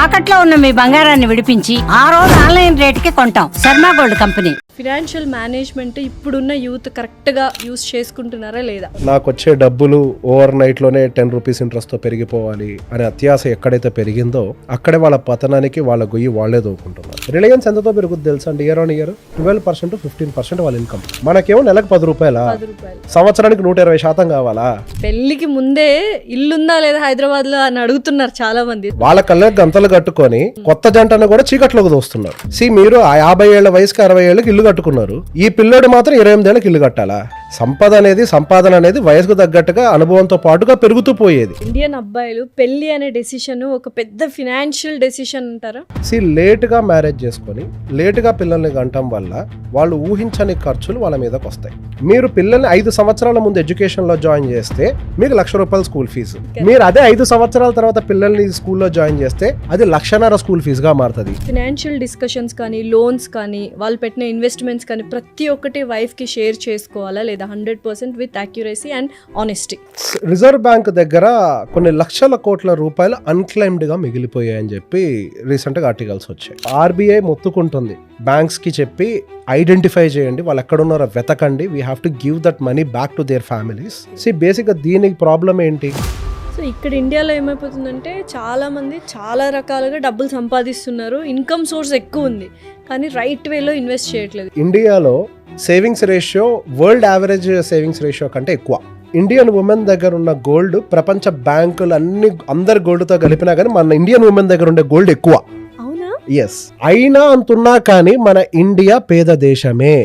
తాకట్లో ఉన్న మీ బంగారాన్ని విడిపించి ఆ రోజు ఆన్లైన్ రేటుకి కొంటాం. Sharma gold company. Financial management ఇప్పుడున్న యూత్ కరెక్ట్గా యూస్ చేసుకుంటున్నారా లేదా? నాకు వచ్చే డబ్బులు ఓవర్ నైట్లోనే 10 రూపీస్ ఇంట్రెస్ట్తో పెరిగిపోవాలి అనే అత్యాశ ఎక్కడైతే పెరిగిందో అక్కడే వాళ్ళ పతనానికి వాళ్ళ గొయ్యి వాళ్ళే దోకుంటున్నారు. రిలయన్స్ ఎంతతో పెరుగుతుంది తెలుసా అండి? ఇయర్ ఆన్ ఇయర్ 12% to 15% వాళ్ళ ఇన్కమ్. మనకేమో నెలకు 10 రూపాయల, సంవత్సరానికి 120% కావాలా? పెళ్లికి ముందే ఇల్లుందా లేదా హైదరాబాద్ లో అని అడుగుతున్నారు చాలా మంది. వాళ్ళ కళ్ళకి గంతలు కట్టుకొని కొత్త జంటను కూడా చీకట్లోకి దోస్తున్నారు. మీరు ఆ 50 ఏళ్ల వయసుకి 60 ఏళ్ళకి ఇల్లు కట్టుకున్నారు. ఈ పిల్లోడు మాత్రం 28 ఏళ్ళకి ఇల్లు కట్టాలా? సంపాదన అనేది వయసుకు తగ్గట్టుగా అనుభవంతో పాటుగా పెరుగుతూ పోయేది. ఇండియన్ అబ్బాయిలు పెళ్లి అనే డెసిషన్ ఒక పెద్ద ఫినాన్షియల్ డెసిషన్ అంటారా? లేట్ గా మ్యారేజ్ చేసుకొని లేట్ గా పిల్లల్ని గంటం వల్ల వాళ్ళు ఊహించని ఖర్చులు వాళ్ళ మీదకి వస్తాయి. మీరు పిల్లల్ని 5 సంవత్సరాల ముందు ఎడ్యుకేషన్ లో జాయిన్ చేస్తే మీకు ₹1,00,000 స్కూల్ ఫీజు. మీరు అదే 5 సంవత్సరాల తర్వాత పిల్లల్ని స్కూల్లో జాయిన్ చేస్తే అది ₹1,00,000 స్కూల్ ఫీజు గా మారుతుంది. ఫినాన్షియల్ డిస్కషన్స్ కానీ, లోన్స్ కానీ, వాళ్ళు పెట్టిన ఇన్వెస్ట్మెంట్స్ కానీ ప్రతి ఒక్కటి వైఫ్ కి షేర్ చేసుకోవాలా లేదా 100% with accuracy and honesty? Reserve bank దగ్గర కొన్ని లక్షల కోట్ల రూపాయలు అన్క్లైమ్డ్ గా మిగిలిపోయాయని చెప్పి రీసెంట్ గా ఆర్టికల్స్ వచ్చాయి. ఆర్బీఐ మొత్తుకుంటుంది బ్యాంక్స్ కి చెప్పి ఐడెంటిఫై చేయండి, వాళ్ళు ఎక్కడున్నారో వెతకండి, we have to give that money back to their families. Basic గా దీనికి ప్రాబ్లం ఏంటి? సో ఇక్కడ ఇండియాలో ఏమైపోతుందంటే చాలా మంది చాలా రకాలుగా డబ్బులు సంపాదిస్తున్నారు, ఇన్కమ్ సోర్స్ ఎక్కువ ఉంది, కానీ రైట్ వేలో ఇన్వెస్ట్ చేయట్లేదు. ఇండియాలో savings ratio world average savings ratio కంటే ఎక్కువ. ఇండియన్ ఉమెన్ దగ్గర ఉన్న గోల్డ్ ప్రపంచ బ్యాంకులు అందరి గోల్డ్తో కలిపినా కానీ మన ఇండియన్ ఉమెన్ దగ్గర ఉండే గోల్డ్ ఎక్కువ. అవునా? ఎస్. అయినా అంటున్నా కానీ మన ఇండియా పేద దేశమే.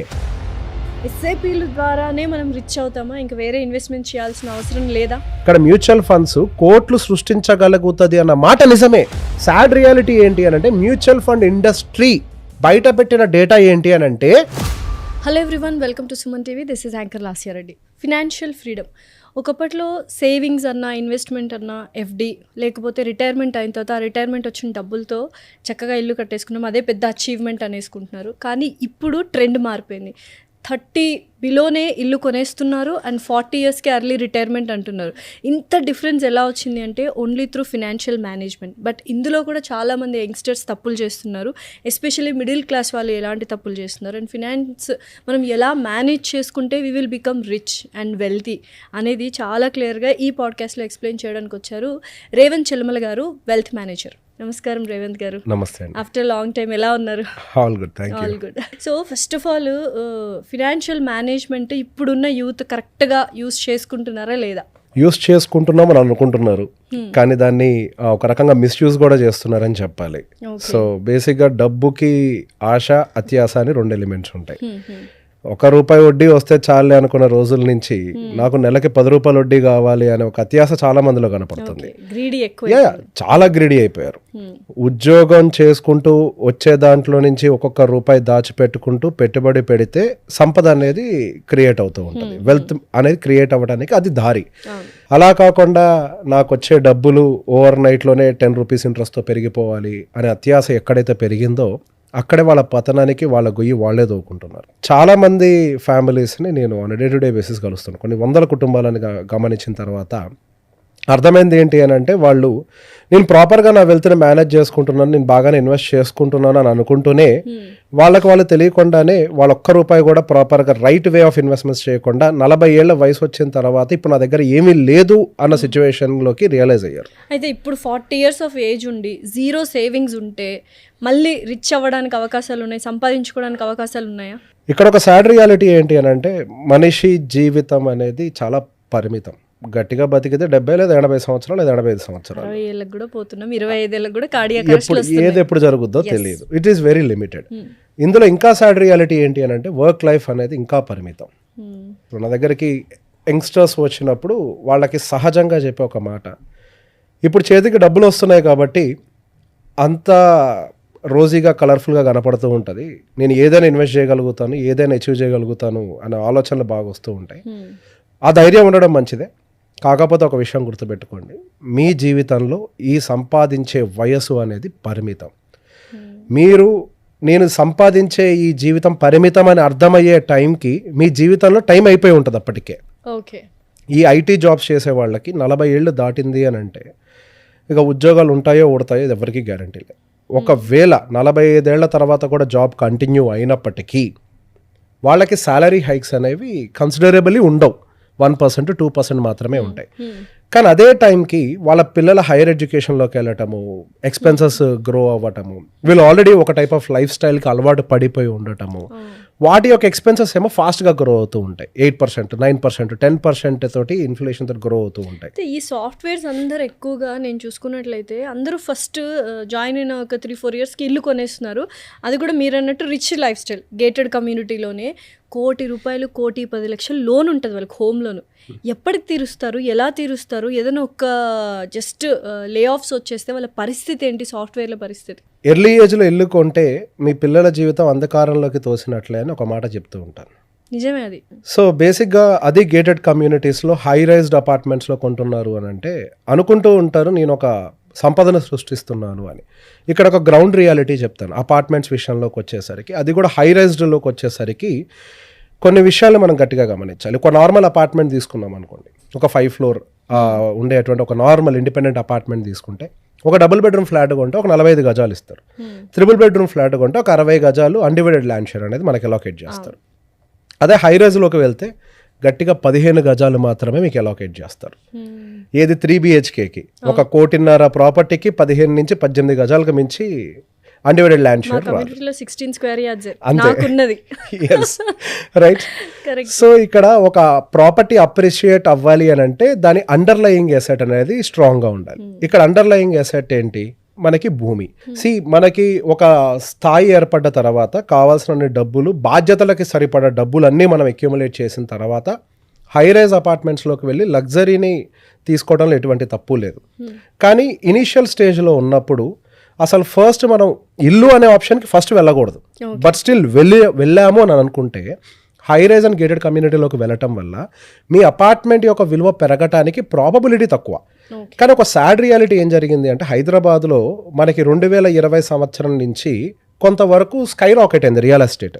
ఎస్ఐపీల ద్వారానే మనం రిచ్ అవుతామా? ఇంకా వేరే ఇన్వెస్ట్మెంట్ చేయాల్సిన అవసరం లేదా? ఇక్కడ మ్యూచువల్ ఫండ్స్ కోట్లు సృష్టించగలుగుతుంది అన్న మాట నిజమే. సాడ్ రియాలిటీ ఏంటి అని అంటే మ్యూచువల్ ఫండ్ ఇండస్ట్రీ బయట పెట్టిన డేటా ఏంటి అని అంటే. Hello everyone, welcome to Suman TV. This is anchor Lasya Reddy. Financial freedom ఒకప్పట్లో సేవింగ్స్ అన్నా, ఇన్వెస్ట్మెంట్ అన్నా, ఎఫ్డి, లేకపోతే రిటైర్మెంట్ అయిన తర్వాత ఆ రిటైర్మెంట్ వచ్చిన డబ్బులతో చక్కగా ఇల్లు కట్టేసుకున్నాం, అదే పెద్ద అచీవ్మెంట్ అనేసుకుంటున్నారు. కానీ ఇప్పుడు ట్రెండ్ మారిపోయింది. 30 బిలోనే ఇల్లు కొనేస్తున్నారు అండ్ 40 ఇయర్స్కి ఎర్లీ రిటైర్మెంట్ అంటున్నారు. ఇంత డిఫరెన్స్ ఎలా వచ్చింది అంటే only through financial management. But ఇందులో కూడా చాలామంది యంగ్స్టర్స్ తప్పులు చేస్తున్నారు, ఎస్పెషల్లీ మిడిల్ క్లాస్ వాళ్ళు ఎలాంటి తప్పులు చేస్తున్నారు, అండ్ ఫినాన్స్ మనం ఎలా మేనేజ్ చేసుకుంటే we will become rich and wealthy అనేది చాలా క్లియర్గా ఈ పాడ్కాస్ట్లో ఎక్స్ప్లెయిన్ చేయడానికి వచ్చారు రేవంత్ చెల్లమల గారు, వెల్త్ మేనేజర్. నమస్కారం రేవంత్ గారు. నమస్తే. ఆఫ్టర్ లాంగ్ టైం ఎలా ఉన్నారు? All good, thank you. All good. So first of all financial management ఇప్పుడున్న యూత్ కరెక్ట్గా యూస్ చేసుకుంటున్నారా లేదా? యూస్ చేసుకుంటున్నామని అనుకుంటున్నారు, కానీ దాన్ని ఒక రకంగా మిస్యూజ్ కూడా చేస్తున్నారని చెప్పాలి. సో బేసిక్గా డబ్బుకి ఆశ, అత్యాశ అని 2 ఎలిమెంట్స్ ఉంటాయి. ₹1 వడ్డీ వస్తే చాలే అనుకున్న రోజుల నుంచి నాకు నెలకి ₹10 వడ్డీ కావాలి అనే ఒక అత్యాశ చాలా మందిలో కనపడుతుంది. చాలా గ్రీడీ అయిపోయారు. ఉద్యోగం చేసుకుంటూ వచ్చే దాంట్లో నుంచి ఒక్కొక్క రూపాయి దాచిపెట్టుకుంటూ పెట్టుబడి పెడితే సంపద అనేది క్రియేట్ అవుతూ ఉంటుంది, వెల్త్ అనేది క్రియేట్ అవ్వడానికి అది దారి. అలా కాకుండా నాకు వచ్చే డబ్బులు ఓవర్ నైట్లోనే 10 రూపీస్ ఇంట్రెస్ట్తో పెరిగిపోవాలి అనే అత్యాశ ఎక్కడైతే పెరిగిందో అక్కడే వాళ్ళ పతనానికి వాళ్ళ గొయ్యి వాళ్ళే దోకుంటున్నారు. చాలా మంది ఫ్యామిలీస్ని నేను on day to day basis కలుస్తాను. కొన్ని వందల కుటుంబాలను గమనించిన తర్వాత అర్థమైంది ఏంటి అని అంటే, వాళ్ళు నేను ప్రాపర్గా నా వెల్త్ని మేనేజ్ చేసుకుంటున్నాను, నేను బాగానే ఇన్వెస్ట్ చేసుకుంటున్నాను అని అనుకుంటూనే వాళ్ళు తెలియకుండానే వాళ్ళ ₹1 కూడా ప్రాపర్గా రైట్ వే ఆఫ్ ఇన్వెస్ట్మెంట్స్ చేయకుండా 40 ఏళ్ల వయసు వచ్చిన తర్వాత ఇప్పుడు నా దగ్గర ఏమీ లేదు అన్న సిచ్యువేషన్లోకి రియలైజ్ అయ్యారు. అయితే ఇప్పుడు 40 ఇయర్స్ ఆఫ్ ఏజ్ ఉండి జీరో సేవింగ్స్ ఉంటే మళ్ళీ రిచ్ అవ్వడానికి అవకాశాలు ఉన్నాయి, సంపాదించుకోవడానికి అవకాశాలు ఉన్నాయా? ఇక్కడ ఒక సాడ్ రియాలిటీ ఏంటి అని అంటే, మనిషి జీవితం అనేది చాలా పరిమితం. గట్టిగా బతికితే 70 లేదా 80 సంవత్సరాలు లేదా 85 సంవత్సరాలు, 60 ఏళ్ళకి కూడా పోతున్నాం, 25 ఏళ్ళకి కూడా కార్డియాక్ ఏది ఎప్పుడు జరుగుద్దో తెలియదు. It is very limited. ఇందులో ఇంకా సాడ్ రియాలిటీ ఏంటి అని అంటే, వర్క్ లైఫ్ అనేది ఇంకా పరిమితం. ఇప్పుడు నా దగ్గరికి యంగ్స్టర్స్ వచ్చినప్పుడు వాళ్ళకి సహజంగా చెప్పే ఒక మాట, ఇప్పుడు చేతికి డబ్బులు వస్తున్నాయి కాబట్టి అంత రోజీగా కలర్ఫుల్గా కనపడుతూ ఉంటుంది, నేను ఏదైనా ఇన్వెస్ట్ చేయగలుగుతాను, ఏదైనా అచీవ్ చేయగలుగుతాను అనే ఆలోచనలు బాగా వస్తూ ఉంటాయి. ఆ ధైర్యం ఉండడం మంచిదే. కాకపోతే ఒక విషయం గుర్తుపెట్టుకోండి, మీ జీవితంలో ఈ సంపాదించే వయసు అనేది పరిమితం. నేను సంపాదించే ఈ జీవితం పరిమితం అని అర్థమయ్యే టైంకి మీ జీవితంలో టైం అయిపోయి ఉంటుంది అప్పటికే. ఓకే. ఈ ఐటీ జాబ్స్ చేసే వాళ్ళకి 40 ఏళ్ళు దాటింది అని అంటే ఇక ఉద్యోగాలు ఉంటాయో ఊడతాయో ఇది ఎవరికీ గ్యారంటీ లేదు. ఒకవేళ 45 ఏళ్ల తర్వాత కూడా జాబ్ కంటిన్యూ అయినప్పటికీ వాళ్ళకి శాలరీ హైక్స్ అనేవి కన్సిడరబుల్లీ ఉండవు, 1% 2% మాత్రమే ఉంటాయి. కానీ అదే టైంకి వాళ్ళ పిల్లల హైయర్ ఎడ్యుకేషన్లోకి వెళ్ళటము, ఎక్స్పెన్సెస్ గ్రో అవ్వటము, వీళ్ళు ఆల్రెడీ ఒక టైప్ ఆఫ్ లైఫ్ స్టైల్కి అలవాటు పడిపోయి ఉండటము, వాటి యొక్క ఎక్స్పెన్సెస్ ఏమో ఫాస్ట్గా గ్రో అవుతూ ఉంటాయి. 8%, 9%, 10% తోటి ఇన్ఫ్లేషన్ తోటి గ్రో అవుతూ ఉంటాయి. ఈ సాఫ్ట్వేర్స్ అందరు ఎక్కువగా నేను చూసుకున్నట్లయితే అందరూ ఫస్ట్ జాయిన్ అయిన ఒక 3-4 ఇయర్స్కి ఇల్లు కొనేస్తున్నారు. అది కూడా మీరు అన్నట్టు రిచ్ లైఫ్ స్టైల్, గేటెడ్ కమ్యూనిటీలోనే ₹1,00,00,000, ₹1,10,00,000 లోన్ ఉంటుంది వాళ్ళకి, హోమ్ లోన్. ఎప్పటికి తీరుస్తారు, ఎలా తీరుస్తారు? ఏదైనా ఒక జస్ట్ లే ఆఫ్స్ వచ్చేస్తే వాళ్ళ పరిస్థితి ఏంటి, సాఫ్ట్వేర్ల పరిస్థితి? ఎర్లీ ఏజ్లో ఇల్లు కొంటే మీ పిల్లల జీవితం అంధకారంలోకి తోసినట్లే అని ఒక మాట చెప్తూ ఉంటాను. నిజమే అది. సో బేసిక్గా అది గేటెడ్ కమ్యూనిటీస్లో హై రైజ్డ్ అపార్ట్మెంట్స్లో కొంటున్నారు అని అంటే అనుకుంటూ ఉంటారు నేను ఒక సంపదను సృష్టిస్తున్నాను అని. ఇక్కడ ఒక గ్రౌండ్ రియాలిటీ చెప్తాను. అపార్ట్మెంట్స్ విషయంలోకి వచ్చేసరికి, అది కూడా హై రైజ్డ్లోకి వచ్చేసరికి కొన్ని విషయాలు మనం గట్టిగా గమనించాలి. ఒక నార్మల్ అపార్ట్మెంట్ తీసుకున్నాం అనుకోండి, ఒక 5 floor ఉండేటువంటి ఒక నార్మల్ ఇండిపెండెంట్ అపార్ట్మెంట్ తీసుకుంటే, ఒక డబుల్ బెడ్రూమ్ ఫ్లాట్ కొంటే ఒక 45 గజాలు ఇస్తారు. త్రిబుల్ బెడ్రూమ్ ఫ్లాట్ కొంటే ఒక 60 గజాలు అన్డివైడెడ్ ల్యాండ్ షేర్ అనేది మనకి అలోకేట్ చేస్తారు. అదే హై రైజ్లోకి వెళ్తే గట్టిగా 15 గజాలు మాత్రమే మీకు అలోకేట్ చేస్తారు. ఏది 3 BHKకి, 1.5 కోటి ప్రాపర్టీకి 15 నుంచి 18 గజాలకు మించి అన్డివైడెడ్ ల్యాండ్ షేర్ రాదు. 16 స్క్వేర్ యార్డ్స్ నాకున్నది. రైట్. సో ఇక్కడ ఒక ప్రాపర్టీ అప్రిషియేట్ అవ్వాలి అని అంటే దాని అండర్లయింగ్ ఎసెట్ అనేది స్ట్రాంగ్గా ఉండాలి. ఇక్కడ అండర్లయింగ్ ఎసెట్ ఏంటి? మనకి భూమి. మనకి ఒక స్థాయి ఏర్పడ్డ తర్వాత కావాల్సిన డబ్బులు, బాధ్యతలకి సరిపడా డబ్బులన్నీ మనం అక్యుములేట్ చేసిన తర్వాత హై రైజ్ అపార్ట్మెంట్స్లోకి వెళ్ళి లగ్జరీని తీసుకోవడంలో ఎటువంటి తప్పు లేదు. కానీ ఇనీషియల్ స్టేజ్లో ఉన్నప్పుడు అసలు ఫస్ట్ మనం ఇల్లు అనే ఆప్షన్కి ఫస్ట్ వెళ్ళకూడదు. బట్ స్టిల్ వెళ్ళాము అని అనుకుంటే హై రైజ్ అండ్ గేటెడ్ కమ్యూనిటీలోకి వెళ్ళటం వల్ల మీ అపార్ట్మెంట్ యొక్క విలువ పెరగటానికి ప్రాబబిలిటీ తక్కువ. కానీ ఒక సాడ్ రియాలిటీ ఏం జరిగింది అంటే, హైదరాబాద్లో మనకి 2020 సంవత్సరం నుంచి కొంతవరకు స్కై రాకెట్ అయింది రియల్ ఎస్టేట్.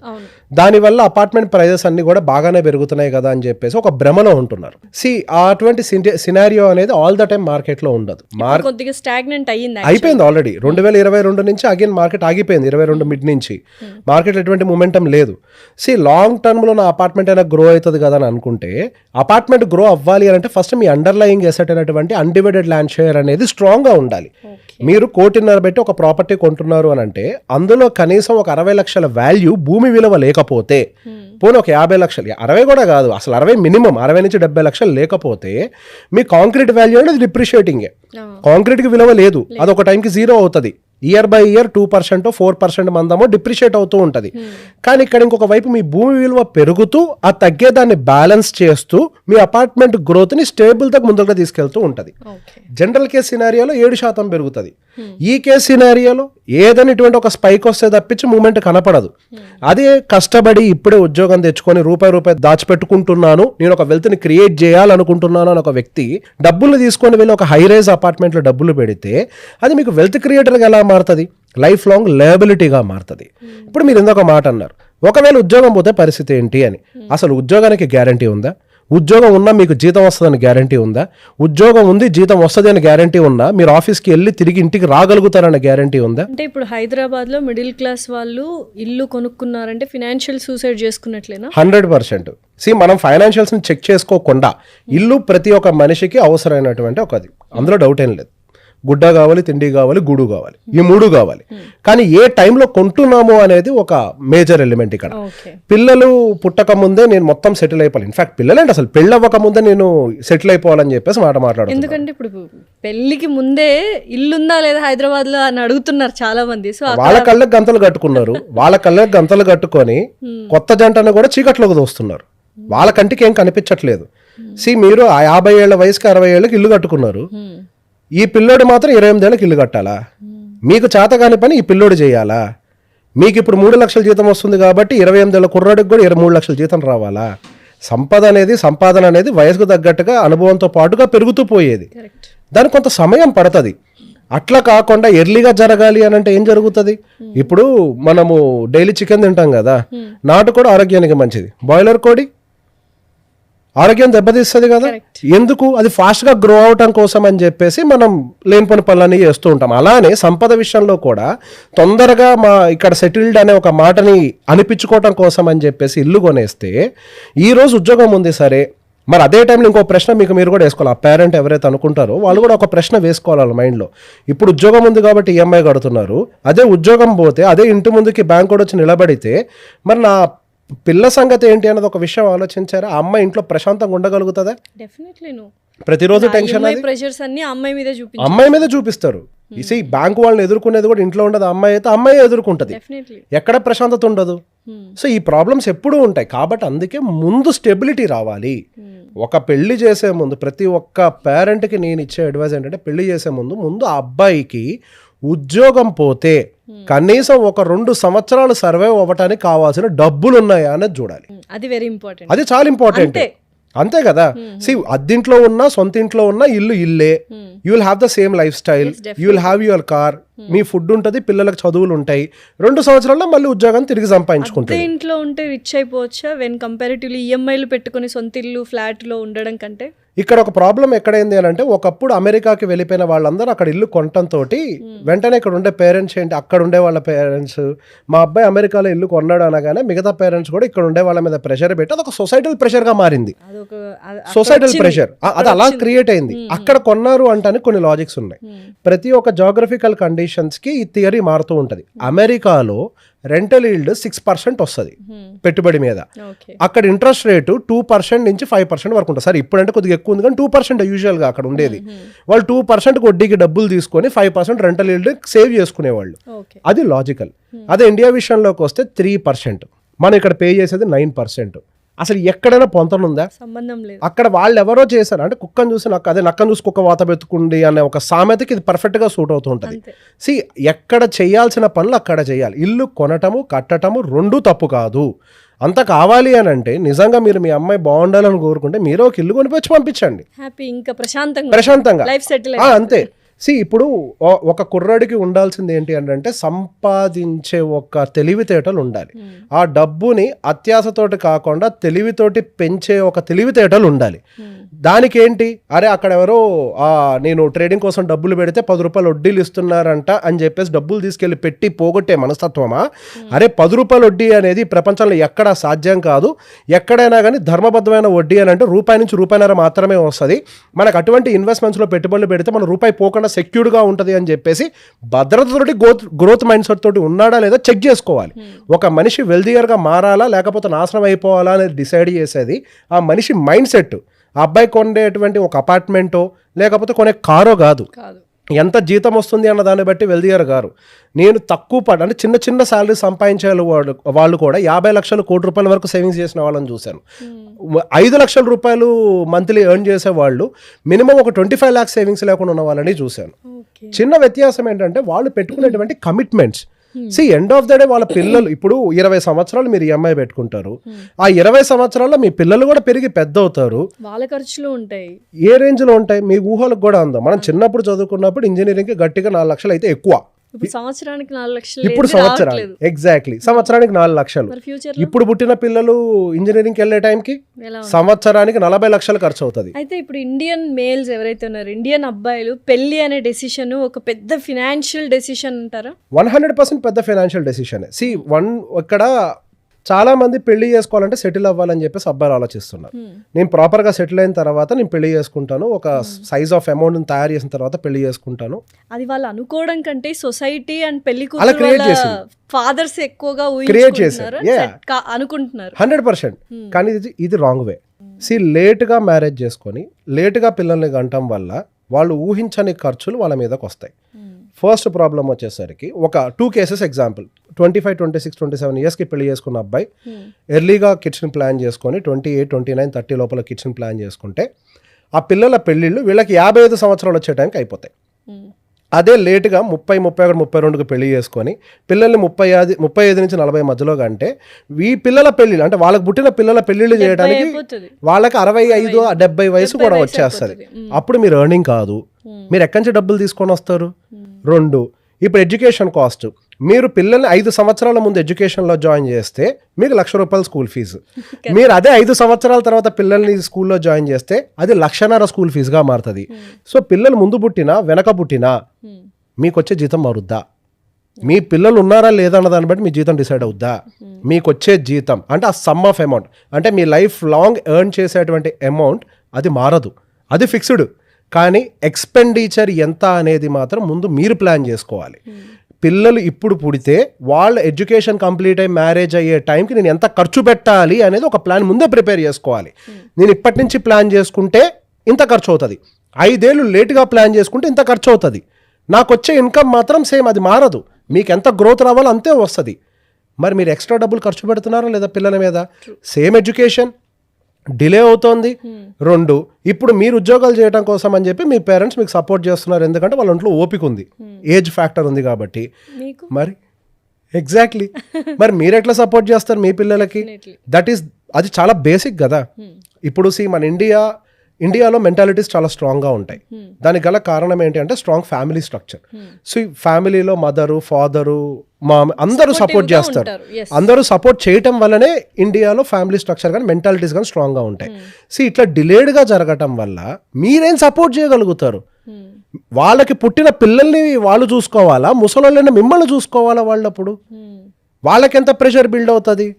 దానివల్ల అపార్ట్మెంట్ ప్రైజెస్ అన్ని కూడా బాగానే పెరుగుతున్నాయి కదా అని చెప్పేసి ఒక భ్రమలో ఉంటున్నారు. అటువంటి సినారియో అనేది ఆల్ ద టైమ్ మార్కెట్లో ఉండదు. కొద్దిగా స్టాగ్నెంట్ అయిపోయింది ఆల్రెడీ. 2022 నుంచి అగైన్ మార్కెట్ ఆగిపోయింది. 22 మిడ్ నుంచి మార్కెట్ ఎటువంటి మూమెంటం లేదు. లాంగ్ టర్మ్లో నా అపార్ట్మెంట్ అయినా గ్రో అవుతుంది కదా అని అనుకుంటే, అపార్ట్మెంట్ గ్రో అవ్వాలి అంటే ఫస్ట్ మీ అండర్లయింగ్ ఎసెట్ అయినటువంటి అన్డివైడెడ్ ల్యాండ్ షేర్ అనేది స్ట్రాంగ్గా ఉండాలి. మీరు 1.5 కోటి పెట్టి ఒక ప్రాపర్టీ కొంటున్నారు అని అంటే అందులో కనీసం ఒక 60 లక్షల వాల్యూ భూమి విలువ లేకపోతే, పోనీ ఒక 50 లక్షలు, 60 కూడా కాదు అసలు 60 మినిమం 60 నుంచి 70 లక్షలు లేకపోతే మీ కాంక్రీట్ వాల్యూ అనేది డిప్రిషియేటింగే. కాంక్రీట్కి విలువ లేదు, అది ఒక టైంకి 0 అవుతుంది. ఇయర్ బై ఇయర్ 2%, 4% మందమో డిప్రిషియేట్ అవుతూ ఉంటుంది. కానీ ఇక్కడ ఇంకొక వైపు మీ భూమి విలువ పెరుగుతూ ఆ తగ్గేదాన్ని బ్యాలెన్స్ చేస్తూ మీ అపార్ట్మెంట్ గ్రోత్ని స్టేబుల్తో ముందుగా తీసుకెళ్తూ ఉంటుంది. జనరల్ కేస్ సినారియోలో 7% పెరుగుతుంది. ఈ కేస్ సినారియోలో ఏదైనా ఇటువంటి ఒక స్పైక్ వస్తే తప్పించి మూమెంట్ కనపడదు. అదే కష్టపడి ఇప్పుడే ఉద్యోగం తెచ్చుకొని రూపాయి దాచిపెట్టుకుంటున్నాను, నేను ఒక వెల్త్ని క్రియేట్ చేయాలనుకుంటున్నాను అని ఒక వ్యక్తి డబ్బులు తీసుకొని వెళ్ళి ఒక హై రైజ్ అపార్ట్మెంట్లో డబ్బులు పెడితే అది మీకు వెల్త్ క్రియేటర్గా ఎలా మారుతుంది? లైఫ్ లాంగ్ లయబిలిటీగా మారుతుంది. ఇప్పుడు మీరు ఇంకొక మాట అన్నారు, ఒకవేళ ఉద్యోగం పోతే పరిస్థితి ఏంటి అని. అసలు ఉద్యోగానికి గ్యారంటీ ఉందా? ఉద్యోగం ఉన్నా మీకు జీతం వస్తుందని గ్యారంటీ ఉందా? ఉద్యోగం ఉంది, జీతం వస్తుంది అని గ్యారంటీ ఉన్నా మీరు ఆఫీస్కి వెళ్ళి తిరిగి ఇంటికి రాగలుగుతారన్న గ్యారంటీ ఉందా? అంటే ఇప్పుడు హైదరాబాద్లో మిడిల్ క్లాస్ వాళ్ళు ఇల్లు కొనుక్కున్నారంటే ఫినాన్షియల్ సూసైడ్ చేసుకున్నట్లేనా? 100%. మనం ఫైనాన్షియల్స్ని చెక్ చేసుకోకుండా ఇల్లు ప్రతి ఒక్క మనిషికి అవసరమైనటువంటి ఒకది, అందులో డౌట్ ఏం లేదు. గుడ్డ కావాలి, తిండి కావాలి, గూడు కావాలి, ఈ 3 కావాలి. కానీ ఏ టైంలో కొంటున్నాము అనేది ఒక మేజర్ ఎలిమెంట్ ఇక్కడ. పిల్లలు పుట్టక ముందే నేను మొత్తం సెటిల్ అయిపోవాలి. ఇన్ఫాక్ట్ పిల్లలేంటి అసలు పెళ్ళి అవ్వక ముందే నేను సెటిల్ అయిపోవాలని చెప్పేసి మాట్లాడుతున్నాను. ఎందుకంటే ఇప్పుడు పెళ్లికి ముందే ఇల్లుందా లేదా హైదరాబాద్ లో అని అడుగుతున్నారు చాలా మంది. సో వాళ్ళ కళ్ళకి గంతలు కట్టుకున్నారు, వాళ్ళ కళ్ళకి గంతలు కట్టుకొని కొత్త జంటను కూడా చీకట్లోకి దోస్తున్నారు. వాళ్ళ కంటికి ఏం కనిపించట్లేదు. మీరు 50 ఏళ్ల వయసుకి 60 ఏళ్ళకి ఇల్లు కట్టుకున్నారు. ఈ పిల్లోడు మాత్రం 28 ఏళ్ళకి ఇల్లు కట్టాలా? మీకు చేత కాని పని ఈ పిల్లోడు చేయాలా? మీకు ఇప్పుడు 3 లక్షల జీతం వస్తుంది కాబట్టి 28 ఏళ్ళ కుర్రాడికి కూడా 23 లక్షల జీతం రావాలా? సంపాదన అనేది వయసుకు తగ్గట్టుగా అనుభవంతో పాటుగా పెరుగుతూ పోయేది. దానికి కొంత సమయం పడుతుంది. అట్లా కాకుండా ఎర్లీగా జరగాలి అని అంటే ఏం జరుగుతుంది? ఇప్పుడు మనము డైలీ చికెన్ తింటాం కదా, నాటు కూడా ఆరోగ్యానికి మంచిది. బాయిలర్ కోడి ఆరోగ్యం దెబ్బతీస్తుంది కదా. ఎందుకు? అది ఫాస్ట్ గా గ్రో అవటం కోసం అని చెప్పేసి మనం లేనిపోని పనులన్నీ చేస్తూ ఉంటాం. అలానే సంపద విషయంలో కూడా తొందరగా మా ఇక్కడ సెటిల్డ్ అనే ఒక మాటని అనిపించుకోవటం కోసం అని చెప్పేసి ఇల్లు కొనేస్తే ఈ రోజు ఉద్యోగం ఉంది సరే, మరి అదే టైంలో ఇంకో ప్రశ్న మీరు కూడా వేసుకోవాలి. ఆ పేరెంట్ ఎవరైతే అనుకుంటారో వాళ్ళు కూడా ఒక ప్రశ్న వేసుకోవాలి మైండ్లో. ఇప్పుడు ఉద్యోగం ఉంది కాబట్టి ఈఎంఐ కడుతున్నారు, అదే ఉద్యోగం పోతే అదే ఇంటి ముందుకి బ్యాంక్ కూడా వచ్చి నిలబడితే మరి నా పిల్ల సంగతి ఏంటి అన్నది ఒక విషయం ఆలోచించారా? ఆ అమ్మాయి ఇంట్లో ప్రశాంతంగా ఉండగలుగుతుందా? Definitely no. ప్రతిరోజు టెన్షన్, ప్రెషర్స్ అన్ని అమ్మాయి మీద చూపిస్తారు. ఈ బ్యాంకు వాళ్ళని ఎదుర్కొనేది కూడా ఇంట్లో ఉండదు, అమ్మాయి అయితే అమ్మాయి ఎదుర్కొంటది, ఎక్కడ ప్రశాంతత ఉండదు. సో ఈ ప్రాబ్లమ్స్ ఎప్పుడూ ఉంటాయి. కాబట్టి అందుకే ముందు స్టెబిలిటీ రావాలి. ఒక పెళ్లి చేసే ముందు ప్రతి ఒక్క పేరెంట్కి నేను ఇచ్చే అడ్వైస్ ఏంటంటే, పెళ్లి చేసే ముందు ఆ అబ్బాయికి ఉద్యోగం పోతే కనీసం ఒక 2 సంవత్సరాలు సర్వైవ్ అవ్వటానికి కావాల్సిన డబ్బులు ఉన్నాయా అనేది చూడాలి. అది వెరీ ఇంపార్టెంట్, అది చాలా ఇంపార్టెంట్. అంతే కదా. అద్దింట్లో ఉన్నా సొంత ఇంట్లో ఉన్నా ఇల్లే. You will have the same life style, you will have your car, me food ఉంటుంది, పిల్లలకు చదువులు ఉంటాయి. 2 సంవత్సరాల్లో మళ్ళీ ఉద్యోగం తిరిగి సంపాదించుకుంటారు. ఇంట్లో ఉంటే రిచ్ అయిపోవచ్చా వెన్ కంపారిటివ్లీ ఈఎంఐలు పెట్టుకుని సొంత ఇల్లు ఫ్లాట్ లో ఉండడం కంటే? ఇక్కడ ఒక ప్రాబ్లం ఎక్కడైంది అని అంటే, ఒకప్పుడు అమెరికాకి వెళ్ళిపోయిన వాళ్ళందరూ అక్కడ ఇల్లు కొనటంతో వెంటనే ఇక్కడ ఉండే పేరెంట్స్ ఏంటి, అక్కడ ఉండే వాళ్ళ పేరెంట్స్ మా అబ్బాయి అమెరికాలో ఇల్లు కొన్నాడు అనగానే మిగతా పేరెంట్స్ కూడా ఇక్కడ ఉండే వాళ్ళ మీద ప్రెషర్ పెట్టి అదొక సొసైటల్ ప్రెషర్ గా మారింది. సొసైటల్ ప్రెషర్ అది అలా క్రియేట్ అయింది. అక్కడ కొన్నారు అంటానికి కొన్ని లాజిక్స్ ఉన్నాయి. ప్రతి ఒక్క జాగ్రఫికల్ కండిషన్స్ కి ఈ థియరీ మారుతూ ఉంటది. అమెరికాలో రెంటల్ ఈల్డ్ 6% వస్తుంది పెట్టుబడి మీద. అక్కడ ఇంట్రెస్ట్ రేటు 2% నుంచి 5% వరకు ఉంటుంది. సరే ఇప్పుడంటే కొద్దిగా ఎక్కువ ఉంది, కానీ 2% యూజువల్ గా అక్కడ ఉండేది. వాళ్ళు 2% వడ్డీకి డబ్బులు తీసుకొని 5% రెంటల్ ఈల్డ్ సేవ్ చేసుకునేవాళ్ళు. అది లాజికల్. అదే ఇండియా విషయంలోకి వస్తే 3%, మనం ఇక్కడ పే చేసేది 9%. అసలు ఎక్కడైనా పొంతనుందా? సంబంధం లేదు. అక్కడ వాళ్ళు ఎవరో చేశారు అంటే, కుక్కను చూసి నక్కను చూసి కుక్క వాత పెట్టుకుండి అనే ఒక సామెతకి ఇది పర్ఫెక్ట్ గా సూట్ అవుతూ ఉంటుంది. ఎక్కడ చేయాల్సిన పనులు అక్కడ చేయాలి. ఇల్లు కొనటము కట్టటము 2 తప్పు కాదు. అంత కావాలి అని అంటే నిజంగా మీరు మీ అమ్మాయి బాగుండాలని కోరుకుంటే మీరు ఒక ఇల్లు కొనిపించి పంపించండి, ఇంకా ప్రశాంతంగా లైఫ్ సెటిల్. అంతే. ఇప్పుడు ఒక కుర్రాడికి ఉండాల్సింది ఏంటి అంటే, సంపాదించే ఒక తెలివితేటలు ఉండాలి. ఆ డబ్బుని అత్యాశతోటి కాకుండా తెలివితోటి పెంచే ఒక తెలివితేటలు ఉండాలి. దానికి ఏంటి, అరే అక్కడ ఎవరో నేను ట్రేడింగ్ కోసం డబ్బులు పెడితే 10 రూపాయలు వడ్డీలు ఇస్తున్నారంట అని చెప్పేసి డబ్బులు తీసుకెళ్లి పెట్టి పోగొట్టే మనస్తత్వమా? అరే 10 రూపాయల వడ్డీ అనేది ప్రపంచంలో ఎక్కడా సాధ్యం కాదు. ఎక్కడైనా కానీ ధర్మబద్ధమైన వడ్డీ అని అంటే రూపాయి నుంచి రూపాయిన్నర మాత్రమే వస్తుంది. మనకు అటువంటి ఇన్వెస్ట్మెంట్స్లో పెట్టుబడులు పెడితే మన రూపాయి పోకుండా సెక్యూర్డ్గా ఉంటుంది అని చెప్పేసి భద్రతతోటి గ్రోత్ మైండ్ సెట్ తోటి ఉన్నాడా లేదా చెక్ చేసుకోవాలి. ఒక మనిషి వెల్దియర్గా మారాలా లేకపోతే నాశనం అయిపోవాలా అనేది డిసైడ్ చేసేది ఆ మనిషి మైండ్ సెట్. ఆ అబ్బాయి కొనేటువంటి ఒక అపార్ట్మెంటో లేకపోతే కొనే కారో కాదు, ఎంత జీతం వస్తుంది అన్న దాన్ని బట్టి వెల్దియర్ గారు. నేను తక్కువ అంటే చిన్న శాలరీ సంపాదించే వాళ్ళు కూడా 50 లక్షలు కోటి రూపాయల వరకు సేవింగ్స్ చేసిన వాళ్ళని చూశాను. 5 లక్షల రూపాయలు మంత్లీ ఎర్న్ చేసే వాళ్ళు మినిమం ఒక 25 lakhs సేవింగ్స్ లేకుండా ఉన్న వాళ్ళని చూశాను. చిన్న వ్యత్యాసం ఏంటంటే వాళ్ళు పెట్టుకునేటువంటి commitments. End of the day వాళ్ళ పిల్లలు ఇప్పుడు 20 సంవత్సరాలు మీరు ఈఎంఐ పెట్టుకుంటారు. ఆ 20 సంవత్సరాల్లో మీ పిల్లలు కూడా పెరిగి పెద్ద అవుతారు. వాళ్ళ ఖర్చులు ఉంటాయి, ఏ రేంజ్ లో ఉంటాయి మీ ఊహలకు కూడా ఉందో. మనం చిన్నప్పుడు చదువుకున్నప్పుడు ఇంజనీరింగ్ కి గట్టిగా 4 లక్షలు అయితే ఎక్కువ. సంవత్సరానికి 4 లక్షలు, ఇప్పుడు సంవత్సరానికి ఎగ్జాక్ట్లీ సంవత్సరానికి 4 లక్షలు. ఇప్పుడు పుట్టిన పిల్లలు ఇంజనీరింగ్ వెళ్ళే టైంకి సంవత్సరానికి 40 లక్షలు ఖర్చు అవుతుంది. అయితే ఇప్పుడు ఇండియన్ మేల్స్ ఎవరైతే ఉన్నారు, ఇండియన్ అబ్బాయిలు పెళ్లి అనే డెసిషన్ ఒక పెద్ద ఫినాన్షియల్ డెసిషన్ అంటారా? 100% పెద్ద ఫైనాన్షియల్ డెసిషన్. ఇక్కడ చాలా మంది పెళ్లి చేసుకోవాలంటే సెటిల్ అవ్వాలని చెప్పేసి అబ్బాయిలు ఆలోచిస్తున్నారు. నేను ప్రాపర్ గా సెటిల్ అయిన తర్వాత నేను పెళ్లి చేసుకుంటాను, ఒక సైజ్ ఆఫ్ అమౌంట్ తయారు చేసిన తర్వాత పెళ్లి చేసుకుంటాను. అది వాళ్ళు అనుకోవడం కంటే సొసైటీ అండ్ పెళ్లి కూతురు ఫాదర్స్ ఎక్కువగా అనుకుంటున్నారు 100%. కానీ ఇది రాంగ్ వే. లేట్ గా మ్యారేజ్ చేసుకొని లేట్ గా పిల్లల్ని గంటం వల్ల వాళ్ళు ఊహించని ఖర్చులు వాళ్ళ మీదకి వస్తాయి. ఫస్ట్ ప్రాబ్లం వచ్చేసరికి ఒక 2 కేసెస్ ఎగ్జాంపుల్. 25, 26, 27 ఇయర్స్కి పెళ్లి చేసుకున్న అబ్బాయి ఎర్లీగా కిడ్స్ని ప్లాన్ చేసుకొని 28, 29, 30 లోపల కిడ్స్ని ప్లాన్ చేసుకుంటే ఆ పిల్లల పెళ్ళిళ్ళు వీళ్ళకి 55 సంవత్సరాలు వచ్చే టైంకి అయిపోతాయి. అదే లేటుగా 30, 31, 32కి పెళ్లి చేసుకొని పిల్లల్ని 35 నుంచి 40 మధ్యలో కంటే ఈ పిల్లల పెళ్ళిళ్ళు అంటే వాళ్ళకి పుట్టిన పిల్లల పెళ్ళిళ్ళు చేయడానికి వాళ్ళకి 65, 70 వయసు కూడా వచ్చేస్తుంది. అప్పుడు మీరు ఎర్నింగ్ కాదు, మీరు ఎక్కడి నుంచి డబ్బులు తీసుకొని వస్తారు? 2 ఇప్పుడు ఎడ్యుకేషన్ కాస్ట్, మీరు పిల్లల్ని 5 సంవత్సరాల ముందు ఎడ్యుకేషన్లో జాయిన్ చేస్తే మీకు ₹1,00,000 స్కూల్ ఫీజు. మీరు అదే 5 సంవత్సరాల తర్వాత పిల్లల్ని స్కూల్లో జాయిన్ చేస్తే అది ₹1,00,000 స్కూల్ ఫీజుగా మారుతుంది. సో పిల్లలు ముందు పుట్టినా వెనక పుట్టినా మీకు వచ్చే జీతం మారుద్దా? మీ పిల్లలు ఉన్నారా లేదా అన్న దాన్ని బట్టి మీ జీతం డిసైడ్ అవుద్దా? మీకు వచ్చే జీతం అంటే ఆ సమ్ ఆఫ్ అమౌంట్, అంటే మీ లైఫ్ లాంగ్ ఎర్న్ చేసేటువంటి అమౌంట్ అది మారదు, అది ఫిక్స్డ్. కానీ ఎక్స్పెండిచర్ ఎంత అనేది మాత్రం ముందు మీరు ప్లాన్ చేసుకోవాలి. పిల్లలు ఇప్పుడు పుడితే వాళ్ళ ఎడ్యుకేషన్ కంప్లీట్ అయ్యి మ్యారేజ్ అయ్యే టైంకి నేను ఎంత ఖర్చు పెట్టాలి అనేది ఒక ప్లాన్ ముందే ప్రిపేర్ చేసుకోవాలి. నేను ఇప్పటి నుంచి ప్లాన్ చేసుకుంటే ఇంత ఖర్చు అవుతుంది, 5 ఏళ్ళు లేట్గా ప్లాన్ చేసుకుంటే ఇంత ఖర్చు అవుతుంది. నాకు వచ్చే ఇన్కమ్ మాత్రం సేమ్, అది మారదు. మీకు ఎంత గ్రోత్ రావాలో అంతే వస్తుంది. మరి మీరు ఎక్స్ట్రా డబ్బులు ఖర్చు పెడుతున్నారా లేదా పిల్లల మీద? సేమ్ ఎడ్యుకేషన్ డిలే అవుతోంది. 2, ఇప్పుడు మీరు ఉద్యోగాలు చేయడం కోసం అని చెప్పి మీ పేరెంట్స్ మీకు సపోర్ట్ చేస్తున్నారు, ఎందుకంటే వాళ్ళ ఒంట్లో ఓపిక ఉంది, ఏజ్ ఫ్యాక్టర్ ఉంది కాబట్టి. మరి ఎగ్జాక్ట్లీ, మరి మీరు ఎట్లా సపోర్ట్ చేస్తారు మీ పిల్లలకి? అది చాలా బేసిక్ కదా. ఇప్పుడు మన ఇండియాలో మెంటాలిటీస్ చాలా స్ట్రాంగ్గా ఉంటాయి. దానికి గల కారణం ఏంటి అంటే స్ట్రాంగ్ ఫ్యామిలీ స్ట్రక్చర్. సో ఫ్యామిలీలో మదరు, ఫాదరు, మామ్ అందరూ సపోర్ట్ చేస్తారు. అందరూ సపోర్ట్ చేయటం వల్లనే ఇండియాలో ఫ్యామిలీ స్ట్రక్చర్ కానీ మెంటాలిటీస్ కానీ స్ట్రాంగ్గా ఉంటాయి. సో ఇట్లా డిలేడ్గా జరగటం వల్ల మీరేం సపోర్ట్ చేయగలుగుతారు? వాళ్ళకి పుట్టిన పిల్లల్ని వాళ్ళు చూసుకోవాలా, ముసలోళ్ళని మిమ్మల్ని చూసుకోవాలా? వాళ్ళప్పుడు వాళ్ళకెంత ప్రెషర్ బిల్డ్ అవుతుంది?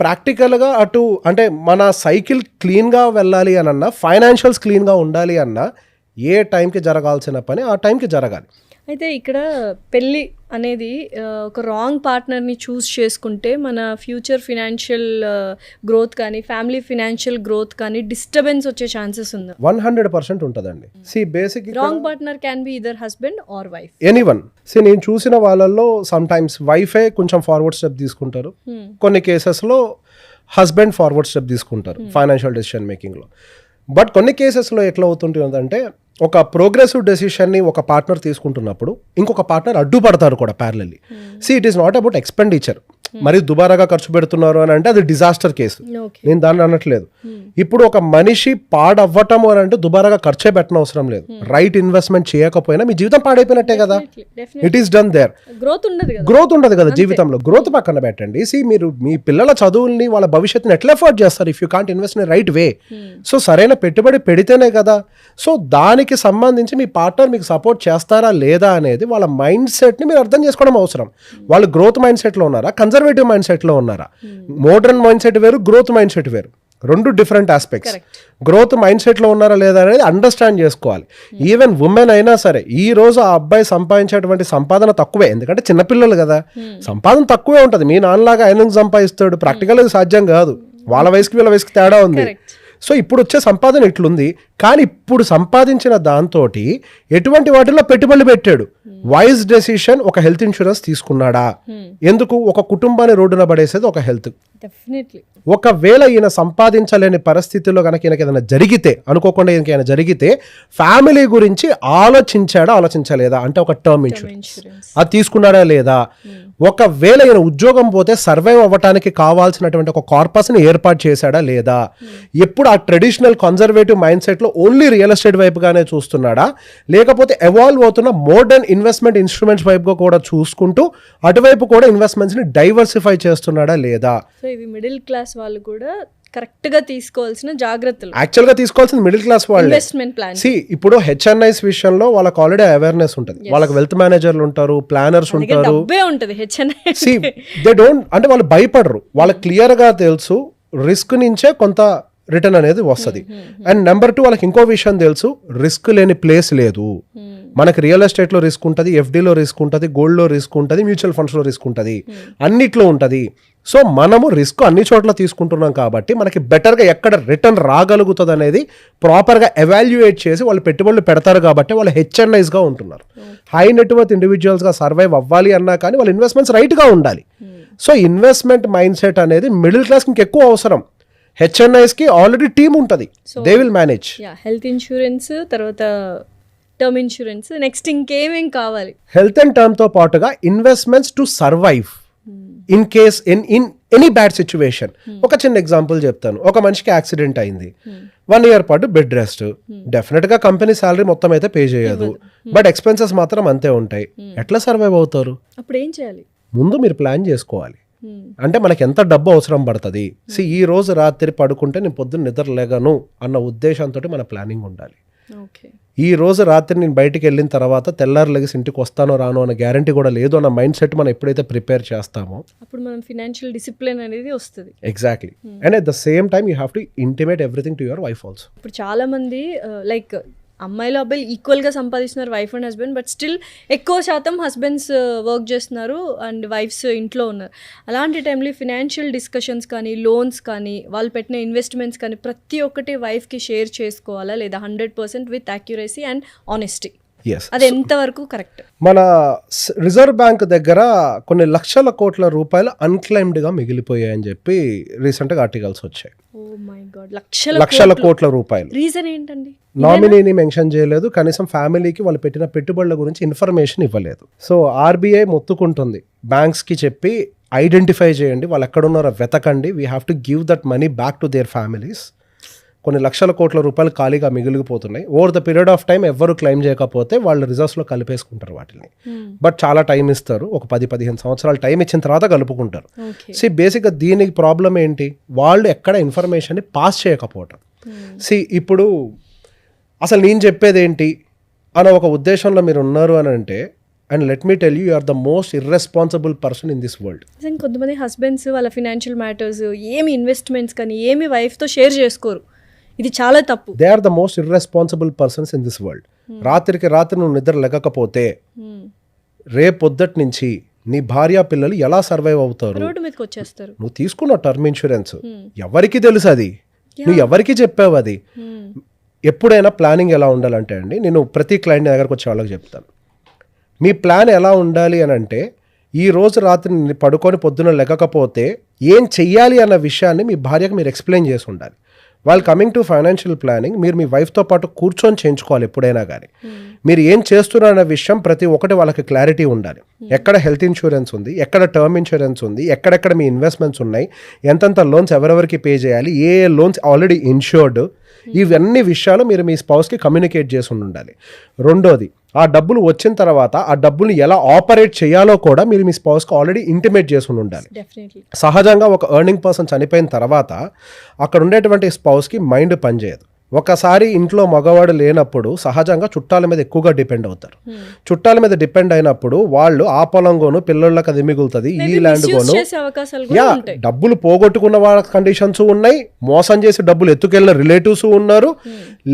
ప్రాక్టికల్గా అటు అంటే మన సైకిల్ క్లీన్గా వెళ్ళాలి అనన్నా, ఫైనాన్షియల్స్ క్లీన్గా ఉండాలి అన్నా ఏ టైంకి జరగాల్సిన పని ఆ టైంకి జరగాలి. అయితే ఇక్కడ పెళ్ళి అనేది ఒక రాంగ్ పార్ట్నర్ని చూస్ చేసుకుంటే మన ఫ్యూచర్ ఫినాన్షియల్ గ్రోత్ కానీ ఫ్యామిలీ ఫినాన్షియల్ గ్రోత్ కానీ డిస్టర్బెన్స్ వచ్చే ఛాన్సెస్ ఉందా? 100% ఉంటుందండి. Basic wrong partner can be either husband or wife, anyone. నేను చూసిన వాళ్ళల్లో సమ్ టైమ్స్ వైఫే కొంచెం ఫార్వర్డ్ స్టెప్ తీసుకుంటారు, కొన్ని కేసెస్లో హస్బెండ్ ఫార్వర్డ్ స్టెప్ తీసుకుంటారు ఫైనాన్షియల్ డెసిషన్ మేకింగ్లో. బట్ కొన్ని కేసెస్లో ఎట్లా అవుతుంటుందంటే ఒక ప్రోగ్రెసివ్ డెసిషన్ని ఒక పార్ట్నర్ తీసుకుంటున్నప్పుడు ఇంకొక పార్ట్నర్ అడ్డుపడతారు కూడా parallelly. It is not about expenditure, మరి దుబారాగా ఖర్చు పెడుతున్నారు అని అంటే అది డిజాస్టర్ కేసు, నేను దాన్ని అనట్లేదు. ఇప్పుడు ఒక మనిషి పాడవ్వటం అని అంటే దుబారాగా ఖర్చే పెట్టడం అవసరం లేదు. రైట్ ఇన్వెస్ట్మెంట్ చేయకపోయినా మీ జీవితం పాడైపోయినట్టే కదా. It is done there. Growth ఉండదు కదా జీవితంలో. గ్రోత్ పక్కన పెట్టండి. మీరు మీ పిల్లల చదువుల్ని వాళ్ళ భవిష్యత్తుని ఎట్లా ఎఫర్ట్ చేస్తారు if you can't invest in right way? So సరైన పెట్టుబడి పెడితేనే కదా. సో దానికి సంబంధించి మీ పార్ట్నర్ మీకు సపోర్ట్ చేస్తారా లేదా అనేది వాళ్ళ మైండ్ సెట్ని మీరు అర్థం చేసుకోవడం అవసరం. వాళ్ళు గ్రోత్ మైండ్ సెట్లో ఉన్నారా, కన్జర్వేటివ్ మైండ్ సెట్లో ఉన్నారా? మోడర్న్ మైండ్ సెట్ వేరు, గ్రోత్ మైండ్ సెట్ వేరు, 2 డిఫరెంట్ ఆస్పెక్ట్స్. గ్రోత్ మైండ్ సెట్లో ఉన్నారా లేదా అనేది అండర్స్టాండ్ చేసుకోవాలి. ఈవెన్ ఉమెన్ అయినా సరే, ఈ రోజు ఆ అబ్బాయి సంపాదించేటువంటి సంపాదన తక్కువే, ఎందుకంటే చిన్నపిల్లలు కదా, సంపాదన తక్కువే ఉంటుంది. మీ నాన్నలాగా ఆయన సంపాదిస్తాడు? ప్రాక్టికల్గా సాధ్యం కాదు. వాళ్ళ వయసుకి వీళ్ళ వయసుకి తేడా ఉంది. సో ఇప్పుడు వచ్చే సంపాదన ఇట్లుంది, కానీ ఇప్పుడు సంపాదించిన దాంతో ఎటువంటి వాటిల్లో పెట్టుబడులు పెట్టాడు? వైజ్ డెసిషన్, ఒక హెల్త్ ఇన్సూరెన్స్ తీసుకున్నాడా? ఎందుకు? ఒక కుటుంబాన్ని రోడ్డున పడేసేది ఒక హెల్త్. ఒకవేళ ఈయన సంపాదించలేని పరిస్థితుల్లో కనుక ఈయనకి ఏదైనా జరిగితే, అనుకోకుండా ఈయనకి ఏదైనా జరిగితే ఫ్యామిలీ గురించి ఆలోచించలేదా అంటే ఒక టర్మ్ ఇన్సూరెన్స్ అది తీసుకున్నాడా లేదా? ఒకవేళ ఈయన ఉద్యోగం పోతే సర్వైవ్ అవ్వటానికి కావాల్సినటువంటి ఒక కార్పస్ని ఏర్పాటు చేశాడా లేదా? ఎప్పుడు ఆ ట్రెడిషనల్ కన్జర్వేటివ్ మైండ్ సెట్లో ఓన్లీ రియల్ ఎస్టేట్ వైపుగానే చూస్తున్నాడా, లేకపోతే ఎవాల్వ్ అవుతున్న మోడర్న్ ఇన్వెస్ట్మెంట్ ఇన్స్ట్రుమెంట్స్ వైపుగా కూడా చూసుకుంటూ అటువైపు కూడా ఇన్వెస్ట్మెంట్స్ని డైవర్సిఫై చేస్తున్నాడా లేదా? సో ఇవి మిడిల్ క్లాస్ వాళ్ళు కూడా కరెక్ట్ గా తీసుకోవాల్సిన జాగ్రత్తలు. యాక్చువల్ గా తీసుకోవాల్సిన మిడిల్ క్లాస్ వాళ్ళే. ఇప్పుడు హెచ్ఎన్ఐస్ విషయంలో వాళ్ళకి ఆల్రెడీ అవేర్నెస్ ఉంటుంది. వాళ్ళకి వెల్త్ మేనేజర్లు ఉంటారు, ప్లానర్స్ ఉంటారు. దే డోంట్ అంటే వాళ్ళు భయపడరు. వాళ్ళకి క్లియర్ గా తెలుసు రిస్క్ నుంచే కొంత రిటర్న్ అనేది వస్తుంది. అండ్ నెంబర్ 2 వాళ్ళకి ఇంకో విషయం తెలుసు, రిస్క్ లేని ప్లేస్ లేదు. మనకి రియల్ ఎస్టేట్లో రిస్క్ ఉంటుంది, ఎఫ్డీలో రిస్క్ ఉంటుంది, గోల్డ్లో రిస్క్ ఉంటుంది, మ్యూచువల్ ఫండ్స్లో రిస్క్ ఉంటుంది, అన్నిట్లో ఉంటుంది. సో మనము రిస్క్ అన్ని చోట్ల తీసుకుంటున్నాం కాబట్టి మనకి బెటర్గా ఎక్కడ రిటర్న్ రాగలుగుతుంది అనేది ప్రాపర్గా ఎవాల్యుయేట్ చేసి వాళ్ళు పెట్టుబడులు పెడతారు కాబట్టి వాళ్ళు హెచ్ఎన్ఐస్గా ఉంటున్నారు. హై నెట్వర్త్ ఇండివిజువల్స్గా సర్వైవ్ అవ్వాలి అన్నా కానీ వాళ్ళ ఇన్వెస్ట్మెంట్స్ రైట్గా ఉండాలి. సో ఇన్వెస్ట్మెంట్ మైండ్ సెట్ అనేది మిడిల్ క్లాస్కి ఇంకెక్కువ అవసరం. హెచ్ఎన్ఐస్కి ఆల్రెడీ టీమ్ ఉంటుంది, they will manage. Health insurance, తర్వాత టర్మ్ ఇన్సూరెన్స్, నెక్స్ట్ ఇంకేమేం కావాలి? హెల్త్ అండ్ టర్మ్ తో పాటుగా investments to survive in case any bad situation. ఒక చిన్న ఎగ్జాంపుల్ చెప్తాను. ఒక మనిషికి యాక్సిడెంట్ అయింది, 1 year పాటు బెడ్ రెస్ట్. డెఫినెట్గా కంపెనీ శాలరీ మొత్తం అయితే పే చేయదు, బట్ ఎక్స్పెన్సెస్ మాత్రం అంతే ఉంటాయి. ఎట్లా సర్వైవ్ అవుతారు? అప్పుడు ఏం చేయాలి? ముందు మీరు ప్లాన్ చేసుకోవాలి. అంటే మనకి ఎంత డబ్బు అవసరం పడుతుంది. ఈ రోజు రాత్రి పడుకుంటే నేను పొద్దున్న నిద్ర లేగను అన్న ఉద్దేశంతో మన ప్లానింగ్ ఉండాలి. ఈ రోజు రాత్రి నేను బయటికి వెళ్ళిన తర్వాత తెల్లారు లెగిసి ఇంటికి వస్తానో రాను అన్న గ్యారంటీ కూడా లేదు అన్న మైండ్ సెట్ మనం ఎప్పుడైతే ప్రిపేర్ చేస్తామో అప్పుడు మనం ఫినాన్షియల్ డిసిప్లిన్ అనేది వస్తుంది. Exactly. And at the same time you have to intimate everything to your wife also. ఇప్పుడు చాలా మంది లైక్ అమ్మాయిలు అబ్బాయిలు ఈక్వల్గా సంపాదిస్తున్నారు, wife and husband, but still ఎక్కువ శాతం హస్బెండ్స్ వర్క్ చేస్తున్నారు అండ్ వైఫ్స్ ఇంట్లో ఉన్నారు. అలాంటి టైంలో ఫినాన్షియల్ డిస్కషన్స్ కానీ లోన్స్ కానీ వాళ్ళు పెట్టిన ఇన్వెస్ట్మెంట్స్ కానీ ప్రతి ఒక్కటి వైఫ్కి షేర్ చేసుకోవాలా లేదా 100% విత్ యాక్యురసీ అండ్ ఆనెస్టీ? అది ఎంతవరకు కరెక్ట్? మన రిజర్వ్ బ్యాంక్ దగ్గర కొన్ని లక్షల కోట్ల రూపాయలు అన్క్లైమ్డ్ గా మిగిలిపోయాయని చెప్పి రీసెంట్ గా ఆర్టికల్స్ వచ్చాయి. లక్షల కోట్ల రూపాయలు. రీజన్ ఏంటండి? నామినీని మెన్షన్ చేయలేదు, కనీసం ఫ్యామిలీకి వాళ్ళు పెట్టిన పెట్టుబడుల గురించి ఇన్ఫర్మేషన్ ఇవ్వలేదు. సో ఆర్బీఐ మొత్తుకుంటుంది బ్యాంక్స్ కి చెప్పి ఐడెంటిఫై చేయండి, వాళ్ళు ఎక్కడున్నారో వెతకండి, we have to give that money back to their families. కొన్ని లక్షల కోట్ల రూపాయలు ఖాళీగా మిగిలిపోతున్నాయి. Over the period of time ఎవరు క్లెయిమ్ చేయకపోతే వాళ్ళు రిజర్వ్స్లో కలిపేసుకుంటారు వాటిని. బట్ చాలా టైం ఇస్తారు, ఒక 10-15 సంవత్సరాలు టైం ఇచ్చిన తర్వాత కలుపుకుంటారు. బేసిక్గా దీనికి ప్రాబ్లం ఏంటి? వాళ్ళు ఎక్కడ ఇన్ఫర్మేషన్ని పాస్ చేయకపోవటం. ఇప్పుడు అసలు నేను చెప్పేది ఏంటి అన్న ఒక ఉద్దేశంలో మీరు ఉన్నారు అని అంటే, and let me tell you are the most irresponsible person in this world. కొంతమంది హస్బెండ్స్ వాళ్ళ ఫినాన్షియల్ మ్యాటర్స్ ఏమి ఇన్వెస్ట్మెంట్స్ కానీ ఏమి వైఫ్తో షేర్ చేసుకోరు. ఇది చాలా తప్పు. They are the most irresponsible persons in this world. రాత్రికి రాత్రి నువ్వు నిద్ర లేకపోతే రేపొద్దటి నుంచి నీ భార్య పిల్లలు ఎలా సర్వైవ్ అవుతారు? రోడ్డు మీదకి వచ్చేస్తారు. నువ్వు తీసుకున్న టర్మ్ ఇన్సూరెన్స్ ఎవరికి తెలుసు? అది నువ్వు ఎవరికి చెప్పావు? అది ఎప్పుడైనా ప్లానింగ్ ఎలా ఉండాలంటే అండి, నేను ప్రతి క్లయింట్ దగ్గరకు వచ్చే వాళ్ళకి చెప్తాను, మీ ప్లాన్ ఎలా ఉండాలి అని అంటే, ఈ రోజు రాత్రి పడుకొని పొద్దున లేకపోతే ఏం చెయ్యాలి అన్న విషయాన్ని మీ భార్యకు మీరు ఎక్స్ప్లెయిన్ చేసి ఉండాలి. వాళ్ళు కమింగ్ టు ఫైనాన్షియల్ ప్లానింగ్ మీరు మీ వైఫ్తో పాటు కూర్చొని చేయించుకోవాలి. ఎప్పుడైనా కానీ మీరు ఏం చేస్తున్నారన్న విషయం ప్రతి ఒక్కటి వాళ్ళకి క్లారిటీ ఉండాలి. ఎక్కడ హెల్త్ ఇన్సూరెన్స్ ఉంది, ఎక్కడ టర్మ్ ఇన్సూరెన్స్ ఉంది, ఎక్కడెక్కడ మీ ఇన్వెస్ట్మెంట్స్ ఉన్నాయి, ఎంతెంత లోన్స్ ఎవరెవరికి పే చేయాలి, ఏ లోన్స్ ఆల్రెడీ ఇన్షూర్డ్, ఇవన్నీ విషయాలు మీరు మీ స్పౌస్కి కమ్యూనికేట్ చేసి ఉండాలి. రెండోది, ఆ డబ్బులు వచ్చిన తర్వాత ఆ డబ్బుల్ని ఎలా ఆపరేట్ చేయాలో కూడా మీరు మీ స్పౌస్కి ఆల్రెడీ ఇంటిమేట్ చేసి ఉండాలి. సహజంగా ఒక ఎర్నింగ్ పర్సన్ చనిపోయిన తర్వాత అక్కడ ఉండేటువంటి స్పౌస్కి మైండ్ పనిచేయదు. ఒకసారి ఇంట్లో మగవాడు లేనప్పుడు సహజంగా చుట్టాల మీద ఎక్కువగా డిపెండ్ అవుతారు. చుట్టాల మీద డిపెండ్ అయినప్పుడు వాళ్ళు ఆ పొలంగోను పిల్లలకు అది మిగులుతుంది, ఈ ల్యాండ్ గోను, డబ్బులు పోగొట్టుకున్న వాళ్ళ కండిషన్స్ ఉన్నాయి, మోసం చేసి డబ్బులు ఎత్తుకెళ్ళిన రిలేటివ్స్ ఉన్నారు,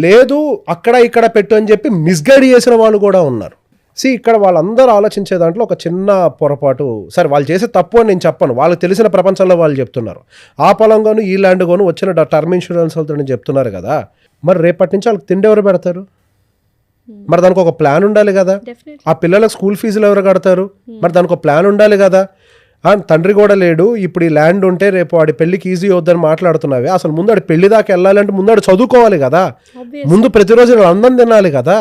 లేదు అక్కడ ఇక్కడ పెట్టు అని చెప్పి మిస్గైడ్ చేసిన వాళ్ళు కూడా ఉన్నారు. ఇక్కడ వాళ్ళందరూ ఆలోచించే దాంట్లో ఒక చిన్న పొరపాటు, సరే వాళ్ళు చేసే తప్పు అని నేను చెప్పను, వాళ్ళకి తెలిసిన ప్రపంచంలో వాళ్ళు చెప్తున్నారు. ఆ పొలంగోను ఈ ల్యాండ్ గోను వచ్చిన టర్మ్ ఇన్సూరెన్స్ అవుతుందని చెప్తున్నారు కదా, మరి రేపటి నుంచి వాళ్ళకి తిండి ఎవరు పెడతారు? మరి దానికి ఒక ప్లాన్ ఉండాలి కదా. ఆ పిల్లలకు స్కూల్ ఫీజులు ఎవరు కడతారు? మరి దానికి ఒక ప్లాన్ ఉండాలి కదా. తండ్రి కూడా లేడు, ఇప్పుడు ఈ ల్యాండ్ ఉంటే రేపు వాడి పెళ్లికి ఈజీ అవుద్దని మాట్లాడుతున్నావే, అసలు ముందు వాడి పెళ్లి దాకా వెళ్ళాలంటే ముందు వాడు చదువుకోవాలి కదా, ముందు ప్రతిరోజు అన్నం తినాలి కదా.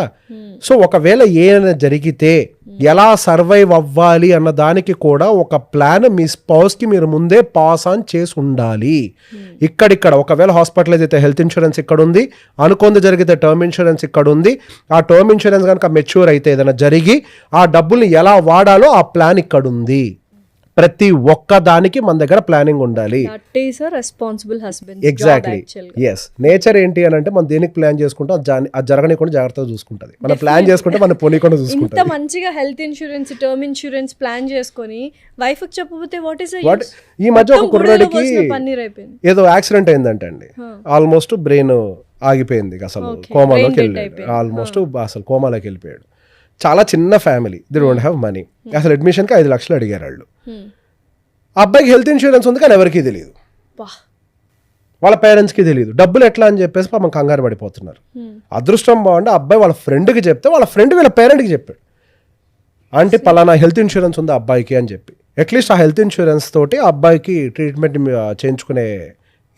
సో ఒకవేళ ఏమైనా జరిగితే ఎలా సర్వైవ్ అవ్వాలి అన్న దానికి కూడా ఒక ప్లాన్ మీ స్పౌస్కి మీరు ముందే పాస్ ఆన్ చేసి ఉండాలి. ఇక్కడిక్కడ ఒకవేళ హాస్పిటలైజ్ అయితే హెల్త్ ఇన్సూరెన్స్ ఇక్కడ ఉంది, అనుకుంది జరిగితే టర్మ్ ఇన్సూరెన్స్ ఇక్కడ ఉంది. ఆ టర్మ్ ఇన్సూరెన్స్ కనుక మెచ్యూర్ అయితే ఏదైనా జరిగి ఆ డబ్బుల్ని ఎలా వాడాలో ఆ ప్లాన్ ఇక్కడ ఉంది. ప్రతి ఒక్క దానికి మన దగ్గర ప్లానింగ్ ఉండాలి. ఎగ్జాక్ట్లీ. ఎస్. నేచర్ ఏంటి అని అంటే మనం దేనికి ప్లాన్ చేసుకుంటాం అది జరగనీయకుండా జాగ్రత్తగా చూసుకుంటది. మనం ప్లాన్ చేసుకుంటే మనం పోనీకుండా చూసుకుంటాం. ఇంత మంచిగా health insurance term insurance plan చేసుకొని వైఫ్ కి చెప్పకపోతే వాట్ ఈ మధ్య ఒక కుర్రాడికి ఏదో యాక్సిడెంట్ అయిందంట అండి, ఆల్మోస్ట్ బ్రెయిన్ ఆగిపోయింది, అసలు కోమాలోకి వెళ్ళాడు, ఆల్మోస్ట్ అసలు కోమాలోకి వెళ్ళిపోయాడు. చాలా చిన్న family, they don't have money. అసలు అడ్మిషన్కి 5 లక్షలు అడిగారు వాళ్ళు. అబ్బాయికి హెల్త్ ఇన్సూరెన్స్ ఉంది కానీ ఎవరికీ తెలియదు, వాళ్ళ పేరెంట్స్కి తెలియదు. డబ్బులు ఎట్లా అని చెప్పేసి పాపం కంగారు పడిపోతున్నారు. అదృష్టం బాగుండి అబ్బాయి వాళ్ళ ఫ్రెండ్కి చెప్తే వాళ్ళ ఫ్రెండ్ వీళ్ళ పేరెంట్కి చెప్పాడు, అంటే పలానా హెల్త్ ఇన్సూరెన్స్ ఉంది అబ్బాయికి అని చెప్పి. అట్లీస్ట్ ఆ హెల్త్ ఇన్సూరెన్స్ తోటి ఆ అబ్బాయికి ట్రీట్మెంట్ చేయించుకునే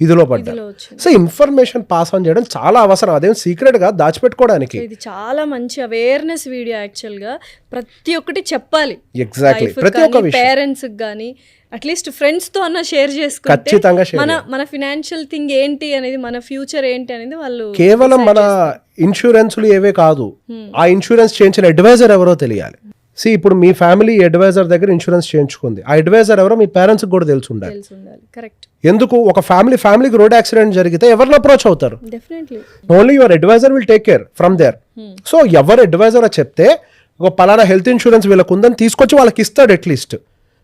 ఇదిలో పడ్డా. సో ఇన్ఫర్మేషన్ పాస్ ఆన్ చేయడం చాలా అవసరం, అదేం సీక్రెట్ గా దాచిపెట్టుకోవడానికి. ఇది చాలా మంచి అవేర్నెస్ వీడియో యాక్చువల్ గా, ప్రతి ఒక్కటి చెప్పాలి. ఎగ్జాక్ట్లీ, ప్రతి ఒక్క విషయం పేరెంట్స్ గానీ అట్లీస్ట్ ఫ్రెండ్స్ తో అన్న షేర్ చేసుకుంటే ఖచ్చితంగా మన ఫినాన్షియల్ థింగ్ ఏంటి అనేది, మన ఫ్యూచర్ ఏంటి అనేది వాళ్ళు కేవలం మన ఇన్సూరెన్స్లు ఏవే కాదు, ఆ ఇన్సూరెన్స్ చేయించిన అడ్వైజర్ ఎవరో తెలియాలి. ఇప్పుడు మీ ఫ్యామిలీ అడ్వైజర్ దగ్గర ఇన్సూరెన్స్ చేయించుకుంది, ఆ అడ్వైజర్ ఎవరో మీ పేరెంట్స్ కూడా తెలిసి ఉండాలి. కరెక్ట్. ఎందుకు ఒక ఫ్యామిలీకి రోడ్ యాక్సిడెంట్ జరిగితే ఎవరిని అప్రోచ్ అవుతారు? Definitely only your advisor will take care from there. So ఎవరు అడ్వైజర్ చెప్తే ఒక పలానా హెల్త్ ఇన్సూరెన్స్ వీళ్ళకు ఉందని తీసుకొచ్చి వాళ్ళకి ఇస్తాడు at least.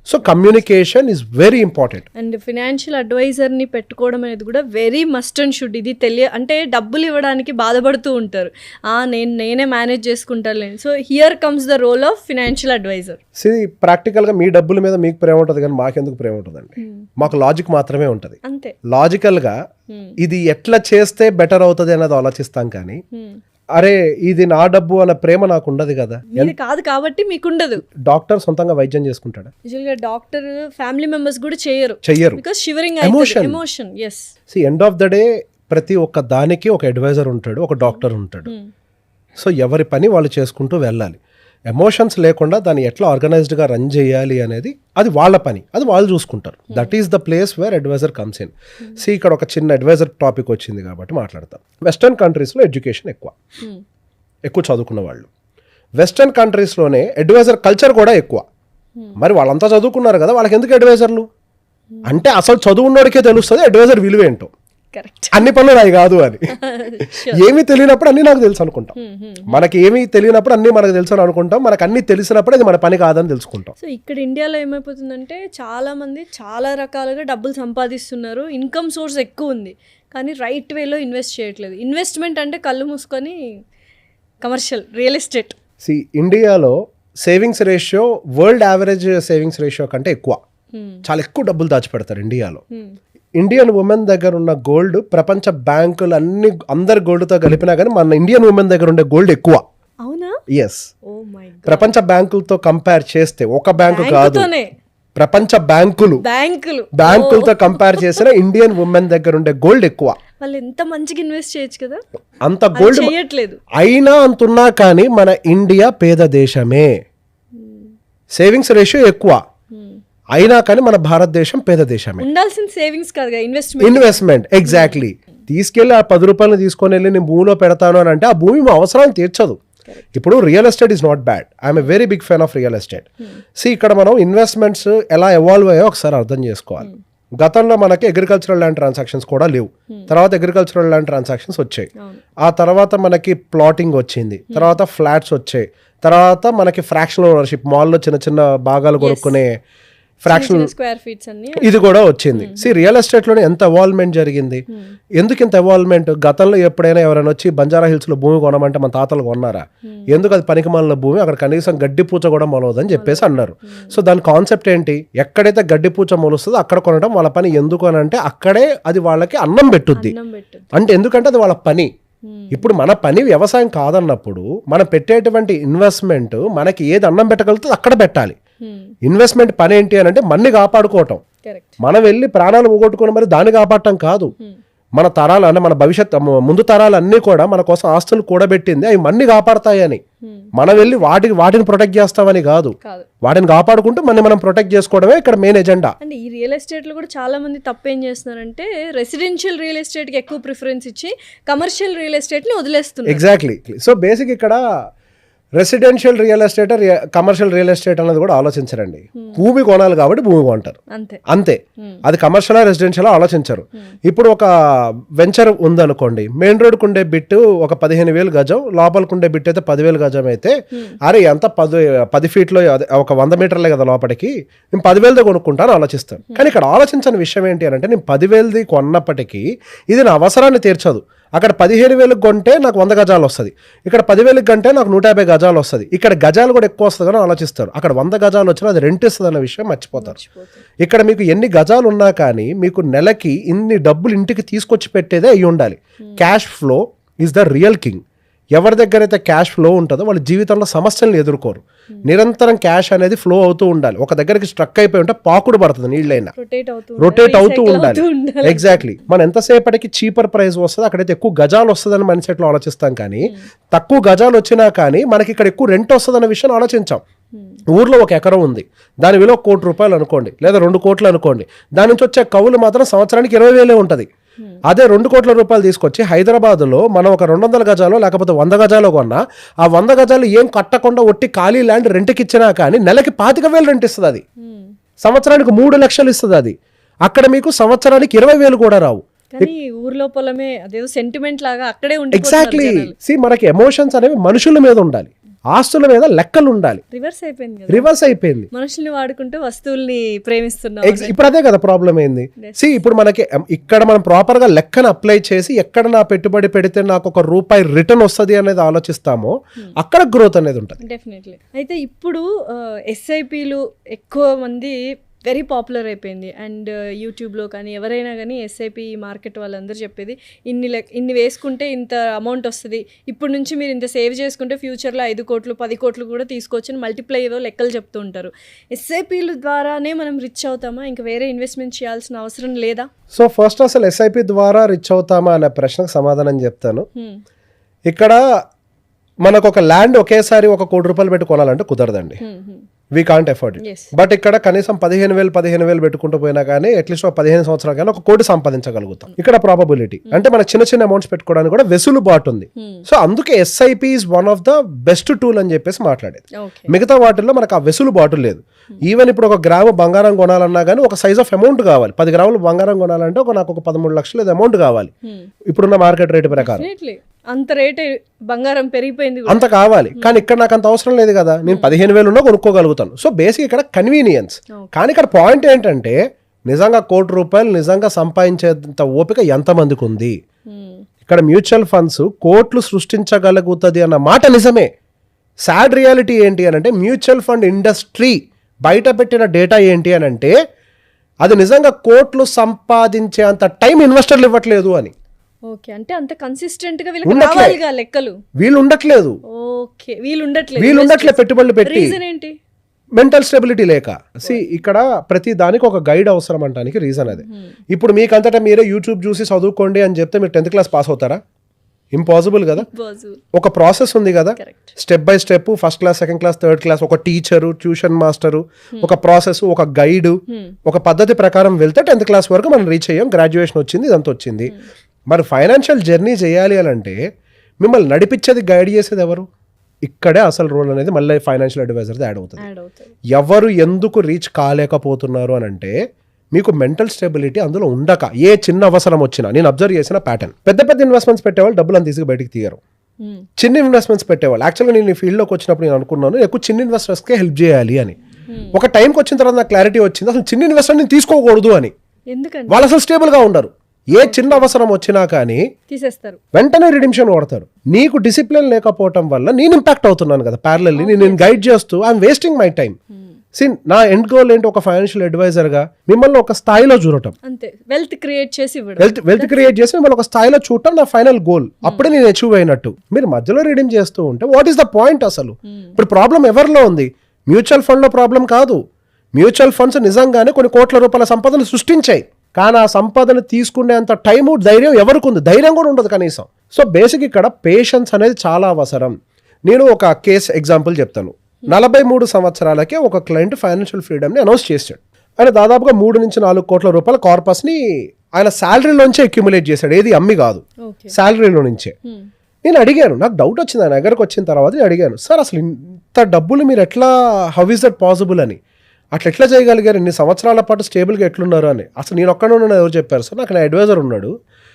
So communication is very important. And financial అడ్వైజర్ని పెట్టుకోవడం అనేది కూడా వెరీ మస్ట్ అండ్ షుడ్. ఇది అంటే డబ్బులు ఇవ్వడానికి బాధపడుతూ ఉంటారు, నేనే మేనేజ్ చేసుకుంటాను. So here comes the role of financial advisor. ప్రాక్టికల్గా మీ డబ్బుల మీద మీకు ప్రేమ ఉంటుంది కానీ మాకెందుకు ప్రేమ ఉంటుందండి? మాకు లాజిక్ మాత్రమే ఉంటుంది. అంతే, లాజికల్గా ఇది ఎట్లా చేస్తే బెటర్ అవుతుంది అన్నది ఆలోచిస్తాం కానీ అరే ఇది నా డబ్బు అన్న ప్రేమ నాకు ఉండదు కదా. కాదు కాబట్టి మీకు ఉండదు. డాక్టర్ సొంతంగా వైద్యం చేసుకుంటాడా? యూజువల్గా డాక్టర్ ఫ్యామిలీ మెంబర్స్ కూడా చెయ్యరు because shivering emotion. yes, end of the day ప్రతి ఒక్క దానికి ఒక అడ్వైజర్ ఉంటాడు, ఒక డాక్టర్ ఉంటాడు. సో ఎవరి పని వాళ్ళు చేసుకుంటూ వెళ్ళాలి. ఎమోషన్స్ లేకుండా దాన్ని ఎట్లా ఆర్గనైజ్డ్గా రన్ చేయాలి అనేది అది వాళ్ళ పని, అది వాళ్ళు చూసుకుంటారు. That is the place where advisor comes in. ఇక్కడ ఒక చిన్న అడ్వైజర్ టాపిక్ వచ్చింది కాబట్టి మాట్లాడతాం. వెస్టర్న్ కంట్రీస్లో ఎడ్యుకేషన్ ఎక్కువ చదువుకున్న వాళ్ళు, వెస్టర్న్ కంట్రీస్లోనే అడ్వైజర్ కల్చర్ కూడా ఎక్కువ. మరి వాళ్ళంతా చదువుకున్నారు కదా, వాళ్ళకి ఎందుకు అడ్వైజర్లు అంటే అసలు చదువున్నోడికే తెలుస్తుంది అడ్వైజర్ విలువ ఏంటో. అన్ని పనులు నాయి కాదు అని. ఏమీ తెలియనప్పుడు అన్ని నాకు తెలుసు అనుకుంటాం, మనకి ఏమీ తెలియనప్పుడు అన్ని మనకు తెలుసు అని అనుకుంటాం, మనకు అన్ని తెలిసినప్పుడు అది మన పని కాదని తెలుసుకుంటాం. సో ఇక్కడ ఇండియాలో ఏమైపోతుందంటే చాలా మంది చాలా రకాలుగా డబ్బులు సంపాదిస్తున్నారు, ఇన్కమ్ సోర్స్ ఎక్కువ ఉంది, కానీ రైట్ వేలో ఇన్వెస్ట్ చేయట్లేదు. ఇన్వెస్ట్మెంట్ అంటే కళ్ళు మూసుకొని కమర్షియల్ రియల్ ఎస్టేట్. ఇండియాలో savings ratio world average savings ratio కంటే ఎక్కువ, చాలా ఎక్కువ డబ్బులు దాచిపెడతారు ఇండియాలో. ఇండియన్ ఉమెన్ దగ్గర ఉన్న గోల్డ్ ప్రపంచ బ్యాంకులు అందరు గోల్డ్తో కలిపినా కానీ మన ఇండియన్ ఉమెన్ దగ్గర ఉండే గోల్డ్ ఎక్కువ. అవునా? ఎస్. ప్రపంచ బ్యాంకులతో కంపేర్ చేస్తే, ఒక బ్యాంకు కాదు, ప్రపంచ బ్యాంకులతో కంపేర్ చేసిన ఇండియన్ ఉమెన్ దగ్గర ఉండే గోల్డ్ ఎక్కువ. వాళ్ళు ఎంత మంచిగా ఇన్వెస్ట్ చేయొచ్చు కదా, అంత గోల్డ్ చేయట్లేదు. అయినా అంతున్నా కానీ మన ఇండియా పేద దేశమే, సేవింగ్స్ రేషియో ఎక్కువ అయినా కానీ మన భారతదేశం పేద దేశమే. ఉండాల్సిన సేవింగ్స్ కాదు, ఇన్వెస్ట్మెంట్. ఎగ్జాక్ట్లీ. తీసుకెళ్లి ఆ 10 రూపాయలు తీసుకొని వెళ్ళి నేను భూమిలో పెడతాను అని అంటే ఆ భూమి మా అవసరాన్ని తీర్చదు. ఇప్పుడు real estate is not bad, I'm a very big fan of real estate. ఇక్కడ మనం ఇన్వెస్ట్మెంట్స్ ఎలా ఎవాల్వ్ అయ్యో ఒకసారి అర్థం చేసుకోవాలి. గతంలో మనకి అగ్రికల్చరల్ ల్యాండ్ ట్రాన్సాక్షన్స్ కూడా లేవు, తర్వాత అగ్రికల్చరల్ ల్యాండ్ ట్రాన్సాక్షన్స్ వచ్చాయి, ఆ తర్వాత మనకి ప్లాటింగ్ వచ్చింది, తర్వాత ఫ్లాట్స్ వచ్చాయి, తర్వాత మనకి ఫ్రాక్షనల్ ఓనర్షిప్, మాల్లో చిన్న చిన్న భాగాలు కొనుక్కునే ఫ్రాక్షనల్ స్క్వేర్ ఫీట్స్ అన్ని ఇది కూడా వచ్చింది. రియల్ ఎస్టేట్ లోనే ఎంత ఎవాల్వ్మెంట్ జరిగింది. ఎందుకు ఇంత ఎవాల్వ్మెంట్? గతంలో ఎప్పుడైనా ఎవరైనా వచ్చి బంజారా హిల్స్ లో భూమి కొనమంటే మన తాతలు కొన్నారా? ఎందుకు? అది పనికిమాలిన భూమి, అక్కడ కనీసం గడ్డి పూచ కూడా మొలవదని చెప్పేసి అన్నారు. సో దాని కాన్సెప్ట్ ఏంటి? ఎక్కడైతే గడ్డి పూచ మొలుస్తుందో అక్కడ కొనడం వాళ్ళ పని. ఎందుకు అని అంటే అక్కడే అది వాళ్ళకి అన్నం పెట్టుద్ది, అంటే ఎందుకంటే అది వాళ్ళ పని. ఇప్పుడు మన పని వ్యవసాయం కాదన్నప్పుడు మనం పెట్టేటువంటి ఇన్వెస్ట్మెంట్ మనకి ఏది అన్నం పెట్టగలుగుతుంది అక్కడ పెట్టాలి. ఇన్వెస్ట్మెంట్ పని ఏంటి అని అంటే మన్ని కాపాడుకోవటం. మనం వెళ్ళి ప్రాణాలు పోగొట్టుకుని మరి దాన్ని కాపాడటం కాదు. మన తరాలు అంటే మన భవిష్యత్ ముందు తరాలు అన్నీ కూడా మన కోసం ఆస్తులు కూడబెట్టింది అవి మన్ని కాపాడతాయని. మనం వెళ్ళి వాటిని ప్రొటెక్ట్ చేస్తామని కాదు, వాటిని కాపాడుకుంటూ మనం ప్రొటెక్ట్ చేసుకోవడమే ఇక్కడ మెయిన్ ఎజెండా. అంటే ఈ రియల్ ఎస్టేట్ లో కూడా చాలా మంది తప్పేం చేస్తున్నారంటే రెసిడెన్షియల్ రియల్ ఎస్టేట్ కి ఎక్కువ ప్రిఫరెన్స్ ఇచ్చి కమర్షియల్ రియల్ ఎస్టేట్ ని వదిలేస్తున్నారు. ఎగ్జాక్ట్లీ. సో బేసిక్ ఇక్కడ residential real estate, commercial real estate అనేది కూడా ఆలోచించరండి. భూమి కొనాలి కాబట్టి భూమి కొంటారు అంతే. అది కమర్షియల్ రెసిడెన్షియల్ ఆలోచించరు. ఇప్పుడు ఒక వెంచర్ ఉందనుకోండి, మెయిన్ రోడ్కు ఉండే బిట్ ఒక 15,000 గజం, లోపలికి ఉండే బిట్ అయితే 10,000 గజం అయితే అరే ఎంత 10 ఫీట్లో ఒక 100 మీటర్లే కదా లోపలికి, నేను 10,000ది కొనుక్కుంటాను ఆలోచిస్తాను. కానీ ఇక్కడ ఆలోచించని విషయం ఏంటి అని అంటే నేను 10,000ది కొన్నప్పటికీ ఇది నా అవసరాన్ని తీర్చదు. అక్కడ 15,000 కొంటే నాకు 100 గజాలు వస్తుంది, ఇక్కడ 10,000 కంటే నాకు 150 గజాలు వస్తుంది. ఇక్కడ గజాలు కూడా ఎక్కువ వస్తుంది కానీ ఆలోచిస్తారు. అక్కడ 100 గజాలు వచ్చినా అది రెంట్ ఇస్తుంది అన్న విషయం మర్చిపోతారు. ఇక్కడ మీకు ఎన్ని గజాలు ఉన్నా కానీ మీకు నెలకి ఇన్ని డబ్బులు ఇంటికి తీసుకొచ్చి పెట్టేదే అయ్యి ఉండాలి. Cash flow is the real king. ఎవరి దగ్గర అయితే క్యాష్ ఫ్లో ఉంటుందో వాళ్ళ జీవితంలో సమస్యలను ఎదుర్కోరు. నిరంతరం క్యాష్ అనేది ఫ్లో అవుతూ ఉండాలి. ఒక దగ్గరికి స్ట్రక్ అయిపోయి ఉంటే పాకుడు పడుతుంది, నీళ్ళైనా రొటేట్ అవుతూ ఉండాలి. ఎగ్జాక్ట్లీ. మనం ఎంతసేపటికి చీపర్ ప్రైస్ వస్తుంది, అక్కడైతే ఎక్కువ గజాలు వస్తుందని మైండ్ సెట్లో ఆలోచిస్తాం, కానీ తక్కువ గజాలు వచ్చినా కానీ మనకి ఇక్కడ ఎక్కువ రెంట్ వస్తుందన్న విషయం ఆలోచించాం. ఊర్లో ఒక ఎకరం ఉంది, దాని విలువ 1 కోటి రూపాయలు అనుకోండి, లేదా 2 కోట్లు అనుకోండి, దాని నుంచి వచ్చే కవులు మాత్రం సంవత్సరానికి 20,000 ఉంటుంది. అదే 2 కోట్ల రూపాయలు తీసుకొచ్చి హైదరాబాద్లో మనం ఒక 200 గజాలు లేకపోతే 100 గజాలు కొన్నా, ఆ 100 గజాలు ఏం కట్టకుండా ఒట్టి ఖాళీ ల్యాండ్ రెంట్కి ఇచ్చినా కానీ నెలకి 25,000 రెంట్ ఇస్తుంది. అది సంవత్సరానికి 3 లక్షలు ఇస్తుంది. అది అక్కడ మీకు సంవత్సరానికి 20,000 కూడా రావు. కానీ ఊర్లో పొలమే అదేదో సెంటిమెంట్ లాగా అక్కడే ఉండి ఎగ్జాక్ట్లీ. మనకి ఎమోషన్స్ అనేవి మనుషుల మీద ఉండాలి, ఆస్తుల మీద లెక్కలు ఉండాలి. రివర్స్ అయిపోయింది. మనుషుల్ని వాడుకుంటూ వస్తువుల్ని ప్రేమిస్తున్నాం. ఇప్పుడు అదే కదా ప్రాబ్లం ఏంది. ఇప్పుడు మనకి ఇక్కడ మనం ప్రాపర్ గా లెక్కను అప్లై చేసి ఎక్కడ నా పెట్టుబడి పెడితే నాకు ₹1 రిటర్న్ వస్తుంది అనేది ఆలోచిస్తామో అక్కడ గ్రోత్ అనేది ఉంటుంది. డెఫినెట్లీ. అయితే ఇప్పుడు ఎస్ఐపిలు ఎక్కువ మంది వెరీ పాపులర్ అయిపోయింది. అండ్ యూట్యూబ్లో కానీ ఎవరైనా కానీ ఎస్ఐపి మార్కెట్ వాళ్ళందరూ చెప్పేది ఇన్ని వేసుకుంటే ఇంత అమౌంట్ వస్తుంది, ఇప్పుడు నుంచి మీరు ఇంత సేవ్ చేసుకుంటే ఫ్యూచర్లో 5 కోట్లు 10 కోట్లు కూడా తీసుకోవచ్చు అని మల్టిప్లై ఏదో లెక్కలు చెప్తూ ఉంటారు. ఎస్ఐపిల ద్వారానే మనం రిచ్ అవుతామా, ఇంకా వేరే ఇన్వెస్ట్మెంట్ చేయాల్సిన అవసరం లేదా? సో ఫస్ట్ అసలు ఎస్ఐపి ద్వారా రిచ్ అవుతామా అనే ప్రశ్నకు సమాధానం చెప్తాను. ఇక్కడ మనకు ఒక ల్యాండ్ ఒకేసారి ₹1 కోటి పెట్టి కొనాలంటే కుదరదండి. We can't afford it. But ఇక్కడ కనీసం 15,000 పెట్టుకుంటూ పోయినా కానీ అట్లీస్ట్ 15 సంవత్సరాలు కానీ ₹1 కోటి సంపాదించగలుగుతాం. ఇక్కడ ప్రాబబిలిటీ అంటే మన చిన్న అమౌంట్స్ పెట్టుకోవడానికి కూడా వెసులుబాటు ఉంది. సో అందుకే SIP is one of the best tool అని చెప్పేసి మాట్లాడేది. మిగతా వాటిల్లో మనకు ఆ వెసులుబాటు లేదు. ఈవెన్ ఇప్పుడు 1 గ్రాము బంగారం కొనాలన్నా కానీ ఒక సైజ్ ఆఫ్ అమౌంట్ కావాలి. 10 గ్రాములు బంగారం కొనాలంటే నాకు ఒక 13 లక్షలు అమౌంట్ కావాలి ఇప్పుడున్న మార్కెట్ రేట్ ప్రకారం. అంత రేట్ బంగారం పెరిగిపోయింది, అంత కావాలి. కానీ ఇక్కడ నాకు అంత అవసరం లేదు కదా, నేను 15,000 ఉన్నా కొనుక్కోగలుగుతాను. సో బేసిక్ ఇక్కడ కన్వీనియన్స్. కానీ ఇక్కడ పాయింట్ ఏంటంటే నిజంగా ₹1 కోటి నిజంగా సంపాదించేంత ఓపిక ఎంతమందికి ఉంది? ఇక్కడ మ్యూచువల్ ఫండ్స్ కోట్లు సృష్టించగలుగుతుంది అన్న మాట నిజమే. సాడ్ రియాలిటీ ఏంటి అని అంటే మ్యూచువల్ ఫండ్ ఇండస్ట్రీ బయట పెట్టిన డేటా ఏంటి అని అంటే అది నిజంగా కోట్లు సంపాదించే అంత టైం ఇన్వెస్టర్లు ఇవ్వట్లేదు అని. ఓకే, అంటే అంత కన్సిస్టెంట్ గా వీళ్ళకి లెక్కలు వీళ్ళు ఉండట్లేదు. ఓకే, వీళ్ళు ఉండట్లేదు పెట్టుబడులు పెట్టి. రీజన్ ఏంటి? మెంటల్ స్టెబిలిటీ లేక. ఇక్కడ ప్రతి దానికి ఒక గైడ్ అవసరం అంటానికి రీజన్ అదే. ఇప్పుడు మీకంతటా మీరే యూట్యూబ్ చూసి చదువుకోండి అని చెప్తే మీరు 10th క్లాస్ పాస్ అవుతారా? ఇంపాసిబుల్ కదా. ఒక ప్రాసెస్ ఉంది కదా, step by step, first class, second class, third class, ఒక టీచరు, ట్యూషన్ మాస్టరు, ఒక ప్రాసెస్, ఒక గైడ్, ఒక పద్ధతి ప్రకారం వెళ్తే 10th క్లాస్ వరకు మనం రీచ్ అయ్యాం. గ్రాడ్యుయేషన్ వచ్చింది, ఇదంతా వచ్చింది. మరి ఫైనాన్షియల్ జర్నీ చేయాలి అని అంటే మిమ్మల్ని నడిపించేది, గైడ్ చేసేది ఎవరు? ఇక్కడే అసలు రోల్ అనేది మళ్ళీ ఫైనాన్షియల్ అడ్వైజర్ది యాడ్ అవుతుంది. ఎవరు ఎందుకు రీచ్ కాలేకపోతున్నారు అని అంటే మీకు మెంటల్ స్టెబిలిటీ అందులో ఉండక, ఏ చిన్న అవసరం వచ్చినా, నేను అబ్జర్వ్ చేసిన ప్యాటర్న్, పెద్ద ఇన్వెస్ట్మెంట్స్ పెట్టేవాళ్ళు డబ్బులు అంత తీసుకు బయటికి తీయరు. చిన్న ఇన్వెస్ట్మెంట్స్ పెట్టేవాళ్ళు, యాక్చువల్గా నేను ఈ ఫీల్డ్లోకి వచ్చినప్పుడు నేను అనుకున్నాను ఎక్కువ చిన్న ఇన్వెస్టర్స్కే హెల్ప్ చేయాలి అని. ఒక టైంకి వచ్చిన తర్వాత నాకు క్లారిటీ వచ్చింది అసలు చిన్న ఇన్వెస్టర్ నేను తీసుకోకూడదు అని. వాళ్ళు అసలు స్టేబుల్గా ఉండరు. ఏ చిన్న అవసరం వచ్చినా కానీ తీసేస్తారు, వెంటనే రిడిమ్షన్ వాడతారు. నీకు డిసిప్లిన్ లేకపోవటం వల్ల నేను ఇంపాక్ట్ అవుతున్నాను కదా ప్యారలల్లీ. నేను గైడ్ చేస్తూ ఐఎమ్ వేస్టింగ్ మై టైం. నా ఎండ్ గోల్ ఏంటి? ఒక ఫైనాన్షియల్ అడ్వైజర్ గా మిమ్మల్ని ఒక స్థాయిలో చూడటం, వెల్త్ క్రియేట్ చేసి మిమ్మల్ని ఒక స్థాయిలో చూడటం నా ఫైనల్ గోల్. అప్పుడే నేను అచీవ్ అయినట్టు. మీరు మధ్యలో రిడీమ్ చేస్తూ ఉంటే వాట్ ఈస్ ద పాయింట్ అసలు? ఇప్పుడు ప్రాబ్లం ఎవరిలో ఉంది? మ్యూచువల్ ఫండ్ లో ప్రాబ్లం కాదు. మ్యూచువల్ ఫండ్స్ నిజంగానే కొన్ని కోట్ల రూపాయల సంపదను సృష్టించాయి, కానీ ఆ సంపదను తీసుకునేంత టైము, ధైర్యం ఎవరికి ఉంది? ధైర్యం కూడా ఉండదు కనీసం. సో బేసిక్ ఇక్కడ పేషెన్స్ అనేది చాలా అవసరం. నేను ఒక కేస్ ఎగ్జాంపుల్ చెప్తాను. 43 సంవత్సరాలకే ఒక క్లయింట్ ఫైనాన్షియల్ ఫ్రీడమ్ని అనౌన్స్ చేశాడు. ఆయన దాదాపుగా 3 నుంచి 4 కోట్ల రూపాయల కార్పస్ని ఆయన శాలరీలోంచే అక్యుములేట్ చేశాడు, ఏది అమ్మి కాదు, శాలరీలో నుంచే. నేను అడిగాను, నాకు డౌట్ వచ్చింది. ఆయన దగ్గరకు వచ్చిన తర్వాత నేను అడిగాను, సార్ అసలు ఇంత డబ్బులు మీరు ఎట్లా, హౌ ఈస్ దట్ పాసిబుల్ అని, అట్లా ఎట్లా చేయగలిగారు, ఇన్ని సంవత్సరాల పాటు స్టేబుల్గా ఎట్లున్నారు అని. అసలు నేను ఒక్కడే ఉన్నాను, ఎవరు చెప్పారు సార్? నాకు నా అడ్వైజర్ ఉన్నాడు.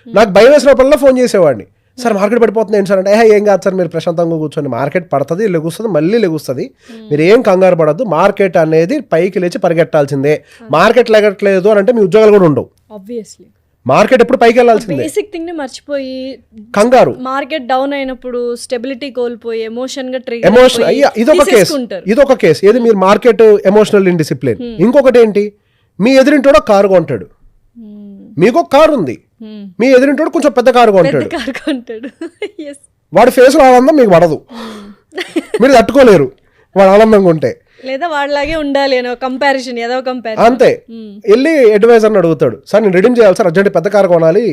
నాకు భయం వేసినప్పుడల్లా ఫోన్ చేసేవాడిని, సార్ మార్కెట్ పడిపోతుంది ఏంటి సార్ అంటే, ఏం కాదు సార్, మీరు ప్రశాంతంగా కూర్చొని, మార్కెట్ పడుతుంది, లెగుస్తుంది, మళ్ళీ లెగుస్తుంది, మీరు ఏం కంగారు పడద్దు, మార్కెట్ అనేది పైకి లేచి పరిగెట్టాల్సిందే. మార్కెట్ లెగట్లేదు అని అంటే మీ ఉద్యోగాలు కూడా ఉండవు. ఆబ్వియస్లీ మార్కెట్ ఎప్పుడు పైకి వెళ్ళాల్సిందే. బేసిక్ థింగ్ ని మర్చిపోయి కంగారు, మార్కెట్ డౌన్ అయినప్పుడు స్టెబిలిటీ కోల్పోయి ఎమోషన్ గా ఇదొక కేసు. ఏది మీరు మార్కెట్ ఎమోషనల్ ఇండిసిప్లిన్. ఇంకొకటి ఏంటి, మీ ఎదురింటోడు కారు కొంటాడు, మీకు ఒక కారు ఉంది, మీ ఎదురింటోడు కొంచెం పెద్ద కారు కొంటాడు. వాడి ఫేస్లో ఆనందం మీకు పడదు, మీరు తట్టుకోలేరు వాడు ఆనందంగా ఉంటే. లేదా వాళ్ళలాగే ఉండాలి అని కంపారిజన్, ఏదో కంపారిజన్. అంతే. వెళ్ళి అడ్వైజర్ని అడుగుతాడు, సార్ నేను రిడీమ్ చేయాలి సార్, అర్జెంట్ పెద్ద కారు కొనాలి,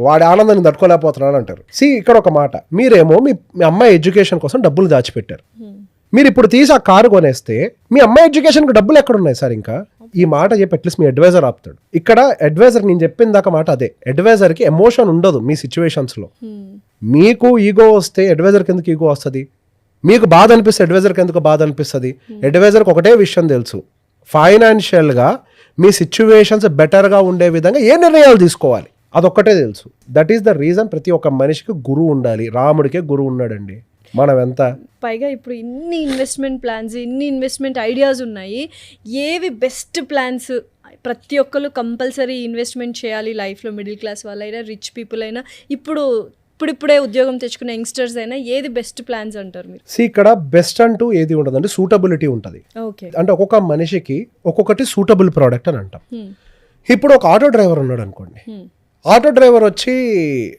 వాడి ఆనందాన్ని తట్టుకోలేకపోతున్నాను అంటారు. ఇక్కడ ఒక మాట, మీరేమో మీ అమ్మాయి ఎడ్యుకేషన్ కోసం డబ్బులు దాచిపెట్టారు. మీరు ఇప్పుడు తీసి ఆ కారు కొనేస్తే మీ అమ్మాయి ఎడ్యుకేషన్కి డబ్బులు ఎక్కడున్నాయి సార్? ఇంకా ఈ మాట చెప్పి అట్లీస్ట్ మీ అడ్వైజర్ ఆపుతాడు. ఇక్కడ అడ్వైజర్ నేను చెప్పిన దాకా మాట అదే, అడ్వైజర్కి ఎమోషన్ ఉండదు మీ సిచ్యువేషన్స్లో. మీకు ఈగో వస్తే అడ్వైజర్కి ఎందుకు ఈగో వస్తుంది? మీకు బాధ అనిపిస్తే అడ్వైజర్కి ఎందుకు బాధ అనిపిస్తుంది? అడ్వైజర్కి ఒకటే విషయం తెలుసు, ఫైనాన్షియల్గా మీ సిచ్యువేషన్స్ బెటర్గా ఉండే విధంగా ఏ నిర్ణయాలు తీసుకోవాలి అదొక్కటే తెలుసు. దట్ ఈస్ ద రీజన్ ప్రతి ఒక్క మనిషికి గురువు ఉండాలి. రాముడికే గురువు ఉన్నాడండి. మనం ఎంత పైగా ఇప్పుడు ఇన్ని ఇన్వెస్ట్మెంట్ ప్లాన్స్, ఇన్ని ఇన్వెస్ట్మెంట్ ఐడియాస్ ఉన్నాయి, ఏవి బెస్ట్ ప్లాన్స్? ప్రతి ఒక్కరు కంపల్సరీ ఇన్వెస్ట్మెంట్ చేయాలి లైఫ్లో, మిడిల్ క్లాస్ వాళ్ళైనా రిచ్ పీపుల్ అయినా, ఇప్పుడిప్పుడే ఉద్యోగం తెచ్చుకున్న యంగ్స్టర్స్ అయినా, ఏది బెస్ట్ ప్లాన్స్ అంటారు మీరు? ఇక్కడ బెస్ట్ అంటూ ఏది ఉండదు అంటే సూటబిలిటీ ఉంటుంది. ఓకే. అంటే ఒక్కొక్క మనిషికి ఒక్కొక్కటి సూటబుల్ ప్రోడక్ట్ అని అంటాం. ఇప్పుడు ఒక ఆటో డ్రైవర్ ఉన్నాడు అనుకోండి, ఆటో డ్రైవర్ వచ్చి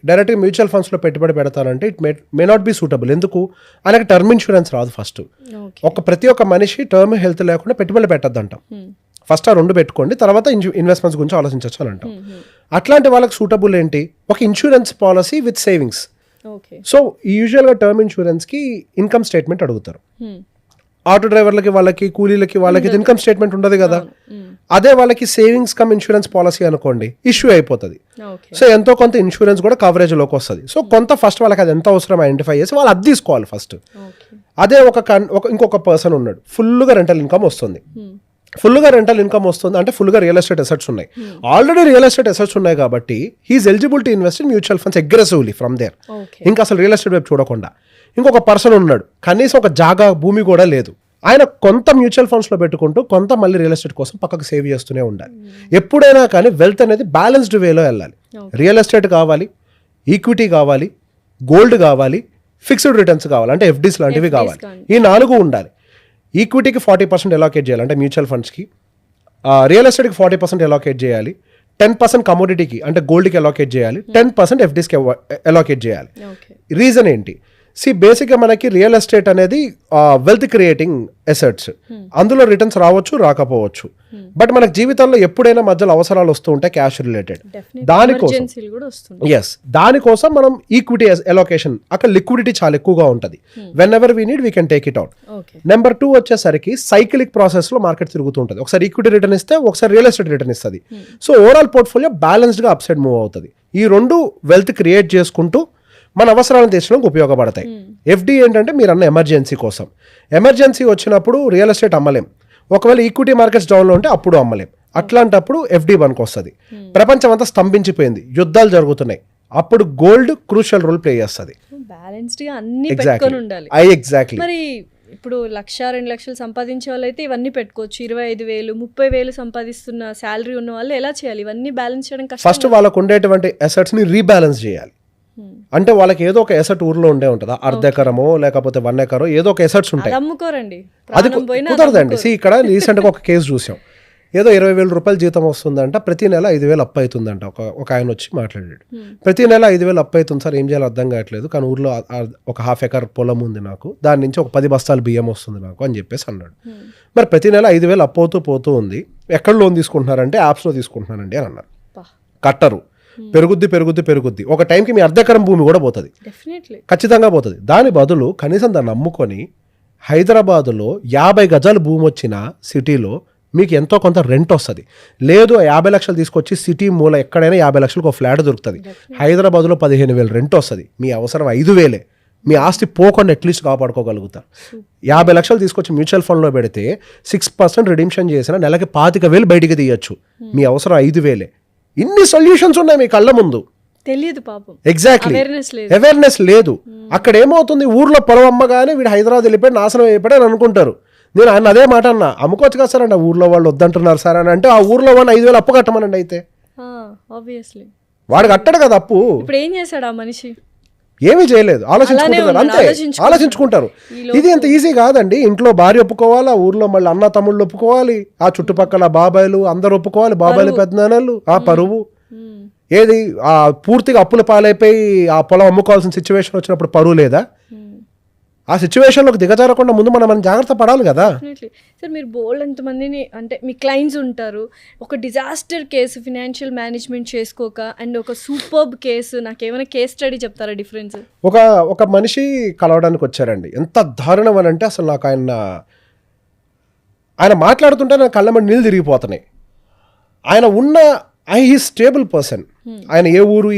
డైరెక్ట్గా మ్యూచువల్ ఫండ్స్లో పెట్టుబడి పెడతానంటే it may not be suitable. ఎందుకు? ఆయనకి టర్మ్ ఇన్సూరెన్స్ రాదు. ఫస్ట్ ప్రతి ఒక్క మనిషి టర్మ్ హెల్త్ లేకుండా పెట్టుబడి పెట్టద్దు అంటాం. ఫస్ట్ ఆ రెండు పెట్టుకోండి, తర్వాత ఇన్వెస్ట్మెంట్స్ గురించి ఆలోచించవచ్చు అని అంటాం. అట్లాంటి వాళ్ళకి సూటబుల్ ఏంటి? ఒక insurance policy with savings. So యూజువల్గా టర్మ్ ఇన్సూరెన్స్కి ఇన్కమ్ స్టేట్మెంట్ అడుగుతారు. ఆటో డ్రైవర్లకి, వాళ్ళకి, కూలీలకి, వాళ్ళకి ఇన్కమ్ స్టేట్మెంట్ ఉండదు కదా. అదే వాళ్ళకి సేవింగ్స్ కమ్ ఇన్సూరెన్స్ పాలసీ అనుకోండి, ఇష్యూ అయిపోతుంది. సో ఎంతో కొంత ఇన్సూరెన్స్ కూడా కవరేజ్లోకి వస్తుంది. సో కొంత ఫస్ట్ వాళ్ళకి అది ఎంత అవసరం ఐడెంటిఫై చేసి వాళ్ళు అది తీసుకోవాలి ఫస్ట్. అదే ఇంకొక పర్సన్ ఉన్నాడు, ఫుల్గా రెంటల్ ఇన్కమ్ వస్తుంది. ఫుల్గా రెంటల్ ఇన్కమ్ వస్తుంది అంటే ఫుల్గా రియల్ ఎస్టేట్ అసెట్స్ ఉన్నాయి. ఆల్రెడీ రియల్ ఎస్టేట్ అసెట్స్ ఉన్నాయి కాబట్టి he's eligible to invest in mutual funds aggressively from there. ఇంకా అసలు రియల్ ఎస్టేట్ వైపు చూడకుండా. ఇంకొక పర్సన్ ఉన్నాడు, కనీసం ఒక జాగా భూమి కూడా లేదు. ఆయన కొంత మ్యూచువల్ ఫండ్స్లో పెట్టుకుంటూ కొంత మళ్ళీ రియల్ ఎస్టేట్ కోసం పక్కకు సేవ్ చేస్తూనే ఉండాలి. ఎప్పుడైనా కానీ వెల్త్ అనేది బ్యాలెన్స్డ్ వేలో వెళ్ళాలి. రియల్ ఎస్టేట్ కావాలి, ఈక్విటీ కావాలి, గోల్డ్ కావాలి, ఫిక్స్డ్ రిటర్న్స్ కావాలి అంటే ఎఫ్డీస్ లాంటివి కావాలి. ఈ 4 ఉండాలి. ఈక్విటీకి 40% ఎలాకేట్ చేయాలి అంటే మ్యూచువల్ ఫండ్స్కి, రియల్ ఎస్టేట్కి 40% ఎలాకేట్ చేయాలి, 10% కమోడిటీకి అంటే గోల్డ్కి ఎలాకేట్ చేయాలి, 10% ఎఫ్డీస్కి ఎలాకేట్ చేయాలి. రీజన్ ఏంటి? బేసిక్గా మనకి రియల్ ఎస్టేట్ అనేది వెల్త్ క్రియేటింగ్ అసెట్స్. అందులో రిటర్న్స్ రావచ్చు, రాకపోవచ్చు. బట్ మనకి జీవితంలో ఎప్పుడైనా మధ్యలో అవసరాలు వస్తూ ఉంటాయి క్యాష్ రిలేటెడ్. దానికోసం మనం ఈక్విటీ ఎలోకేషన్, అక్కడ లిక్విడిటీ చాలా ఎక్కువగా ఉంటుంది. When ever we need we can take it out. Number 2 వచ్చేసరికి సైక్లిక్ ప్రాసెస్ లో మార్కెట్ తిరుగుతూ ఉంటుంది. ఒకసారి ఈక్విటీ రిటర్న్ ఇస్తే, ఒకసారి రియల్ ఎస్టేట్ రిటర్న్ ఇస్తుంది. సో ఓవరాల్ పోర్ట్ఫోలియో బ్యాలెన్స్డ్ గా అప్ సైడ్ మూవ్ అవుతుంది. ఈ 2 వెల్త్ క్రియేట్ చేసుకుంటూ మన అవసరాలను తీర్చడానికి ఉపయోగపడతాయి. ఎఫ్డి ఏంటంటే మీరు అన్న ఎమర్జెన్సీ కోసం. ఎమర్జెన్సీ వచ్చినప్పుడు రియల్ ఎస్టేట్ అమ్మలేం, ఒకవేళ ఈక్విటీ మార్కెట్స్ డౌన్లో ఉంటే అప్పుడు అమ్మలేం. అట్లాంటప్పుడు ఎఫ్డి పనికి వస్తుంది. ప్రపంచం అంతా స్తంభించిపోయింది, యుద్ధాలు జరుగుతున్నాయి, అప్పుడు గోల్డ్ క్రూషియల్ రోల్ ప్లే చేస్తుంది. ఎగ్జాక్ట్లీ. మరి ఇప్పుడు 1,00,000-2 లక్షలు సంపాదించే వాళ్ళు అయితే ఇవన్నీ పెట్టుకోవచ్చు. 25,000 30,000 సంపాదిస్తున్న శాలరీ ఉన్న వాళ్ళు ఎలా చేయాలి? ఇవన్నీ బ్యాలెన్స్ చేయడం కష్టం. ఫస్ట్ వాళ్ళకు ఉండేటువంటి అసెట్స్ ని రీబ్యాలెన్స్ చేయాలి. అంటే వాళ్ళకి ఏదో ఒక ఎసెట్ ఊర్లో ఉండే ఉంటుందా, 1/2 ఎకరమో లేకపోతే 1 ఎకరో ఏదో ఒక ఎసెట్స్ ఉంటాయి. అది కుదరదండి. ఇక్కడ రీసెంట్గా ఒక కేసు చూసాం. ఏదో 20,000 రూపాయలు జీతం వస్తుందంట, ప్రతి నెల 5,000 అప్పు అవుతుందంట. ఒక ఆయన వచ్చి మాట్లాడాడు, ప్రతి నెల 5,000 అప్పు అవుతుంది సార్, ఏం చేయాలో అర్థం కావట్లేదు, కానీ ఊర్లో ఒక 1/2 ఎకర్ పొలం ఉంది నాకు, దాని నుంచి ఒక 10 బస్తాలు బియ్యం వస్తుంది నాకు అని చెప్పేసి అన్నాడు. మరి ప్రతి నెల 5,000 అప్పు అవుతూ పోతూ ఉంది, ఎక్కడ లోన్ తీసుకుంటున్నారంటే యాప్స్లో తీసుకుంటున్నానండి అని అన్నారు. కట్టరు, పెరుగుద్ది. ఒక టైంకి మీ 1/2 ఎకరం భూమి కూడా పోతుంది, ఖచ్చితంగా పోతుంది. దాని బదులు కనీసం దాన్ని నమ్ముకొని హైదరాబాదులో 50 గజాలు భూమి వచ్చిన సిటీలో మీకు ఎంతో కొంత రెంట్ వస్తుంది. లేదు 50 లక్షలు తీసుకొచ్చి సిటీ మూల ఎక్కడైనా 50 లక్షలకు ఒక ఫ్లాట్ దొరుకుతుంది. హైదరాబాద్లో 15,000 రెంట్ వస్తుంది. మీ అవసరం 5,000. మీ ఆస్తి పోకుండా అట్లీస్ట్ కాపాడుకోగలుగుతారు. 50 లక్షలు తీసుకొచ్చి మ్యూచువల్ ఫండ్లో పెడితే 6% రిడీమ్షన్ చేసిన నెలకి 25,000 బయటికి తీయచ్చు. మీ అవసరం 5,000. ఇన్ని సొల్యూషన్స్ ఉన్నాయి మీ కళ్ళ ముందు, తెలియదు పాపం. ఎగ్జాక్ట్లీ, అవేర్నెస్ లేదు. అక్కడ ఏమవుతుంది, ఊర్లో పొలం అమ్మగానే వీడు హైదరాబాద్ వెళ్ళిపోయి నాశనం అయిపోయాడు అని అనుకుంటారు. నేను ఆయన అదే మాట అన్నా, అమ్ముకోవచ్చు కదా సార్ అంటే ఊర్లో వాళ్ళు వద్దంటున్నారు సార్ అని అంటే, ఆ ఊర్లో వాడిని 5,000 అప్పు కట్టమనండి. అయితే వాడు కట్టడు కదా అప్పు. ఇప్పుడు ఏం చేశాడు ఆ మనిషి? ఏమీ చేయలేదు, ఆలోచించుకుంటారు అంతే, ఆలోచించుకుంటారు. ఇది అంత ఈజీ కాదండి. ఇంట్లో భార్య ఒప్పుకోవాలి, ఆ ఊర్లో మళ్ళీ అన్న తమ్ముళ్ళు ఒప్పుకోవాలి, ఆ చుట్టుపక్కల బాబాయిలు అందరు ఒప్పుకోవాలి, బాబాయిలు పెద్దనాన్నలు, ఆ పరువు. ఏది పూర్తిగా అప్పుల పాలైపోయి ఆ పొలం అమ్ముకోవాల్సిన సిచ్యువేషన్ వచ్చినప్పుడు పరువు లేదా? ఆ సిచ్యువేషన్లోకి దిగజారకుండా ముందు మనం జాగ్రత్త పడాలి కదా. Definitely sir. మీరు బోల్డ్ ఎంతమందిని అంటే మీ క్లయింట్స్ ఉంటారు, ఒక డిజాస్టర్ కేసు ఫినాన్షియల్ మేనేజ్మెంట్ చేసుకోక అండ్ ఒక సూపర్బ్ కేసు, నాకు ఏమైనా కేస్ స్టడీ చెప్తారా డిఫరెన్స్? ఒక మనిషి కలవడానికి వచ్చారండి. ఎంత దారుణం అని అంటే అసలు నాకు ఆయన మాట్లాడుతుంటే నా కళ్ళ మీద నీళ్ళు తిరిగిపోతున్నాయి. He stable person. ఆయన ఏ ఊరు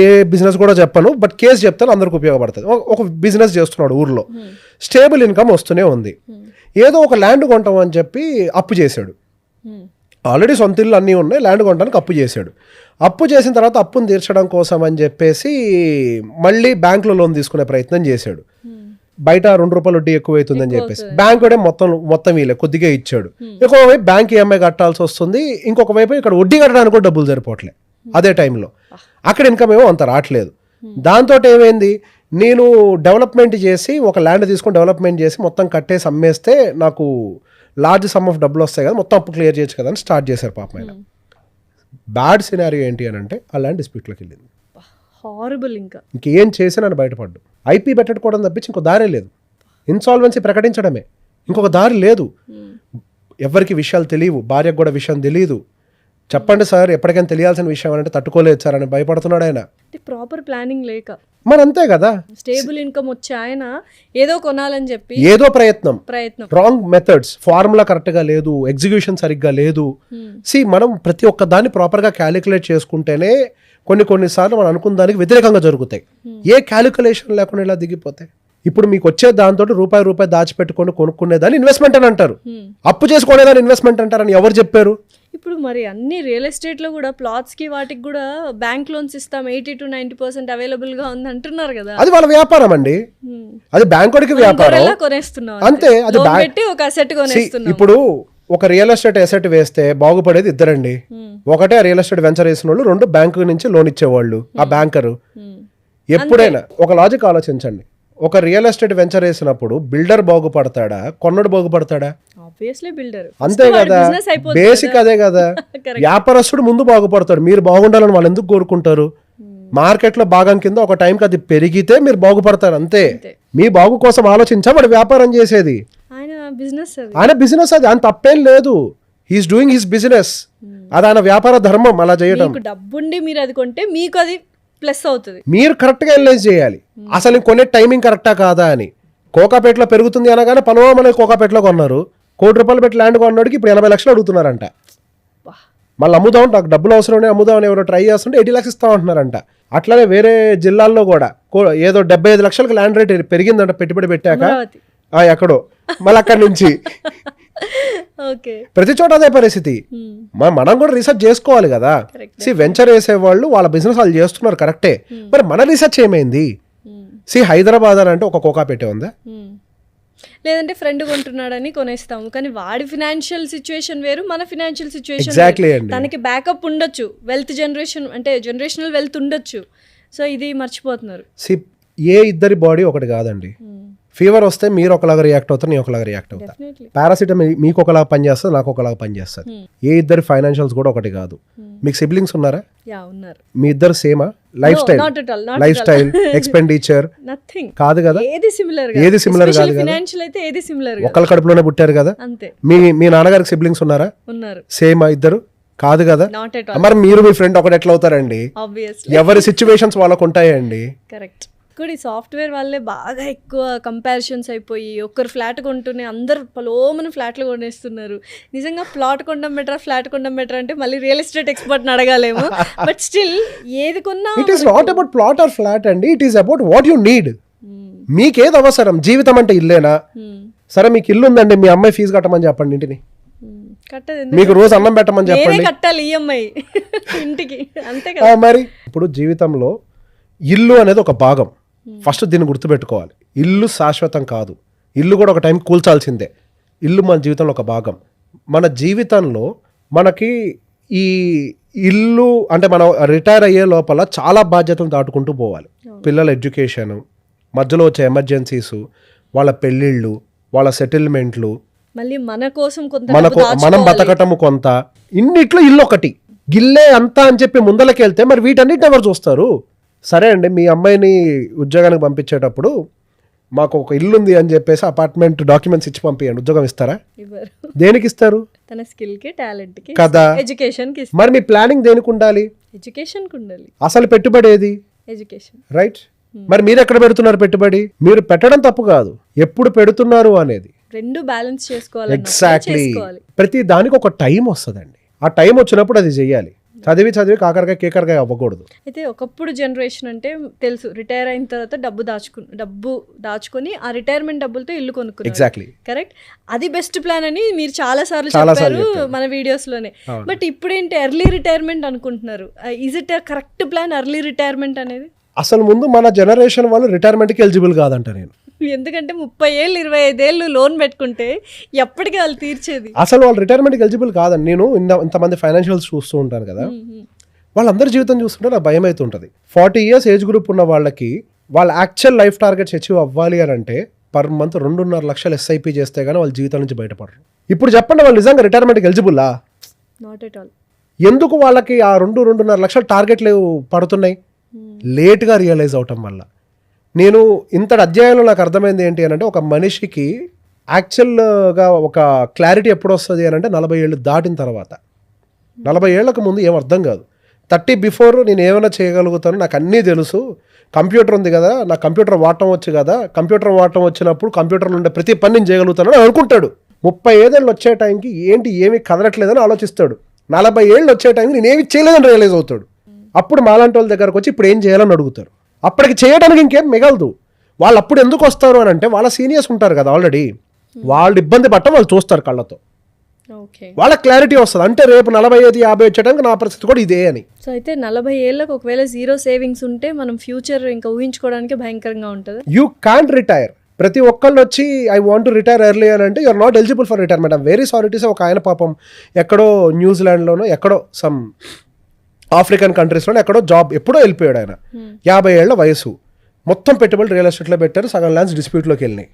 ఏ బిజినెస్ కూడా చెప్పను, బట్ కేసు చెప్తాను, అందరికి ఉపయోగపడుతుంది. ఒక బిజినెస్ చేస్తున్నాడు ఊర్లో, స్టేబుల్ ఇన్కమ్ వస్తూనే ఉంది. ఏదో ఒక ల్యాండ్ కొంటాం అని చెప్పి అప్పు చేశాడు. ఆల్రెడీ సొంత ఇల్లు అన్నీ ఉన్నాయి, ల్యాండ్ కొనడానికి అప్పు చేశాడు. అప్పు చేసిన తర్వాత అప్పును తీర్చడం కోసం అని చెప్పేసి మళ్ళీ బ్యాంకులో లోన్ తీసుకునే ప్రయత్నం చేశాడు. బయట ₹2 వడ్డీ ఎక్కువ అవుతుందని చెప్పేసి బ్యాంక్ కూడా మొత్తం వీలే కొద్దిగా ఇచ్చాడు. ఇంకొక వైపు బ్యాంక్ ఈఎంఐ కట్టాల్సి వస్తుంది, ఇంకొక వైపు ఇక్కడ వడ్డీ కట్టడానికి కూడా డబ్బులు సరిపోవట్లేదు. అదే టైంలో అక్కడ ఇన్కమ్ ఏమో అంత రావట్లేదు. దాంతో ఏమైంది, నేను డెవలప్మెంట్ చేసి ఒక ల్యాండ్ తీసుకొని డెవలప్మెంట్ చేసి మొత్తం కట్టేసి అమ్మేస్తే నాకు లార్జ్ సమ్ ఆఫ్ డబ్బులు వస్తాయి కదా, మొత్తం అప్పు క్లియర్ చేయొచ్చు కదా అని స్టార్ట్ చేశారు పాపం ఆయన. బ్యాడ్ సినారియో ఏంటి అని అంటే ఆ ల్యాండ్ డిస్ప్యూట్లోకి వెళ్ళింది. హారబుల్. ఇంకేం చేసి నన్ను బయటపడ్డు. ఐపీ పెట్టుకోవడం తప్పించి ఇంకో దారే లేదు. ఇన్సాల్వెన్సీ ప్రకటించడమే, ఇంకొక దారి లేదు. ఎవరికి విషయాలు తెలియవు, భార్యకు కూడా విషయం తెలియదు. చెప్పండి సార్, ఎప్పటికైనా తెలియాల్సిన విషయం అంటే తట్టుకోలేదు సార్ అని భయపడుతున్నాడు ఆయన. ప్రాపర్ ప్లానింగ్ లేక మరి అంతే కదా. స్టేబుల్ ఇన్కమ్ వచ్చే ఆయన ఏదో కొనాలని చెప్పి ఏదో ప్రయత్నం రాంగ్ మెథడ్స్, ఫార్ములా కరెక్ట్ గా లేదు, ఎగ్జిక్యూషన్ సరిగ్గా లేదు. మనం ప్రతి ఒక్క దాన్ని ప్రాపర్ గా క్యాలిక్యులేట్ చేసుకుంటేనే కొన్నిసార్లు మనం అనుకున్న దానికి వ్యతిరేకంగా జరుగుతాయి. ఏ క్యాలిక్యులేషన్ లేకుండా ఇలా దిగిపోతాయి. ఇప్పుడు మీకు వచ్చే దాంతో రూపాయి దాచిపెట్టుకొని కొనుక్కునేదాన్ని ఇన్వెస్ట్మెంట్ అని అంటారు, అప్పు చేసుకునేదాన్ని ఇన్వెస్ట్మెంట్ అంటారని ఎవరు చెప్పారు? ఇప్పుడు మరి అన్ని రియల్ ఎస్టేట్ లో కూడా ప్లాట్స్ కి వాటికి కూడా బ్యాంక్ లోన్స్ ఇస్తాం, 80 to 90% అవైలబుల్ గా ఉంది అంటున్నారు కదా. అది వాళ్ళ వ్యాపారం అండి, అది బ్యాంకుడికి వ్యాపారం అంతే. అది ఒక అసెట్ కొనేస్తున్నాం. ఇప్పుడు ఒక రియల్ ఎస్టేట్ అసెట్ వేస్తే బాగుపడేది ఇద్దరండి. ఒకటే రియల్ ఎస్టేట్ వెంచర్ వేసిన వాళ్ళు, 2 బ్యాంకు నుంచి లోన్ ఇచ్చేవాళ్ళు ఆ బ్యాంకరు. ఎప్పుడైనా ఒక లాజిక్ ఆలోచించండి, ఒక రియల్ ఎస్టేట్ వెంచర్ వేసినప్పుడు బిల్డర్ బాగుపడతాడా, కొన్నడు బాగుపడతాడా? అంతే కదా, బేసిక్ అదే కదా. వ్యాపారస్తుడు ముందు బాగుపడతాడు, మీరు బాగుండాలని వాళ్ళు ఎందుకు కోరుకుంటారు? మార్కెట్ లో భాగం కింద ఒక టైంకి అది పెరిగితే మీరు బాగుపడతారు అంతే. మీ బాగు కోసం ఆలోచించా వాడు వ్యాపారం చేసేది, ఆయన బిజినెస్, అది ఆయన తప్పేం లేదు. హీఈస్ డూయింగ్ హిస్ బిజినెస్, అది ఆయన వ్యాపార ధర్మం అలా చేయడం. డబ్బుండి మీరు అది కొంటే మీకు అది ప్లస్ అవుతుంది. మీరు కరెక్ట్ గా అనలైజ్ చేయాలి, అసలు కొనే టైమింగ్ కరెక్టా కాదా అని. కోకాపేటలో పెరుగుతుంది అనగానే పనోమనే కోకాపేటలో కొన్నారు, ₹1,00,000 పెట్టి ల్యాండ్ కొన్నాడికి ఇప్పుడు 80 లక్షలు అడుగుతున్నారంట. మళ్ళీ అమ్ముదాం, నాకు డబ్బులు అవసరం అమ్ముదామని ఎవరో ట్రై చేస్తుంటే 80 lakhs ఇస్తామంటున్నారంట. అట్లానే వేరే జిల్లాల్లో కూడా ఏదో 75 లక్షలకు ల్యాండ్ రేట్ పెరిగిందంట పెట్టుబడి పెట్టాక ఎక్కడో, మళ్ళీ అక్కడి నుంచి ప్రతి చోట అదే పరిస్థితి. మనం కూడా రీసెర్చ్ చేసుకోవాలి కదా. వెంచర్ వేసేవాళ్ళు వాళ్ళ బిజినెస్ వాళ్ళు చేస్తున్నారు కరెక్టే, మరి మన రీసెర్చ్ ఏమైంది? హైదరాబాద్ అని అంటే ఒక కోకాపేట ఉందా? లేదంటే ఫ్రెండ్ కొంటున్నాడని కొనేస్తాము, కానీ వాడి ఫినాన్షియల్ సిచ్యువేషన్ వేరు, మన ఫినాన్షియల్ సిచ్యువేషన్ ఎగ్జాక్ట్లీ అండి. తనకి బ్యాకప్ ఉండొచ్చు, వెల్త్ జనరేషన్ అంటే జనరేషనల్ వెల్త్ ఉండొచ్చు. సో ఇది మర్చిపోతున్నారు. ఏ ఇద్దరి బాడీ ఒకటి కాదండి. ఫీవర్ వస్తే మీరు ఒకలాగా రియాక్ట్ అవుతారు, నేను ఒకలాగా రియాక్ట్ అవుతా. పారాసిటమాల్ మీకు ఒకలాగా పనిచేస్తుంది, నాకు ఒకలాగా పనిచేస్తుంది. ఏ ఇద్దరి ఫైనాన్షియల్స్ కూడా ఒకటి కాదు. మీకు సిబ్లింగ్స్ ఉన్నారా? మీ ఇద్దరు సేమా? లైఫ్ స్టైల్ ఎక్స్పెండిచర్ కాదు కదా, ఏది సిమిలర్ కాదు కదా. ఒకళ్ళ కడుపులోనే పుట్టారు కదా. మీ నాన్నగారికి సిబ్లింగ్స్ ఉన్నారా? సేమా ఇద్దరు కాదు కదా. మరి మీరు మీ ఫ్రెండ్ ఒకటి ఎట్లా అవుతారండి? ఎవరి సిచ్యువేషన్స్ వాళ్ళకు ఉంటాయండి. కరెక్ట్. కూడా ఈ సాఫ్ట్వేర్ వాళ్ళే బాగా ఎక్కువ కంపారిజన్స్ అయిపోయి ఒక్కరు ఫ్లాట్ కొంటూనే అందరు పలోమని ఫ్లాట్లు కొనేస్తున్నారు. నిజంగా ప్లాట్ కొనడం బెటర్, ఫ్లాట్ కొనడం బెటర్ అంటే మళ్ళీ రియల్ ఎస్టేట్ ఎక్స్పర్ట్ని అడగాలేము. బట్ స్టిల్ ఏది కొన్నా it is not about plot or flat అండి, it is about what you need. మీకేది అవసరం? జీవితం అంటే ఇల్లేనా? సరే మీకు ఇల్లు ఉందండి, మీ అమ్మాయి ఫీజు కట్టమని చెప్పండి, ఇంటిని మీకు రోజు అన్నం పెట్టమని చెప్పండి, కట్టాలి ఈఎంఐ ఇంటికి, అంతే కదా. మరి ఇప్పుడు జీవితంలో ఇల్లు అనేది ఒక భాగం. ఫస్ట్ దీన్ని గుర్తుపెట్టుకోవాలి, ఇల్లు శాశ్వతం కాదు, ఇల్లు కూడా ఒక టైం కూల్చాల్సిందే. ఇల్లు మన జీవితంలో ఒక భాగం. మన జీవితంలో మనకి ఈ ఇల్లు అంటే మనం రిటైర్ అయ్యే లోపల చాలా బాధ్యతలు దాటుకుంటూ పోవాలి. పిల్లల ఎడ్యుకేషను, మధ్యలో వచ్చే ఎమర్జెన్సీస్, వాళ్ళ పెళ్ళిళ్ళు, వాళ్ళ సెటిల్మెంట్లు, మళ్ళీ మన కోసం మనం బతకటము కొంత, ఇన్నిట్లో ఇల్లు ఒకటి. గిల్లే అంతా అని చెప్పి ముందలకి వెళ్తే మరి వీటన్నిటిని ఎవరు చూస్తారు? సరే అండి, మీ అమ్మాయిని ఉద్యోగానికి పంపించేటప్పుడు మాకు ఒక ఇల్లు ఉంది అని చెప్పేసి అపార్ట్మెంట్ డాక్యుమెంట్స్ ఇచ్చి పంపించండి, ఉద్యోగం ఇస్తారా? ఇవ్వరు. దేనికి ఇస్తారు? తన స్కిల్ కి, టాలెంట్ కి, కదా, ఎడ్యుకేషన్ కి. మరి మీ ప్లానింగ్ దేనికి ఉండాలి? ఎడ్యుకేషన్ కి ఉండాలి. అసలు పెట్టుబడి ఏది? ఎడ్యుకేషన్. రైట్. మరి మీరు ఎక్కడ పెడుతున్నారు పెట్టుబడి? మీరు పెట్టడం తప్పు కాదు, ఎప్పుడు పెడుతున్నారు అనేది. రెండు బ్యాలెన్స్ చేసుకోవాలి. ఎగ్జాక్ట్లీ. ప్రతి దానికి ఒక టైం వస్తుందండి, ఆ టైం వచ్చినప్పుడు అది చెయ్యాలి. చదివి కాకరకాయ కేకరకాయ అవ్వకూడదు. అయితే ఒకప్పుడు జనరేషన్ అంటే తెలుసు, రిటైర్ అయిన తర్వాత డబ్బు దాచుకొని ఆ రిటైర్మెంట్ డబ్బులతో ఇల్లు కొనుక్కున్నారు. Exactly correct. అది బెస్ట్ ప్లాన్ అని మీరు చాలా సార్లు చెప్పారు మన వీడియోస్ లోనే. బట్ ఇప్పుడు ఏంటి ఎర్లీ రిటైర్మెంట్ అనుకుంటున్నారు. Is it correct plan early retirement అనేది? అసలు ముందు మన జనరేషన్ వాళ్ళు రిటైర్మెంట్కి ఎలిజిబుల్ కాదంట నేను. ఎందుకంటే 30 ఏళ్ళు 25 ఏళ్ళు లోన్ పెట్టుకుంటే ఎప్పటికీ వాళ్ళు తీర్చేది. అసలు వాళ్ళు రిటైర్మెంట్కి ఎలిజిబుల్ కాదండి. నేను ఇంతమంది ఫైనాన్షియల్స్ చూస్తూ ఉంటాను కదా, వాళ్ళందరి జీవితం చూస్తుంటే నాకు భయం అవుతుంటుంది. 40 years ఏజ్ గ్రూప్ ఉన్న వాళ్ళకి వాళ్ళ యాక్చువల్ లైఫ్ టార్గెట్స్ అచీవ్ అవ్వాలి అని అంటే పర్ మంత్ 2.5 లక్షలు SIP చేస్తే కానీ వాళ్ళ జీవితం నుంచి బయటపడరు. ఇప్పుడు చెప్పండి, వాళ్ళు నిజంగా రిటైర్మెంట్కి ఎలిజిబుల్లా? Not at all. ఎందుకు వాళ్ళకి ఆ 2.5 లక్షల టార్గెట్లు పడుతున్నాయి? లేట్గా రియలైజ్ అవటం వల్ల. నేను ఇంతటి అధ్యాయంలో నాకు అర్థమైంది ఏంటి అని అంటే, ఒక మనిషికి యాక్చువల్గా ఒక క్లారిటీ ఎప్పుడు వస్తుంది అని అంటే 40 ఏళ్ళు దాటిన తర్వాత. 40 ఏళ్లకు ముందు ఏం అర్థం కాదు. 30 బిఫోర్ నేను ఏమైనా చేయగలుగుతాను, నాకు అన్నీ తెలుసు, కంప్యూటర్ ఉంది కదా, నాకు కంప్యూటర్ వాడటం వచ్చు కదా, కంప్యూటర్ వాడటం వచ్చినప్పుడు కంప్యూటర్లో ఉండే ప్రతి పని నేను చేయగలుగుతాను అని అనుకుంటాడు. 35 ఏళ్ళు వచ్చే టైంకి ఏంటి ఏమీ కదలట్లేదని ఆలోచిస్తాడు. 40 ఏళ్ళు వచ్చే టైంకి నేను ఏమి చేయలేదని రియలైజ్ అవుతాడు. అప్పుడు మాలాంటి వాళ్ళ దగ్గరకు వచ్చి ఇప్పుడు ఏం చేయాలని అడుగుతారు. అప్పటికి చేయడానికి ఇంకేం మిగలదు. వాళ్ళు అప్పుడు ఎందుకు వస్తారు అని అంటే, వాళ్ళ సీనియర్స్ ఉంటారు కదా ఆల్రెడీ, వాళ్ళు ఇబ్బంది పట్టడం వాళ్ళు చూస్తారు కళ్ళతో, వాళ్ళ క్లారిటీ వస్తుంది. అంటే రేపు 45-50 వచ్చేటానికి నా పరిస్థితి కూడా ఇదే అని. సో అయితే 40 ఏళ్ళకు ఒకవేళ జీరో సేవింగ్స్ ఉంటే మనం ఫ్యూచర్ ఇంకా ఊహించుకోవడానికి భయంకరంగా ఉంటుంది. You can retire. ప్రతి ఒక్కళ్ళు వచ్చి I want to retire early అని అంటే you're not eligible for retirement. I'm very sorry to say. ఒక ఆయన పాపం ఎక్కడో న్యూజిలాండ్లోనో ఎక్కడో సమ్ ఆఫ్రికన్ కంట్రీస్లోనే ఎక్కడో జాబ్ ఎప్పుడో వెళ్ళిపోయాడు ఆయన. 50 ఏళ్ల వయసు, మొత్తం పెట్టుబడి రియల్ ఎస్టేట్లో పెట్టారు, సగం ల్యాండ్స్ డిస్ప్యూట్లోకి వెళ్ళినాయి.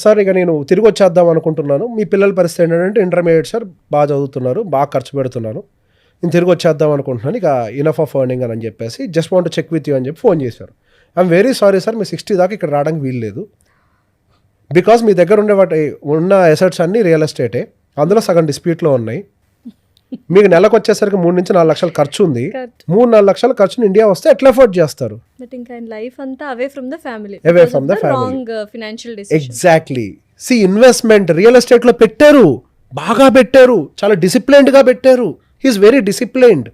సార్ ఇక నేను తిరిగి వచ్చేద్దాం అనుకుంటున్నాను, మీ పిల్లల పరిస్థితి ఏంటంటే ఇంటర్మీడియట్ సార్, బాగా చదువుతున్నారు, బాగా ఖర్చు పెడుతున్నారు, నేను తిరిగి వచ్చేద్దాం అనుకుంటున్నాను, ఇక ఇనఫ్ ఆఫ్ ఎర్నింగ్ అని చెప్పేసి just want check with you అని చెప్పి ఫోన్ చేశారు. ఐఎమ్ వెరీ సారీ సార్, మీ 60 దాకా ఇక్కడ రావడానికి వీలు లేదు, బికాస్ మీ దగ్గర ఉన్న అసెట్స్ అన్నీ రియల్ ఎస్టేటే, అందులో సగం డిస్ప్యూట్లో ఉన్నాయి, మీకు నెలకు వచ్చేసరికి 3 నుంచి 4 లక్షలు ఖర్చు ఉంది, 3-4 లక్షల ఖర్చుని ఇండియా వస్తే ఎట్లా ఎఫోర్డ్ చేస్తారు? Exactly. See investment real estate లో పెట్టారు, బాగా పెట్టారు, చాలా డిసిప్లైన్డ్గా పెట్టారు. He's very disciplined.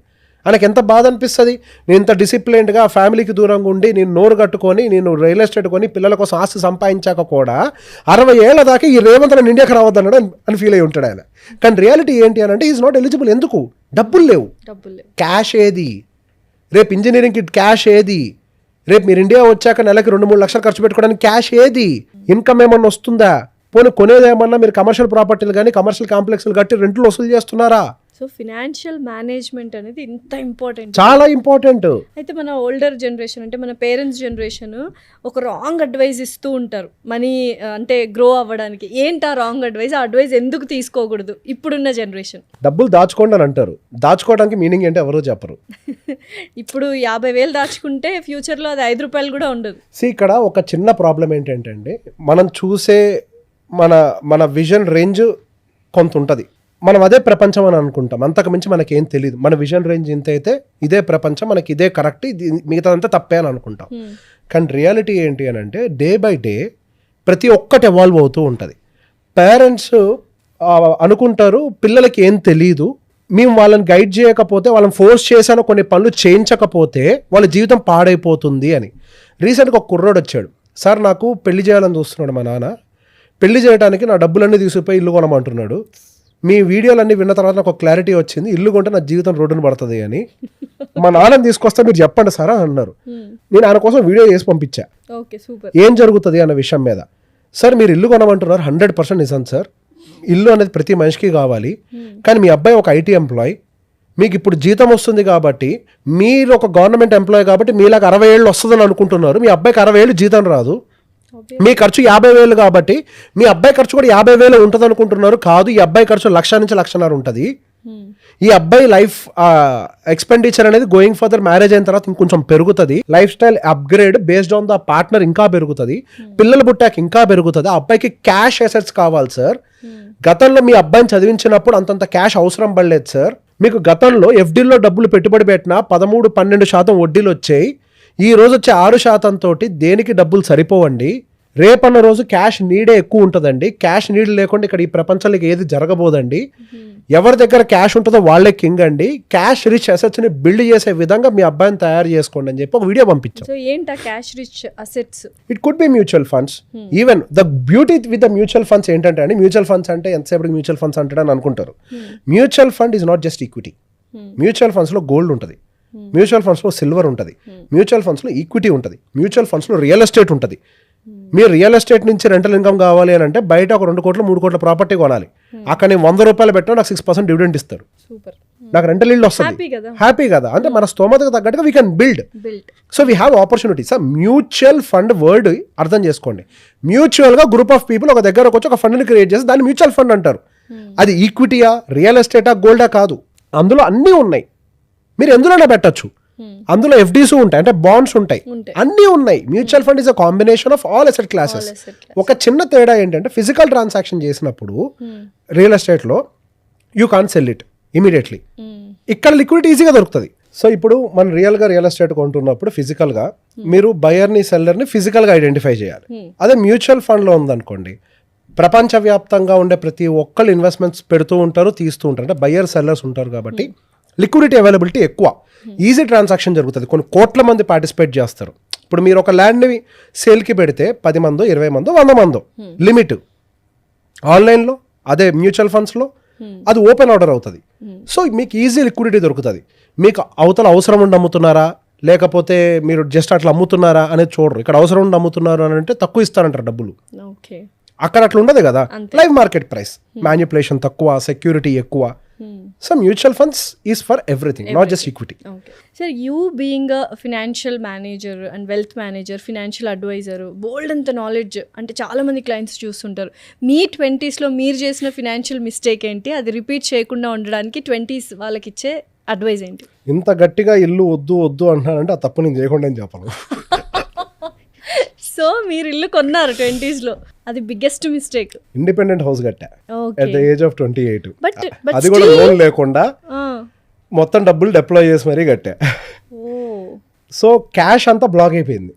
ఆయనకు ఎంత బాధ అనిపిస్తుంది, నేను ఇంత డిసిప్లైన్డ్గా ఫ్యామిలీకి దూరంగా ఉండి నేను నోరు కట్టుకొని నేను రియల్ ఎస్టేట్ కొని పిల్లల కోసం ఆస్తి సంపాదించాక కూడా 60 ఏళ్ల దాకా ఈ రేవంత్ నేను ఇండియాకి రావద్దన్నాడు అని ఫీల్ అయి ఉంటాడు ఆయన. కానీ రియాలిటీ ఏంటి అని అంటే ఈజ్ నాట్ ఎలిజిబుల్. ఎందుకు? డబ్బులు లేవు. క్యాష్ ఏది? రేపు ఇంజనీరింగ్కి క్యాష్ ఏది? రేపు మీరు ఇండియా వచ్చాక నెలకి 2-3 లక్షలు ఖర్చు పెట్టుకోవడానికి క్యాష్ ఏది? ఇన్కమ్ ఏమన్నా వస్తుందా? పోనీ కొనేదేమన్నా మీరు కమర్షియల్ ప్రాపర్టీలు కానీ కమర్షియల్ కాంప్లెక్స్లు కట్టి రెంట్లు వసూలు చేస్తున్నారా? సో ఫినాన్షియల్ మేనేజ్మెంట్ అనేది ఇంత ఇంపార్టెంట్, చాలా ఇంపార్టెంట్. అయితే మన ఓల్డర్ జనరేషన్ అంటే మన పేరెంట్స్ జనరేషన్ ఒక రాంగ్ అడ్వైజ్ ఇస్తూ ఉంటారు మనీ అంటే గ్రో అవ్వడానికి. ఏంటి ఆ రాంగ్ అడ్వైజ్? ఆ అడ్వైజ్ ఎందుకు తీసుకోకూడదు ఇప్పుడున్న జనరేషన్? డబ్బులు దాచుకోండి అని అంటారు. దాచుకోవడానికి మీనింగ్ ఏంటి ఎవరో చెప్పరు. ఇప్పుడు 50,000 దాచుకుంటే ఫ్యూచర్లో అది 5 రూపాయలు కూడా ఉండదు. ఇక్కడ ఒక చిన్న ప్రాబ్లం ఏంటంటే మనం చూసే మన విజన్ రేంజ్ కొంత ఉంటుంది. మనం అదే ప్రపంచం అని అనుకుంటాం, అంతకు మించి మనకేం తెలియదు. మన విజన్ రేంజ్ ఇంత అయితే ఇదే ప్రపంచం, మనకి ఇదే కరెక్ట్, మిగతాదంతా తప్పే అని అనుకుంటాం. కానీ రియాలిటీ ఏంటి అని అంటే డే బై డే ప్రతి ఒక్కటి ఎవాల్వ్ అవుతూ ఉంటుంది. పేరెంట్స్ అనుకుంటారు పిల్లలకి ఏం తెలీదు, మేము వాళ్ళని గైడ్ చేయకపోతే, వాళ్ళని ఫోర్స్ చేశాను కొన్ని పనులు చేయించకపోతే వాళ్ళ జీవితం పాడైపోతుంది అని. రీసెంట్గా ఒక కుర్రోడు వచ్చాడు, సార్ నాకు పెళ్లి చేయాలని చూస్తున్నాడు మా నాన్న, పెళ్లి చేయడానికి నా డబ్బులన్నీ తీసుకుపోయి ఇల్లు కొనమంటున్నాడు, మీ వీడియోలన్నీ విన్న తర్వాత నాకు ఒక క్లారిటీ వచ్చింది, ఇల్లు కొంటే నా జీవితం రోడ్డును పడుతుంది అని, మా నాన్నని తీసుకొస్తే మీరు చెప్పండి సార్ అని అన్నారు. నేను ఆయన కోసం వీడియో చేసి పంపించా ఏం జరుగుతుంది అన్న విషయం మీద. సార్ మీరు ఇల్లు కొనమంటున్నారు, 100% నిజం సార్, ఇల్లు అనేది ప్రతి మనిషికి కావాలి, కానీ మీ అబ్బాయి ఒక IT ఎంప్లాయ్, మీకు ఇప్పుడు జీతం వస్తుంది కాబట్టి, మీరు ఒక గవర్నమెంట్ ఎంప్లాయ్ కాబట్టి మీలాగా 60 ఏళ్ళు వస్తుందని అనుకుంటున్నారు, మీ అబ్బాయికి 60 ఏళ్ళు జీతం రాదు, మీ ఖర్చు 50,000 కాబట్టి మీ అబ్బాయి ఖర్చు కూడా 50,000 ఉంటుంది అనుకుంటున్నారు. కాదు, ఈ అబ్బాయి ఖర్చు 1,00,000 నుంచి 1,50,000 ఉంటుంది. ఈ అబ్బాయి లైఫ్ ఎక్స్పెండిచర్ అనేది గోయింగ్ ఫర్దర్ మ్యారేజ్ అయిన తర్వాత ఇంకొంచెం పెరుగుతుంది, life style upgrade based on the partner ఇంకా పెరుగుతుంది, పిల్లలు పుట్టాక ఇంకా పెరుగుతుంది. ఆ అబ్బాయికి క్యాష్ అసెట్స్ కావాలి సార్. గతంలో మీ అబ్బాయిని చదివించినప్పుడు అంతంత క్యాష్ అవసరం పడలేదు సార్. మీకు గతంలో ఎఫ్డీలో డబ్బులు పెట్టుబడి పెట్టినా 13-12% వడ్డీలు వచ్చాయి. ఈ రోజు వచ్చే 6% తోటి దేనికి డబ్బులు సరిపోవండి. రేపన్న రోజు క్యాష్ నీడే ఎక్కువ ఉంటుందండి. క్యాష్ నీడ్ లేకుండా ఇక్కడ ఈ ప్రపంచంలో ఏది జరగబోదండి. ఎవరి దగ్గర క్యాష్ ఉంటుందో వాళ్ళే కింగ్ అండి. క్యాష్ రిచ్ అసెట్స్ ని బిల్డ్ చేసే విధంగా మీ అబ్బాయిని తయారు చేసుకోండి అని చెప్పి ఒక వీడియో పంపించాం. సో ఏంటా cash rich assets? It could be mutual funds. Even the beauty with the mutual funds ఏంటంటే అండి, మ్యూచువల్ ఫండ్స్ అంటే ఎంతసేపటికి మ్యూచువల్ ఫండ్స్ అంటాడని అనుకుంటారు. Mutual fund is not just equity. Mutual funds లో గోల్డ్ ఉంటుంది, మ్యూచువల్ ఫండ్స్ లో silver ఉంటుంది, mutual funds లో ఈక్విటీ ఉంటుంది, మ్యూచువల్ ఫండ్స్ లో రియల్ ఎస్టేట్ ఉంటుంది. మీరు రియల్ ఎస్టేట్ నుంచి రెంటల్ ఇన్కమ్ కావాలి అని అంటే బయట ఒక 2 కోట్ల 3 కోట్ల ప్రాపర్టీ కొనాలి. అక్కడ నేను 100 రూపాయలు పెట్టినా నాకు 6% డివిడెండ్ ఇస్తారు. సూపర్. నాకు రెంటల్ ఇల్లు వస్తుంది, హ్యాపీ కదా. అంటే మన స్తోమతకు తగ్గట్టుగా we can build. So we have opportunities. Mutual fund word అర్థం చేసుకోండి. మ్యూచువల్ గా గ్రూప్ ఆఫ్ పీపుల్ ఒక దగ్గరకు వచ్చి ఒక ఫండ్ని క్రియేట్ చేసి దాన్ని మ్యూచువల్ ఫండ్ అంటారు. అది ఈక్విటీయా, రియల్ ఎస్టేటా, గోల్డా కాదు. అందులో అన్నీ ఉన్నాయి, మీరు ఎందులోనే పెట్టచ్చు. అందులో ఎఫ్డీస్ ఉంటాయి, అంటే బాండ్స్ ఉంటాయి, అన్నీ ఉన్నాయి. Mutual fund is a combination of all asset classes. ఒక చిన్న తేడా ఏంటంటే ఫిజికల్ ట్రాన్సాక్షన్ చేసినప్పుడు రియల్ ఎస్టేట్ లో you can't sell it immediately. ఇక్కడ లిక్విడిటీ ఈజీగా దొరుకుతుంది. సో ఇప్పుడు మనం రియల్ గా రియల్ ఎస్టేట్ కొంటున్నప్పుడు ఫిజికల్ గా మీరు బయర్ ని సెల్లర్ ని ఫిజికల్ గా ఐడెంటిఫై చేయాలి. అదే మ్యూచువల్ ఫండ్ లో ఉందనుకోండి, ప్రపంచవ్యాప్తంగా ఉండే ప్రతి ఒక్కళ్ళు ఇన్వెస్ట్మెంట్స్ పెడుతూ ఉంటారు, తీస్తూ ఉంటారు. అంటే బయర్ సెల్లర్స్ ఉంటారు కాబట్టి లిక్విడిటీ అవైలబిలిటీ ఎక్కువ, ఈజీ ట్రాన్సాక్షన్ జరుగుతుంది. కొన్ని కోట్ల మంది పార్టిసిపేట్ చేస్తారు. ఇప్పుడు మీరు ఒక ల్యాండ్ని సేల్కి పెడితే 10 మందో 20 మందో 100 మందో లిమిట్. ఆన్లైన్లో అదే మ్యూచువల్ ఫండ్స్లో అది ఓపెన్ ఆర్డర్ అవుతుంది. సో మీకు ఈజీ లిక్విడిటీ దొరుకుతుంది. మీకు అవతల అవసరం ఉండి అమ్ముతున్నారా లేకపోతే మీరు జస్ట్ అట్లా అమ్ముతున్నారా అనేది చూడరు. ఇక్కడ అవసరం ఉండి అమ్ముతున్నారు అని అంటే తక్కువ ఇస్తారంటారు డబ్బులు. అక్కడ అట్లా ఉండదు కదా. లైవ్ మార్కెట్ ప్రైస్, మ్యానిపులేషన్ తక్కువ, సెక్యూరిటీ ఎక్కువ. So mutual funds is for everything, not just equity. Sir, you being a financial manager and wealth manager, financial adviser, bold అంత నాలెడ్జ్, అంటే చాలా మంది క్లయింట్స్ చూస్తుంటారు. మీ 20s లో మీరు చేసిన ఫినాన్షియల్ మిస్టేక్ ఏంటి, అది రిపీట్ చేయకుండా ఉండడానికి 20s వాళ్ళకి ఇచ్చే అడ్వైజ్ ఏంటి? ఇంత గట్టిగా ఇల్లు వద్దు వద్దు అంటున్నానంటే ఆ తప్పు నేను చేయకుండా అని చెప్పను. సో మీరు ఇల్లు కొన్నారు 20s లో, అది biggest mistake. Independent house Katta at the age of 28. But అది కూడా లోన్ లేకుండా మొత్తం డబ్బులు డిప్లాయ్ చేసి మరీ కట్టా. సో క్యాష్ అంతా బ్లాక్ అయిపోయింది.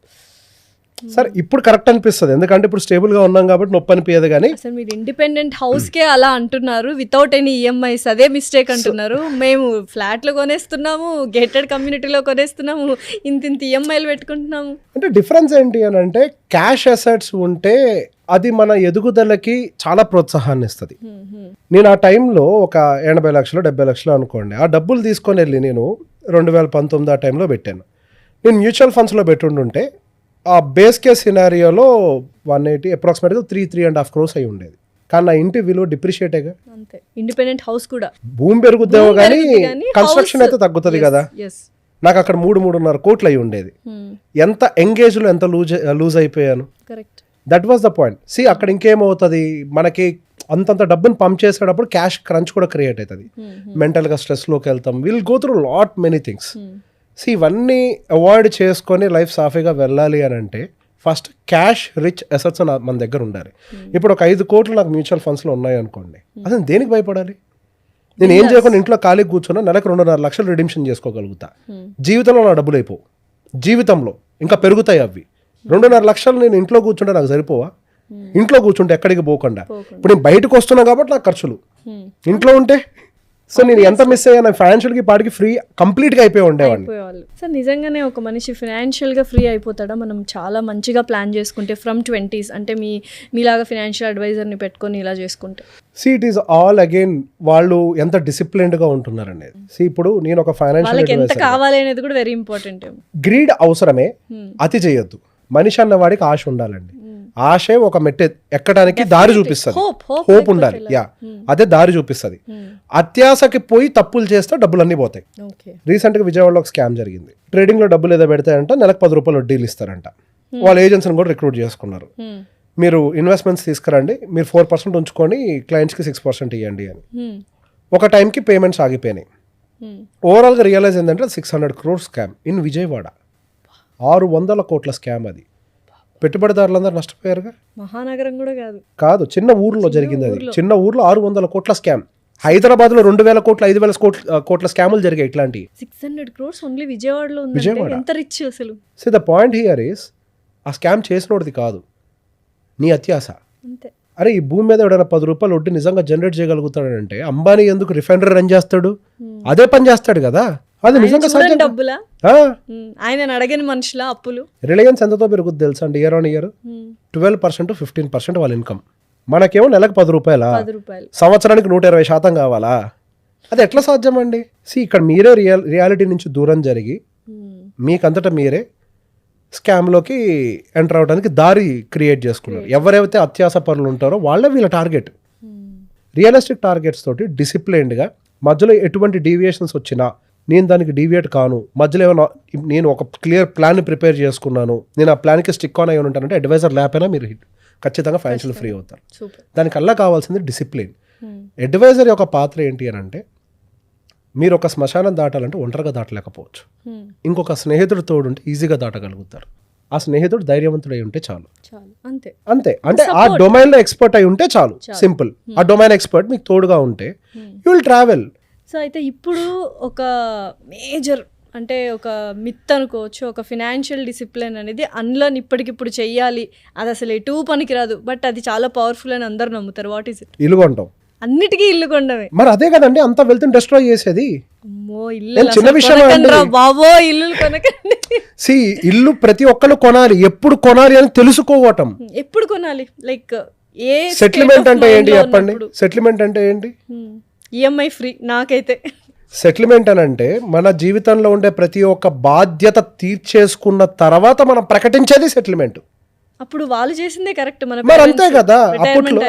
సరే ఇప్పుడు కరెక్ట్ అనిపిస్తుంది, ఎందుకంటే ఇప్పుడు స్టేబుల్ గా ఉన్నాం కాబట్టి నొప్పి అనిపించదు. కానీ అసలు మీరు ఇండిపెండెంట్ హౌస్ కే అలా అంటున్నారు, వితౌట్ ఎనీ ఈఎంఐస్, అదే మిస్టేక్ అంటున్నారు. మేము ఫ్లాట్లు కొనేస్తున్నాము, గేటెడ్ కమ్యూనిటీలో కొనేస్తున్నాము, ఇంత ఈఎంఐలు పెట్టుకుంటున్నాము. అంటే డిఫరెన్స్ ఏంటి అని అంటే క్యాష్ అసెట్స్ ఉంటే అది మన ఎదుగుదలకి చాలా ప్రోత్సాహాన్ని ఇస్తుంది. నేను ఆ టైంలో ఒక 80 లక్షలు 70 లక్షలు అనుకోండి, ఆ డబ్బులు తీసుకొని వెళ్ళి నేను 2019 ఆ టైంలో పెట్టాను. నేను మ్యూచువల్ ఫండ్స్లో పెట్టుంటుంటే ఆ బేస్ కేస్ సినారియోలో 180 అప్రాక్సిమేట్గా 3.5 crores అయి ఉండేది. కానీ నా ఇంటి విలువ డిప్రిషియేట్ అయ్యగా. అంతే, ఇండిపెండెంట్ హౌస్ కూడా భూమి పెరుగుద్దేమో కానీ కన్స్ట్రక్షన్ అయితే తగ్గుతుంది కదా. నాకు అక్కడ 3.5 కోట్లు అయి ఉండేది. ఎంత ఎంగేజ్ లో ఎంత లూజ్ అయిపోయాను. Correct, that was the point. See అక్కడ ఇంకేమవుతుంది, మనకి అంతంత డబ్బుని పంప్ చేసేటప్పుడు క్యాష్ క్రంచ్ కూడా క్రియేట్ అవుతుంది. మెంటల్గా స్ట్రెస్లోకి వెళ్తాం, will go through lot many things. So ఇవన్నీ అవాయిడ్ చేసుకొని లైఫ్ సాఫీగా వెళ్ళాలి అని అంటే ఫస్ట్ క్యాష్ రిచ్ అసెట్స్ మన దగ్గర ఉండాలి. ఇప్పుడు ఒక 5 కోట్లు నాకు మ్యూచువల్ ఫండ్స్లో ఉన్నాయి అనుకోండి, అసలు దేనికి భయపడాలి? నేను ఏం చేయకుండా ఇంట్లో ఖాళీకి కూర్చున్నా నెలకు 2.5 లక్షలు రిడీమ్షన్ చేసుకోగలుగుతా. జీవితంలో నా డబ్బులు అయిపోవు, జీవితంలో ఇంకా పెరుగుతాయి అవి. 2.5 లక్షలు నేను ఇంట్లో కూర్చుంటే నాకు సరిపోవా? ఇంట్లో కూర్చుంటే ఎక్కడికి పోకుండా. ఇప్పుడు నేను బయటకు వస్తున్నా కాబట్టి నాకు ఖర్చులు, ఇంట్లో ఉంటే సో నేను ఎంత మిస్ అయ్యాను ఫైనాన్షియల్కి పాటికి ఫ్రీ కంప్లీట్గా అయిపోయి ఉండేవాడిని. సార్, నిజంగానే ఒక మనిషి ఫినాన్షియల్గా ఫ్రీ అయిపోతాడా మనం చాలా మంచిగా ప్లాన్ చేసుకుంటే ఫ్రమ్ 20s? అంటే మీలాగా ఫినాన్షియల్ అడ్వైజర్ని పెట్టుకొని ఇలా చేసుకుంటే. See it is all again వాళ్ళు ఎంత డిసిప్లిన్డ్గా ఉంటున్నారు అనేది. సి ఇప్పుడు నేను ఒక ఫైనాన్షియల్ ఎంత కావాలి అనేది కూడా వెరీ ఇంపార్టెంట్. గ్రీడ్ అవసరమే, అతి చేయొద్దు. మనిషి అన్న వాడికి ఆశ ఉండాలండి. ఆశే ఒక మెట్టు ఎక్కడానికి దారి చూపిస్తుంది, హోప్ ఉండాలి. యా, అదే దారి చూపిస్తుంది. అత్యాశకి పోయి తప్పులు చేస్తే డబ్బులు అన్నీ పోతాయి. రీసెంట్గా విజయవాడలో ఒక స్కామ్ జరిగింది. ట్రేడింగ్ లో డబ్బులు ఏదో పెడతాయంట, నెలకు 10 రూపాయలు వడ్డీలు ఇస్తారంట. వాళ్ళ ఏజెన్సీని కూడా రిక్రూట్ చేసుకున్నారు. మీరు ఇన్వెస్ట్మెంట్స్ తీసుకురండి, మీరు 4% ఉంచుకొని క్లయింట్స్కి 6% ఇవ్వండి అని. ఒక టైంకి పేమెంట్స్ ఆగిపోయినాయి. ఓవరాల్గా రియలైజ్ ఏంటంటే 600 crore స్కామ్ ఇన్ విజయవాడ. 600 కోట్ల స్కామ్ అది. పెట్టుబడిదారులందరూ నష్టపోయారుగా. మహానగరం కూడా కాదు, కాదు, చిన్న ఊర్లో జరిగింది అది. చిన్న ఊర్లో 600 కోట్ల స్కామ్. హైదరాబాద్లో 2000 కోట్ల 5000 కోట్ల స్కాములు జరిగాయి ఇట్లాంటి. 600 crores ఓన్లీ విజయవాడలో ఉందంటే ఎంత రిచ్ అసలు. So the point here is, ఆ స్కామ్ చేసినోడిది కాదు, నీ అత్యాస. అంతే. అరే ఈ భూమి మీద ఎవడైనా 10 రూపాయలు వడ్డీ నిజంగా జనరేట్ చేయగలుగుతాడంటే అంబానీ ఎందుకు రిఫైనరీ రన్ చేస్తాడు? అదే పని చేస్తాడు కదా. అది నిజంగా సాధ్యం. డబ్బులా ఆయన అడగని మనుషుల అప్పులు. రిలయన్స్ ఎంతతో పెరుగుద్ది తెలుసా అండి? ఇయర్ ఆన్ ఇయర్ 12% to 15% వాళ్ళ ఇన్కమ్. మనకేమో నెలకు 10 రూపాయల, సంవత్సరానికి 120% కావాలా? అది ఎట్లా సాధ్యం అండి? ఇక్కడ మీరే రియాలిటీ నుంచి దూరం జరిగి మీకంతటా మీరే స్కామ్లోకి ఎంటర్ అవడానికి దారి క్రియేట్ చేసుకున్నారు. ఎవరైతే అత్యాస పరులు ఉంటారో వాళ్ళే వీళ్ళ టార్గెట్. రియలిస్టిక్ టార్గెట్స్ తోటి డిసిప్లైన్డ్గా మధ్యలో ఎటువంటి డీవియేషన్స్ వచ్చినా నేను దానికి డీవియేట్ కాను, మధ్యలో ఏమైనా నేను ఒక క్లియర్ ప్లాన్ ప్రిపేర్ చేసుకున్నాను, నేను ఆ ప్లాన్కి స్టిక్ ఆన్ అయి ఉంటానంటే అడ్వైజర్ లేకపోయినా మీరు ఖచ్చితంగా ఫైనాన్షియల్ ఫ్రీ అవుతారు. దానికల్లా కావాల్సింది డిసిప్లిన్. అడ్వైజర్ యొక్క పాత్ర ఏంటి అని అంటే, మీరు ఒక శ్మశానం దాటాలంటే ఒంటరిగా దాటలేకపోవచ్చు, ఇంకొక స్నేహితుడు తోడుంటే ఈజీగా దాటగలుగుతారు. ఆ స్నేహితుడు ధైర్యవంతుడై ఉంటే చాలు. అంతే. అంటే ఆ డొమైన్లో ఎక్స్పర్ట్ అయి ఉంటే చాలు. సింపుల్. ఆ డొమైన్ ఎక్స్పర్ట్ మీకు తోడుగా ఉంటే యూ విల్ ట్రావెల్. సో అయితే ఇప్పుడు ఒక మేజర్ అంటే ఒక మిత్ అనుకోవచ్చు, ఒక ఫినాన్షియల్ డిసిప్లిన్ అనేది అన్లర్న్ ఇప్పటికిప్పుడు చెయ్యాలి, అది అసలు ఎటు పనికిరాదు, బట్ అది చాలా పవర్ఫుల్ అని అందరు నమ్ముతారు. What is it? ఇల్లు కొంటాం. అన్నిటికీ ఇల్లు కొండమే. మరి అదే కదండి అంత వెల్త్ డిస్ట్రాయ్ చేసేది. అమ్మో ఇల్లు చిన్న విషయం బాబో, ఇల్లు కొనకండి. ఇల్లు ప్రతి ఒక్కరు కొనాలి. ఎప్పుడు కొనాలి అని తెలుసుకోవటం. ఎప్పుడు కొనాలి? లైక్ ఏ సెటిల్మెంట్ అంటే ఏంటి చెప్పండి? సెటిల్మెంట్ అంటే ఏంటి? EMI free. నాకైతే సెటిల్మెంట్ అని అంటే మన జీవితంలో ఉండే ప్రతి ఒక్క బాధ్యత తీర్చేసుకున్న తర్వాత మనం ప్రకటించేది సెటిల్మెంట్. అప్పుడు వాళ్ళు చేసిందే కరెక్ట్. మరి అంతే కదా అప్పట్లో.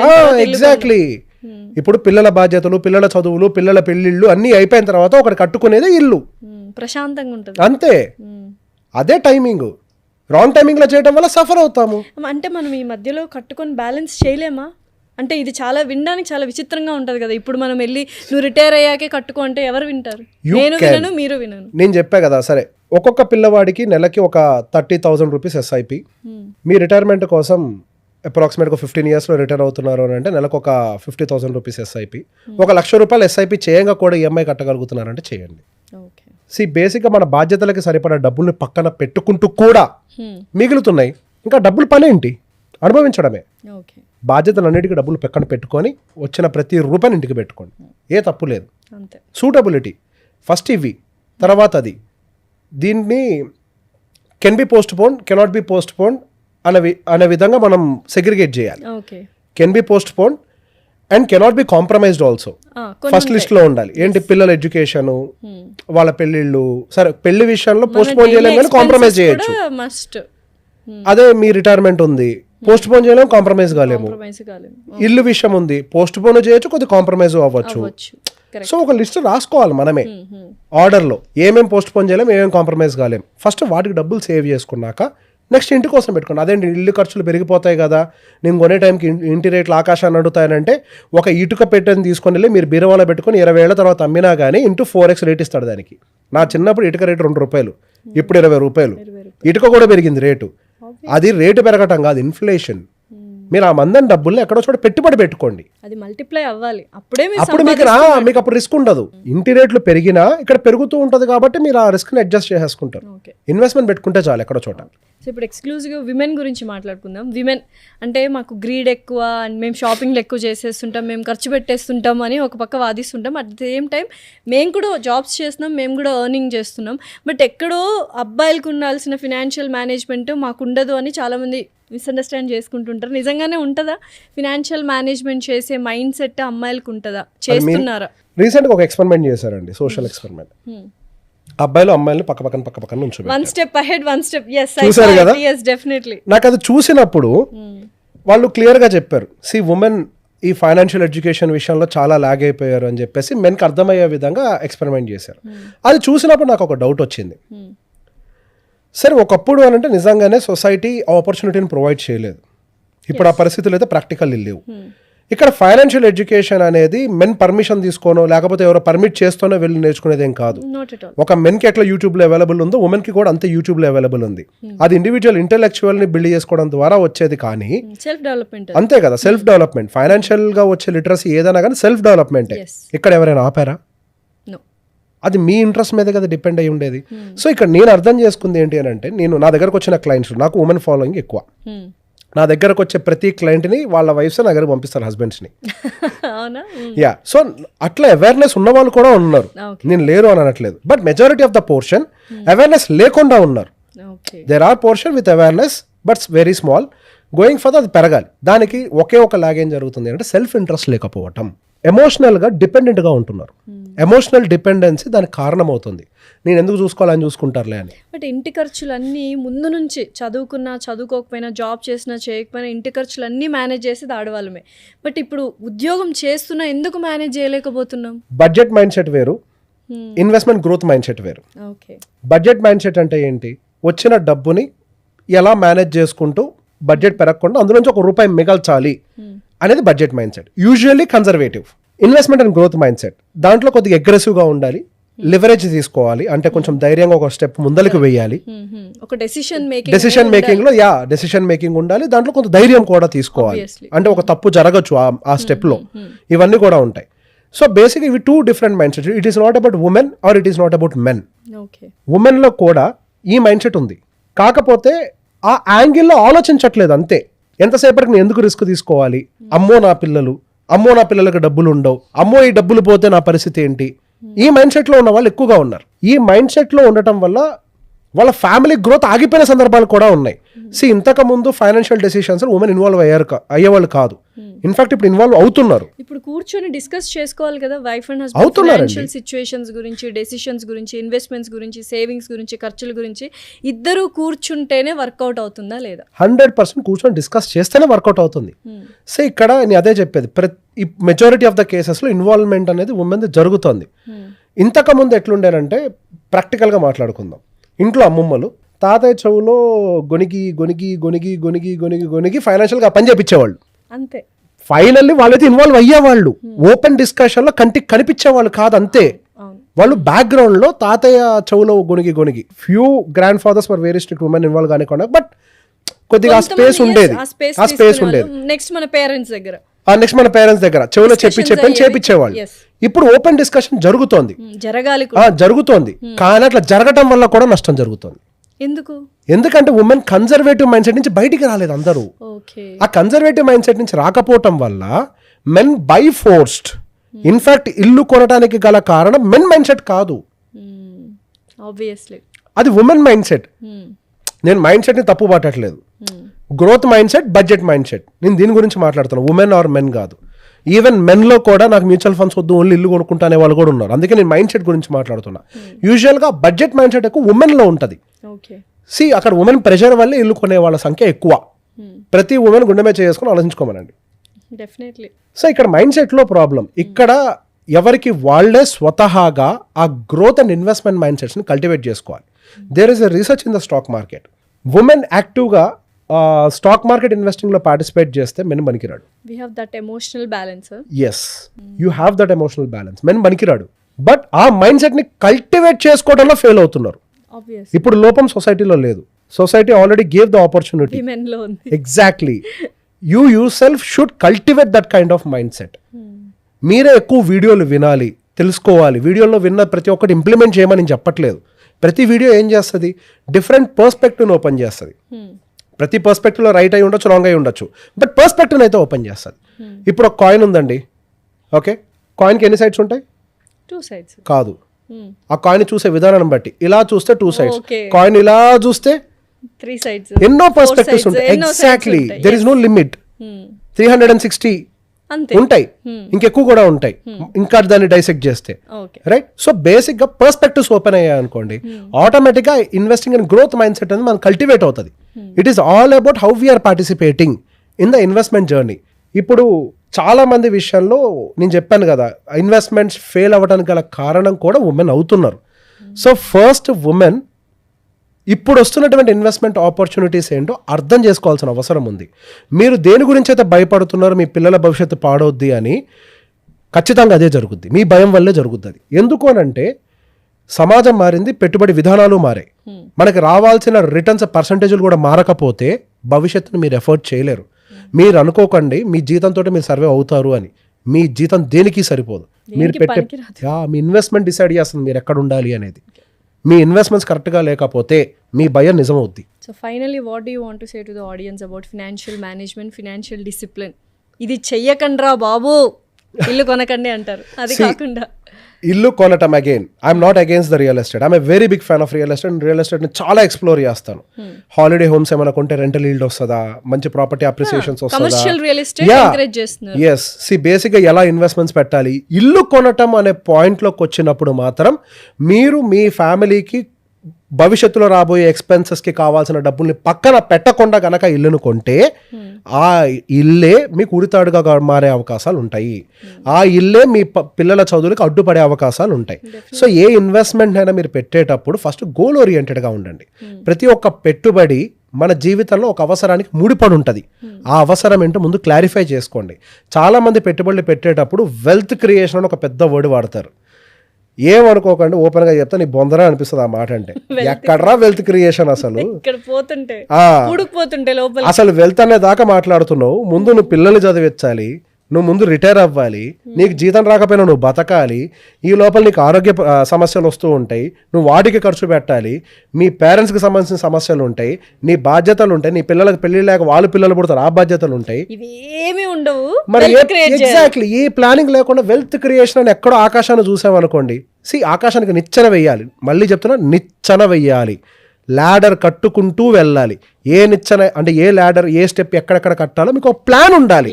ఎగ్జాక్ట్లీ. ఇప్పుడు పిల్లల బాధ్యతలు, పిల్లల చదువులు, పిల్లల పెళ్లిళ్ళు అన్ని అయిపోయిన తర్వాత ఒకటి కట్టుకునేది ఇల్లు. ప్రశాంతంగా ఉంటుంది. అంతే. అదే టైమింగ్. రాంగ్ టైమింగ్ లో చేయడం వల్ల సఫర్ అవుతాము. అంటే మనం ఈ మధ్యలో కట్టుకొని బ్యాలెన్స్ చేయలేమా? అంటే ఇది చాలా వినడానికి చాలా విచిత్రంగా ఉంటుంది కదా. ఇప్పుడు మనం వెళ్ళి నువ్వు రిటైర్ అయ్యాకే కట్టుకో అంటే ఎవరు వింటారు? నేను వినను, మీరు వినను. నేను చెప్పా కదా. సరే, ఒక్కొక్క పిల్లవాడికి నెలకి ఒక 30,000 రూపీస్ ఎస్ఐపి. మీ రిటైర్మెంట్ కోసం అప్రాక్సిమేట్గా 15 years రిటైర్ అవుతున్నారు అని అంటే నెలకు ఒక 50,000 రూపీస్ ఎస్ఐపి. 1,00,000 రూపాయలు ఎస్ఐపి చేయంగా కూడా ఈఎంఐ కట్టగలుగుతున్నారంటే చేయండి. బేసిక్గా మన బాధ్యతలకి సరిపడా డబ్బుల్ని పక్కన పెట్టుకుంటూ కూడా మిగులుతున్నాయి. ఇంకా డబ్బులు పనేంటి? అనుభవించడమే. బాధ్యతలన్నిటికీ డబ్బులు పక్కన పెట్టుకొని వచ్చిన ప్రతి రూపాయిని ఇంటికి పెట్టుకోండి. ఏ తప్పు లేదు. సూటబిలిటీ ఫస్ట్ ఇవి, తర్వాత అది. దీన్ని can be post phone, cannot be post phone అనే విధంగా మనం సెగ్రిగేట్ చేయాలి. Can be post phone and cannot be compromised also first list లో ఉండాలి. ఏంటి? పిల్లల ఎడ్యుకేషన్, వాళ్ళ పెళ్లిళ్ళు. సరే, పెళ్లి విషయంలో పోస్ట్ పోన్ చేయలేము కానీ కాంప్రమైజ్ చేయొచ్చు. అదే మీ రిటైర్మెంట్ ఉంది, పోస్ట్ పోన్ చేయలేము, కాంప్రమైజ్ కాలేము. ఇల్లు విషయం ఉంది, పోస్ట్ పోన్ చేయొచ్చు, కొద్దిగా కాంప్రమైజ్ అవ్వచ్చు. సో ఒక లిస్ట్ రాసుకోవాలి మనమే ఆర్డర్లో, ఏమేమి పోస్ట్ పోన్ చేయలేము, ఏమేమి కాంప్రమైజ్ కాలేము. ఫస్ట్ వాటికి డబ్బులు సేవ్ చేసుకున్నాక నెక్స్ట్ ఇంటి కోసం పెట్టుకోండి. అదేంటి ఇల్లు ఖర్చులు పెరిగిపోతాయి కదా, నేను కొనే టైంకి ఇంటి రేట్లు ఆకాశాన్ని అడుగుతాయనంటే ఒక ఇటుక పెట్టని తీసుకొని వెళ్ళి మీరు బీరువాలో పెట్టుకొని 20 ఏళ్ల తర్వాత అమ్మినా కానీ ఇంటూ 4x రేట్ ఇస్తాడు దానికి. నా చిన్నప్పుడు ఇటుక రేటు 2 రూపాయలు, ఇప్పుడు 20 రూపాయలు. ఇటుక కూడా పెరిగింది రేటు. అది రేటు పెరగటం కాదు, ఇన్ఫ్లేషన్. మీరు ఆ మందని డబ్బుల్ని ఎక్కడో చోట పెట్టుబడి పెట్టుకోండి. అది మల్టిప్లై అవ్వాలి. అప్పుడే అప్పుడు మీకు అప్పుడు రిస్క్ ఉండదు. ఇంటి రేట్లు పెరిగినా ఇక్కడ పెరుగుతూ ఉంటుంది కాబట్టి మీరు ఆ రిస్క్ని అడ్జస్ట్ చేసేసుకుంటారు. ఇన్వెస్ట్మెంట్ పెట్టుకుంటే చాలు ఎక్కడో చోట. సో ఇప్పుడు ఎక్స్క్లూజివ్గా విమెన్ గురించి మాట్లాడుకుందాం. విమెన్ అంటే మాకు గ్రీడ్ ఎక్కువ, మేము షాపింగ్లు ఎక్కువ చేసేస్తుంటాం, మేము ఖర్చు పెట్టేస్తుంటాం అని ఒక పక్క వాదిస్తుంటాం. అట్ ద సేమ్ టైం మేము కూడా జాబ్స్ చేస్తున్నాం, మేము కూడా ఎర్నింగ్ చేస్తున్నాం. బట్ ఎక్కడో అబ్బాయిలకు ఉండాల్సిన ఫినాన్షియల్ మేనేజ్మెంట్ మాకు ఉండదు అని చాలామంది మిస్అండర్స్టాండ్ చేసుకుంటుంటారు. నిజంగానే ఉంటుందా? ఫినాన్షియల్ మేనేజ్మెంట్ చేసే మైండ్ సెట్ అమ్మాయిలకు ఉంటుందా? చేస్తున్నారా? రీసెంట్గా ఒక ఎక్స్పెరిమెంట్ చేశారండి, సోషల్ ఎక్స్పెరిమెంట్. అబ్బాయిలు అమ్మాయిలు పక్క పక్కన ఉంచు, one step ahead one step. చూసారు కదా? డెఫినెట్లీ. నాకు అది చూసినప్పుడు వాళ్ళు క్లియర్గా చెప్పారు, ఉమెన్ ఈ ఫైనాన్షియల్ ఎడ్యుకేషన్ విషయంలో చాలా లాగ్ అయిపోయారు అని చెప్పేసి మెన్కి అర్థమయ్యే విధంగా ఎక్స్పెరిమెంట్ చేశారు. అది చూసినప్పుడు నాకు ఒక డౌట్ వచ్చింది. సరే, ఒకప్పుడు అని అంటే నిజంగానే సొసైటీ ఆపర్చునిటీని ప్రొవైడ్ చేయలేదు. ఇప్పుడు ఆ పరిస్థితులు అయితే ప్రాక్టికల్ లేవు. ఇక్కడ ఫైనాన్షియల్ ఎడ్యుకేషన్ అనేది మెన్ పర్మిషన్ తీసుకోనో లేకపోతే ఎవరో పర్మిట్ చేస్తూనో వెళ్ళి నేర్చుకునేది ఏం కాదు. Not at all. ఒక మెన్కి ఎట్లా యూట్యూబ్లో అవైలబుల్ ఉందో ఉమెన్కి కూడా అంతే యూట్యూబ్లో అవైలబుల్ ఉంది. అది ఇండివిజువల్ ఇంటెలెక్చువల్ని బిల్డ్ చేసుకోవడం ద్వారా వచ్చేది. కానీ సెల్ఫ్ డెవలప్మెంట్ అంతే కదా, సెల్ఫ్ డెవలప్మెంట్. ఫైనాన్షియల్గా వచ్చే లిటరసీ ఏదైనా కానీ సెల్ఫ్ డెవలప్మెంటే. ఇక్కడ ఎవరైనా ఆపారా? అది మీ ఇంట్రెస్ట్ మీద కదా డిపెండ్ అయ్యి ఉండేది. సో ఇక్కడ నేను అర్థం చేసుకుంది ఏంటి అని అంటే, నేను నా దగ్గరకు వచ్చిన క్లయింట్స్, నాకు ఉమెన్ ఫాలోయింగ్ ఎక్కువ. నా దగ్గరకు వచ్చే ప్రతి క్లయింట్ని వాళ్ళ వైఫ్స్ నా దగ్గర పంపిస్తారు, హస్బెండ్స్ని. యా, సో అట్లా అవేర్నెస్ ఉన్న వాళ్ళు కూడా ఉన్నారు, నేను లేరు అని అనట్లేదు. But majority of the portion awareness లేకుండా ఉన్నారు. There are portion with awareness but very small. Going for అది పెరగాలి. దానికి ఒకే ఒక లాగేం జరుగుతుంది అంటే సెల్ఫ్ ఇంట్రెస్ట్ లేకపోవటం. ఎమోషనల్గా డిపెండెంట్గా ఉంటున్నారు. ఎమోషనల్ డిపెండెన్సీ దానికి కారణం అవుతుంది. నేను ఎందుకు చూసుకోవాలని చూసుకుంటారులే అని. బట్ ఇంటి ఖర్చులన్నీ ముందు నుంచి చదువుకున్నా చదువుకోకపోయినా, జాబ్ చేసినా చేయకపోయినా ఇంటి ఖర్చులన్నీ మేనేజ్ చేసేది ఆడవాళ్ళమే. బట్ ఇప్పుడు ఉద్యోగం చేస్తున్నా ఎందుకు మేనేజ్ చేయలేకపోతున్నాం? బడ్జెట్ మైండ్ సెట్ వేరు, ఇన్వెస్ట్మెంట్ గ్రోత్ మైండ్ సెట్ వేరు. ఓకే, బడ్జెట్ మైండ్ సెట్ అంటే ఏంటి? వచ్చిన డబ్బుని ఎలా మేనేజ్ చేసుకుంటూ బడ్జెట్ పెరగకుండా అందులోంచి ₹1 మిగల్చాలి అనేది budget mind set. Usually conservative. Investment and growth mind set, దాంట్లో కొద్దిగా అగ్రెసివ్గా ఉండాలి, లివరేజ్ తీసుకోవాలి, అంటే కొంచెం ధైర్యంగా ఒక స్టెప్ ముందరికి వెయ్యాలి. ఒక డెసిషన్ మేకింగ్ లో డెసిషన్ మేకింగ్ ఉండాలి, దాంట్లో కొంత ధైర్యం కూడా తీసుకోవాలి. అంటే ఒక తప్పు జరగచ్చు ఆ స్టెప్ లో, ఇవన్నీ కూడా ఉంటాయి. సో బేసిక్ ఇవి 2 different mind sets. It is not about women or it is not about men. Women లో కూడా ఈ మైండ్ సెట్ ఉంది, కాకపోతే ఆ యాంగిల్లో ఆలోచించట్లేదు అంతే. ఎంతసేపటికి నేను ఎందుకు రిస్క్ తీసుకోవాలి, అమ్మో నా పిల్లలకు డబ్బులు ఉండవు, అమ్మో ఈ డబ్బులు పోతే నా పరిస్థితి ఏంటి, ఈ మైండ్ సెట్లో ఉన్న వాళ్ళు ఎక్కువగా ఉన్నారు. ఈ మైండ్ సెట్లో ఉండటం వల్ల వాళ్ళ ఫ్యామిలీ గ్రోత్ ఆగిపోయిన సందర్భాలు కూడా ఉన్నాయి. ఇంతకు ముందు ఫైనాన్షియల్ డెసిషన్స్ ఉమెన్ ఇన్వాల్వ్ అయ్యేవాళ్ళు కాదు. ఇన్ఫాక్ట్ ఇప్పుడు ఇన్వాల్వ్ అవుతున్నారు. ఇప్పుడు కూర్చొని డిస్కస్ చేసుకోవాలి కదా, wife and husband financial situations గురించి, డెసిషన్స్ గురించి, ఇన్వెస్ట్మెంట్స్ గురించి, సేవింగ్స్ గురించి, ఖర్చుల గురించి ఇద్దరు కూర్చుంటేనే వర్కౌట్ అవుతుందా లేదా? 100% కూర్చొని డిస్కస్ చేస్తేనే వర్కౌట్ అవుతుంది. సో ఇక్కడ నేను అదే చెప్పేది, మెజారిటీ ఆఫ్ ద కేసెస్లో ఇన్వాల్వ్మెంట్ అనేది ఉమెన్ జరుగుతుంది. ఇంతకు ముందు ఎట్లుండేనంటే, ప్రాక్టికల్గా మాట్లాడుకుందాం, ఇంట్లో అమ్మమ్మలు తాతయ్య చెవులో గొనిగి గొనిగి గొనిగి గొనిగి గొనిగి గొనిగి ఫైనాన్షియల్గా పని చేపించేవాళ్ళు. అంతే. ఫైనల్లీ వాళ్ళైతే ఇన్వాల్వ్ అయ్యేవాళ్ళు, ఓపెన్ డిస్కషన్లో కంటికి కనిపించేవాళ్ళు కాదు. అంతే, వాళ్ళు బ్యాక్గ్రౌండ్లో తాతయ్య చెవులో గొనిగి గొనిగి. Few grandfathers for very strict women involve కానికుండా, బట్ కొద్దిగా ఆ స్పేస్ ఉండేది. నెక్స్ట్ మన పేరెంట్స్ దగ్గర చెవులో చెప్పని చేపించేవాళ్ళు. ఇప్పుడు ఓపెన్ డిస్కషన్ జరుగుతోంది, జరుగుతోంది, కానీ అట్లా జరగటం వల్ల కూడా నష్టం జరుగుతోంది. ఎందుకంటే ఉమెన్ కన్జర్వేటివ్ మైండ్ సెట్ నుంచి బయటికి రాలేదు అందరూ. ఆ కన్జర్వేటివ్ మైండ్ సెట్ నుంచి రాకపోవటం వల్ల మెన్ బై ఫోర్స్డ్. ఇన్ఫాక్ట్ ఇల్లు కొనడానికి గల కారణం మెన్ మైండ్ సెట్ కాదు, అది ఉమెన్ మైండ్ సెట్. నేను మైండ్ సెట్ ని తప్పు పట్టట్లేదు. Growth mind set, budget mind set, నేను దీని గురించి మాట్లాడుతున్నాను, ఉమెన్ ఆర్ మెన్ కాదు. ఈవెన్ మెన్లో కూడా నాకు మ్యూచువల్ ఫండ్స్ వద్దు, ఓన్లీ ఇల్లు కొనుక్కుంటానే వాళ్ళు కూడా ఉన్నారు. అందుకే నేను మైండ్ సెట్ గురించి మాట్లాడుతున్నా. యూజువల్గా బడ్జెట్ మైండ్ సెట్ ఎక్కువ ఉమెన్లో ఉంటుంది. అక్కడ ఉమెన్ ప్రెషర్ వల్ల ఇల్లు కొనే వాళ్ళ సంఖ్య ఎక్కువ. ప్రతి ఉమెన్ గుండె మీద చేసుకుని ఆలోచించుకోమనండి. సో ఇక్కడ మైండ్ సెట్లో ప్రాబ్లం. ఇక్కడ ఎవరికి వాళ్ళే స్వతహాగా ఆ గ్రోత్ అండ్ ఇన్వెస్ట్మెంట్ మైండ్ సెట్స్ని కల్టివేట్ చేసుకోవాలి. There is a research in the stock market. Women యాక్టివ్గా స్టాక్ మార్కెట్ ఇన్వెస్టింగ్ లో పార్టిసిపేట్ చేస్తే మెన్ పనికిరాడు. Yes, you have that emotional balance. Men పనికిరాడు, బట్ ఆ మైండ్ సెట్ ని కల్టివేట్ చేసుకోవడంలో ఫెయిల్ అవుతున్నారు. ఇప్పుడు లోపం సొసైటీలో లేదు, society already gave the opportunity. Exactly, yourself should cultivate that kind of mind set. మీరే ఎక్కువ వీడియోలు వినాలి, తెలుసుకోవాలి. వీడియోలో విన్న ప్రతి ఒక్కటి ఇంప్లిమెంట్ చేయమని నేను చెప్పట్లేదు. ప్రతి వీడియో ఏం చేస్తుంది, డిఫరెంట్ పర్స్పెక్టివ్ని ఓపెన్ చేస్తుంది. ప్రతి పర్స్పెక్టివ్లో రైట్ అయి ఉండొచ్చు, రాంగ్ అయి ఉండొచ్చు, బట్ పర్స్పెక్టివ్ని అయితే ఓపెన్ చేస్తుంది. ఇప్పుడు ఒక కాయిన్ ఉందండి, ఓకే, కాయిన్కి ఎన్ని సైడ్స్ ఉంటాయి? 2 sides కాదు, ఆ కాయిన్ చూసే విధానం బట్టి ఇలా చూస్తే 2 sides, కాయిన్ ఇలా చూస్తే 3 sides, ఎన్నో పర్స్పెక్టివ్స్ ఉంటాయి. Exactly, there is no limit. 360 ఉంటాయి, ఇంకెక్కువ కూడా ఉంటాయి ఇంకా దాన్ని డైసెక్ట్ చేస్తే, రైట్? సో బేసిక్ గా పర్స్పెక్టివ్స్ ఓపెన్ అయ్యాయి అనుకోండి, ఆటోమేటిక్ గా investing in growth mind set అనేది మనం కల్టివేట్ అవుతుంది. It is all about how we're participating in the investment journey. ఇప్పుడు చాలా మంది విషయాల్లో నేను చెప్పాను కదా, ఇన్వెస్ట్మెంట్స్ ఫెయిల్ అవ్వడానికి గల కారణం కూడా ఉమెన్ అవుతున్నారు. సో ఫస్ట్ ఉమెన్ ఇప్పుడు వస్తున్నటువంటి ఇన్వెస్ట్మెంట్ ఆపర్చునిటీస్ ఏంటో అర్థం చేసుకోవాల్సిన అవసరం ఉంది. మీరు దేని గురించి అయితే భయపడుతున్నారో మీ పిల్లల భవిష్యత్తు పాడవుద్ది అని, ఖచ్చితంగా అదే జరుగుద్ది. మీ భయం వల్లే జరుగుద్ది అది. ఎందుకు అనంటే సమాజం మారింది, పెట్టుబడి విధానాలు మారాయి. మనకి రావాల్సిన రిటర్న్స్ పర్సంటేజ్లు కూడా మారకపోతే భవిష్యత్తును మీరు ఎఫర్ట్ చేయలేరు. మీరు అనుకోకండి మీ జీతంతో మీరు సర్వే అవుతారు అని. మీ జీతం దేనికి సరిపోదు. మీరు పెట్టే మీ ఇన్వెస్ట్మెంట్ డిసైడ్ చేస్తుంది మీరు ఎక్కడ ఉండాలి అనేది. మీ ఇన్వెస్ట్మెంట్స్ కరెక్ట్గా లేకపోతే మీ భయం నిజమవుద్ది. So finally what do you want to say to the audience about financial management, financial discipline? ఇది చెయ్యకండ్రా బాబు, ఇల్లు కొనకండి అంటారు. అది కాకుండా ఇల్లు కొనటం, again I'm not against the real estate. I'm a very big fan of real estate. Real ఎస్టేట్ని చాలా ఎక్స్ప్లోర్ చేస్తాను. హాలిడే హోమ్స్ ఏమైనా కొంటే రెంటల్ ఈల్డ్ వస్తుందా, మంచి property appreciations commercial real estate encourage చేస్తున్నారు. ఎస్, బేసిక్గా ఎలా ఇన్వెస్ట్మెంట్స్ పెట్టాలి. ఇల్లు కొనటం అనే పాయింట్లోకి వచ్చినప్పుడు మాత్రం మీరు మీ ఫ్యామిలీకి భవిష్యత్తులో రాబోయే ఎక్స్పెన్సెస్కి కావాల్సిన డబ్బుల్ని పక్కన పెట్టకుండా గనక ఇల్లును కొంటే ఆ ఇల్లే మీకు ఉరితాడుగా మారే అవకాశాలు ఉంటాయి. ఆ ఇల్లే మీ పిల్లల చదువులకు అడ్డుపడే అవకాశాలు ఉంటాయి. సో ఏ ఇన్వెస్ట్మెంట్ అయినా మీరు పెట్టేటప్పుడు ఫస్ట్ గోల్ ఓరియంటెడ్గా ఉండండి. ప్రతి ఒక్క పెట్టుబడి మన జీవితంలో ఒక అవసరానికి ముడిపడి ఉంటుంది. ఆ అవసరం ఏంటో ముందు క్లారిఫై చేసుకోండి. చాలామంది పెట్టుబడులు పెట్టేటప్పుడు వెల్త్ క్రియేషన్ అని ఒక పెద్ద వర్డ్ వాడతారు. ఏమనుకోకండి, ఓపెన్ గా చెప్తా, నీ బొందరా అనిపిస్తుంది ఆ మాట అంటే. ఎక్కడరా వెల్త్ క్రియేషన్ అసలు? అసలు వెల్త్ అనే దాకా మాట్లాడుతున్నావు. ముందు నువ్వు పిల్లల్ని చదివించాలి, నువ్వు ముందు రిటైర్ అవ్వాలి, నీకు జీతం రాకపోయినా నువ్వు బతకాలి, ఈ లోపల నీకు ఆరోగ్య సమస్యలు వస్తూ ఉంటాయి, నువ్వు వాటికి ఖర్చు పెట్టాలి, మీ పేరెంట్స్కి సంబంధించిన సమస్యలు ఉంటాయి, నీ బాధ్యతలు ఉంటాయి, నీ పిల్లలకు పెళ్లి లేక వాళ్ళు పిల్లలు పుడతారు, ఆ బాధ్యతలు ఉంటాయి, ఇవేమీ ఉండవు. మరి ఎగ్జాక్ట్లీ ఈ ప్లానింగ్ లేకుండా వెల్త్ క్రియేషన్ అని ఎక్కడో ఆకాశాన్ని చూసామనుకోండి, ఆకాశానికి నిచ్చెన వెయ్యాలి. మళ్ళీ చెప్తున్నా, నిచ్చెన వెయ్యాలి. ల్యాడర్ కట్టుకుంటూ వెళ్ళాలి. ఏ నిచ్చెన అంటే ఏ ల్యాడర్, ఏ స్టెప్ ఎక్కడెక్కడ కట్టాలో మీకు ఒక ప్లాన్ ఉండాలి.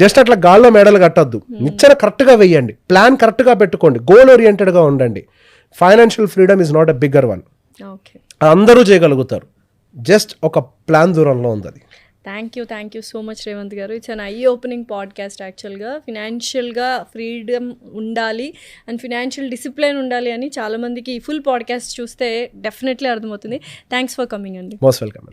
జస్ట్ అట్లా గాల్లో మెడలు కట్టద్దు. నిచ్చెన కరెక్ట్ గా వెయ్యండి, ప్లాన్ కరెక్ట్ గా పెట్టుకోండి, గోల్ ఓరియంటెడ్ గా ఉండండి. Financial freedom is not a bigger one. అందరూ చేయగలుగుతారు, జస్ట్ ఒక ప్లాన్ దూరంలో ఉంది అది. Thank you so much Revanth garu. It's an eye opening podcast. యాక్చువల్గా ఫినాన్షియల్గా ఫ్రీడమ్ ఉండాలి అండ్ ఫినాన్షియల్ డిసిప్లిన్ ఉండాలి అని చాలామందికి ఫుల్ పాడ్కాస్ట్ చూస్తే డెఫినెట్లీ అర్థమవుతుంది. థ్యాంక్స్ ఫర్ కమింగ్ అండి. Most welcome.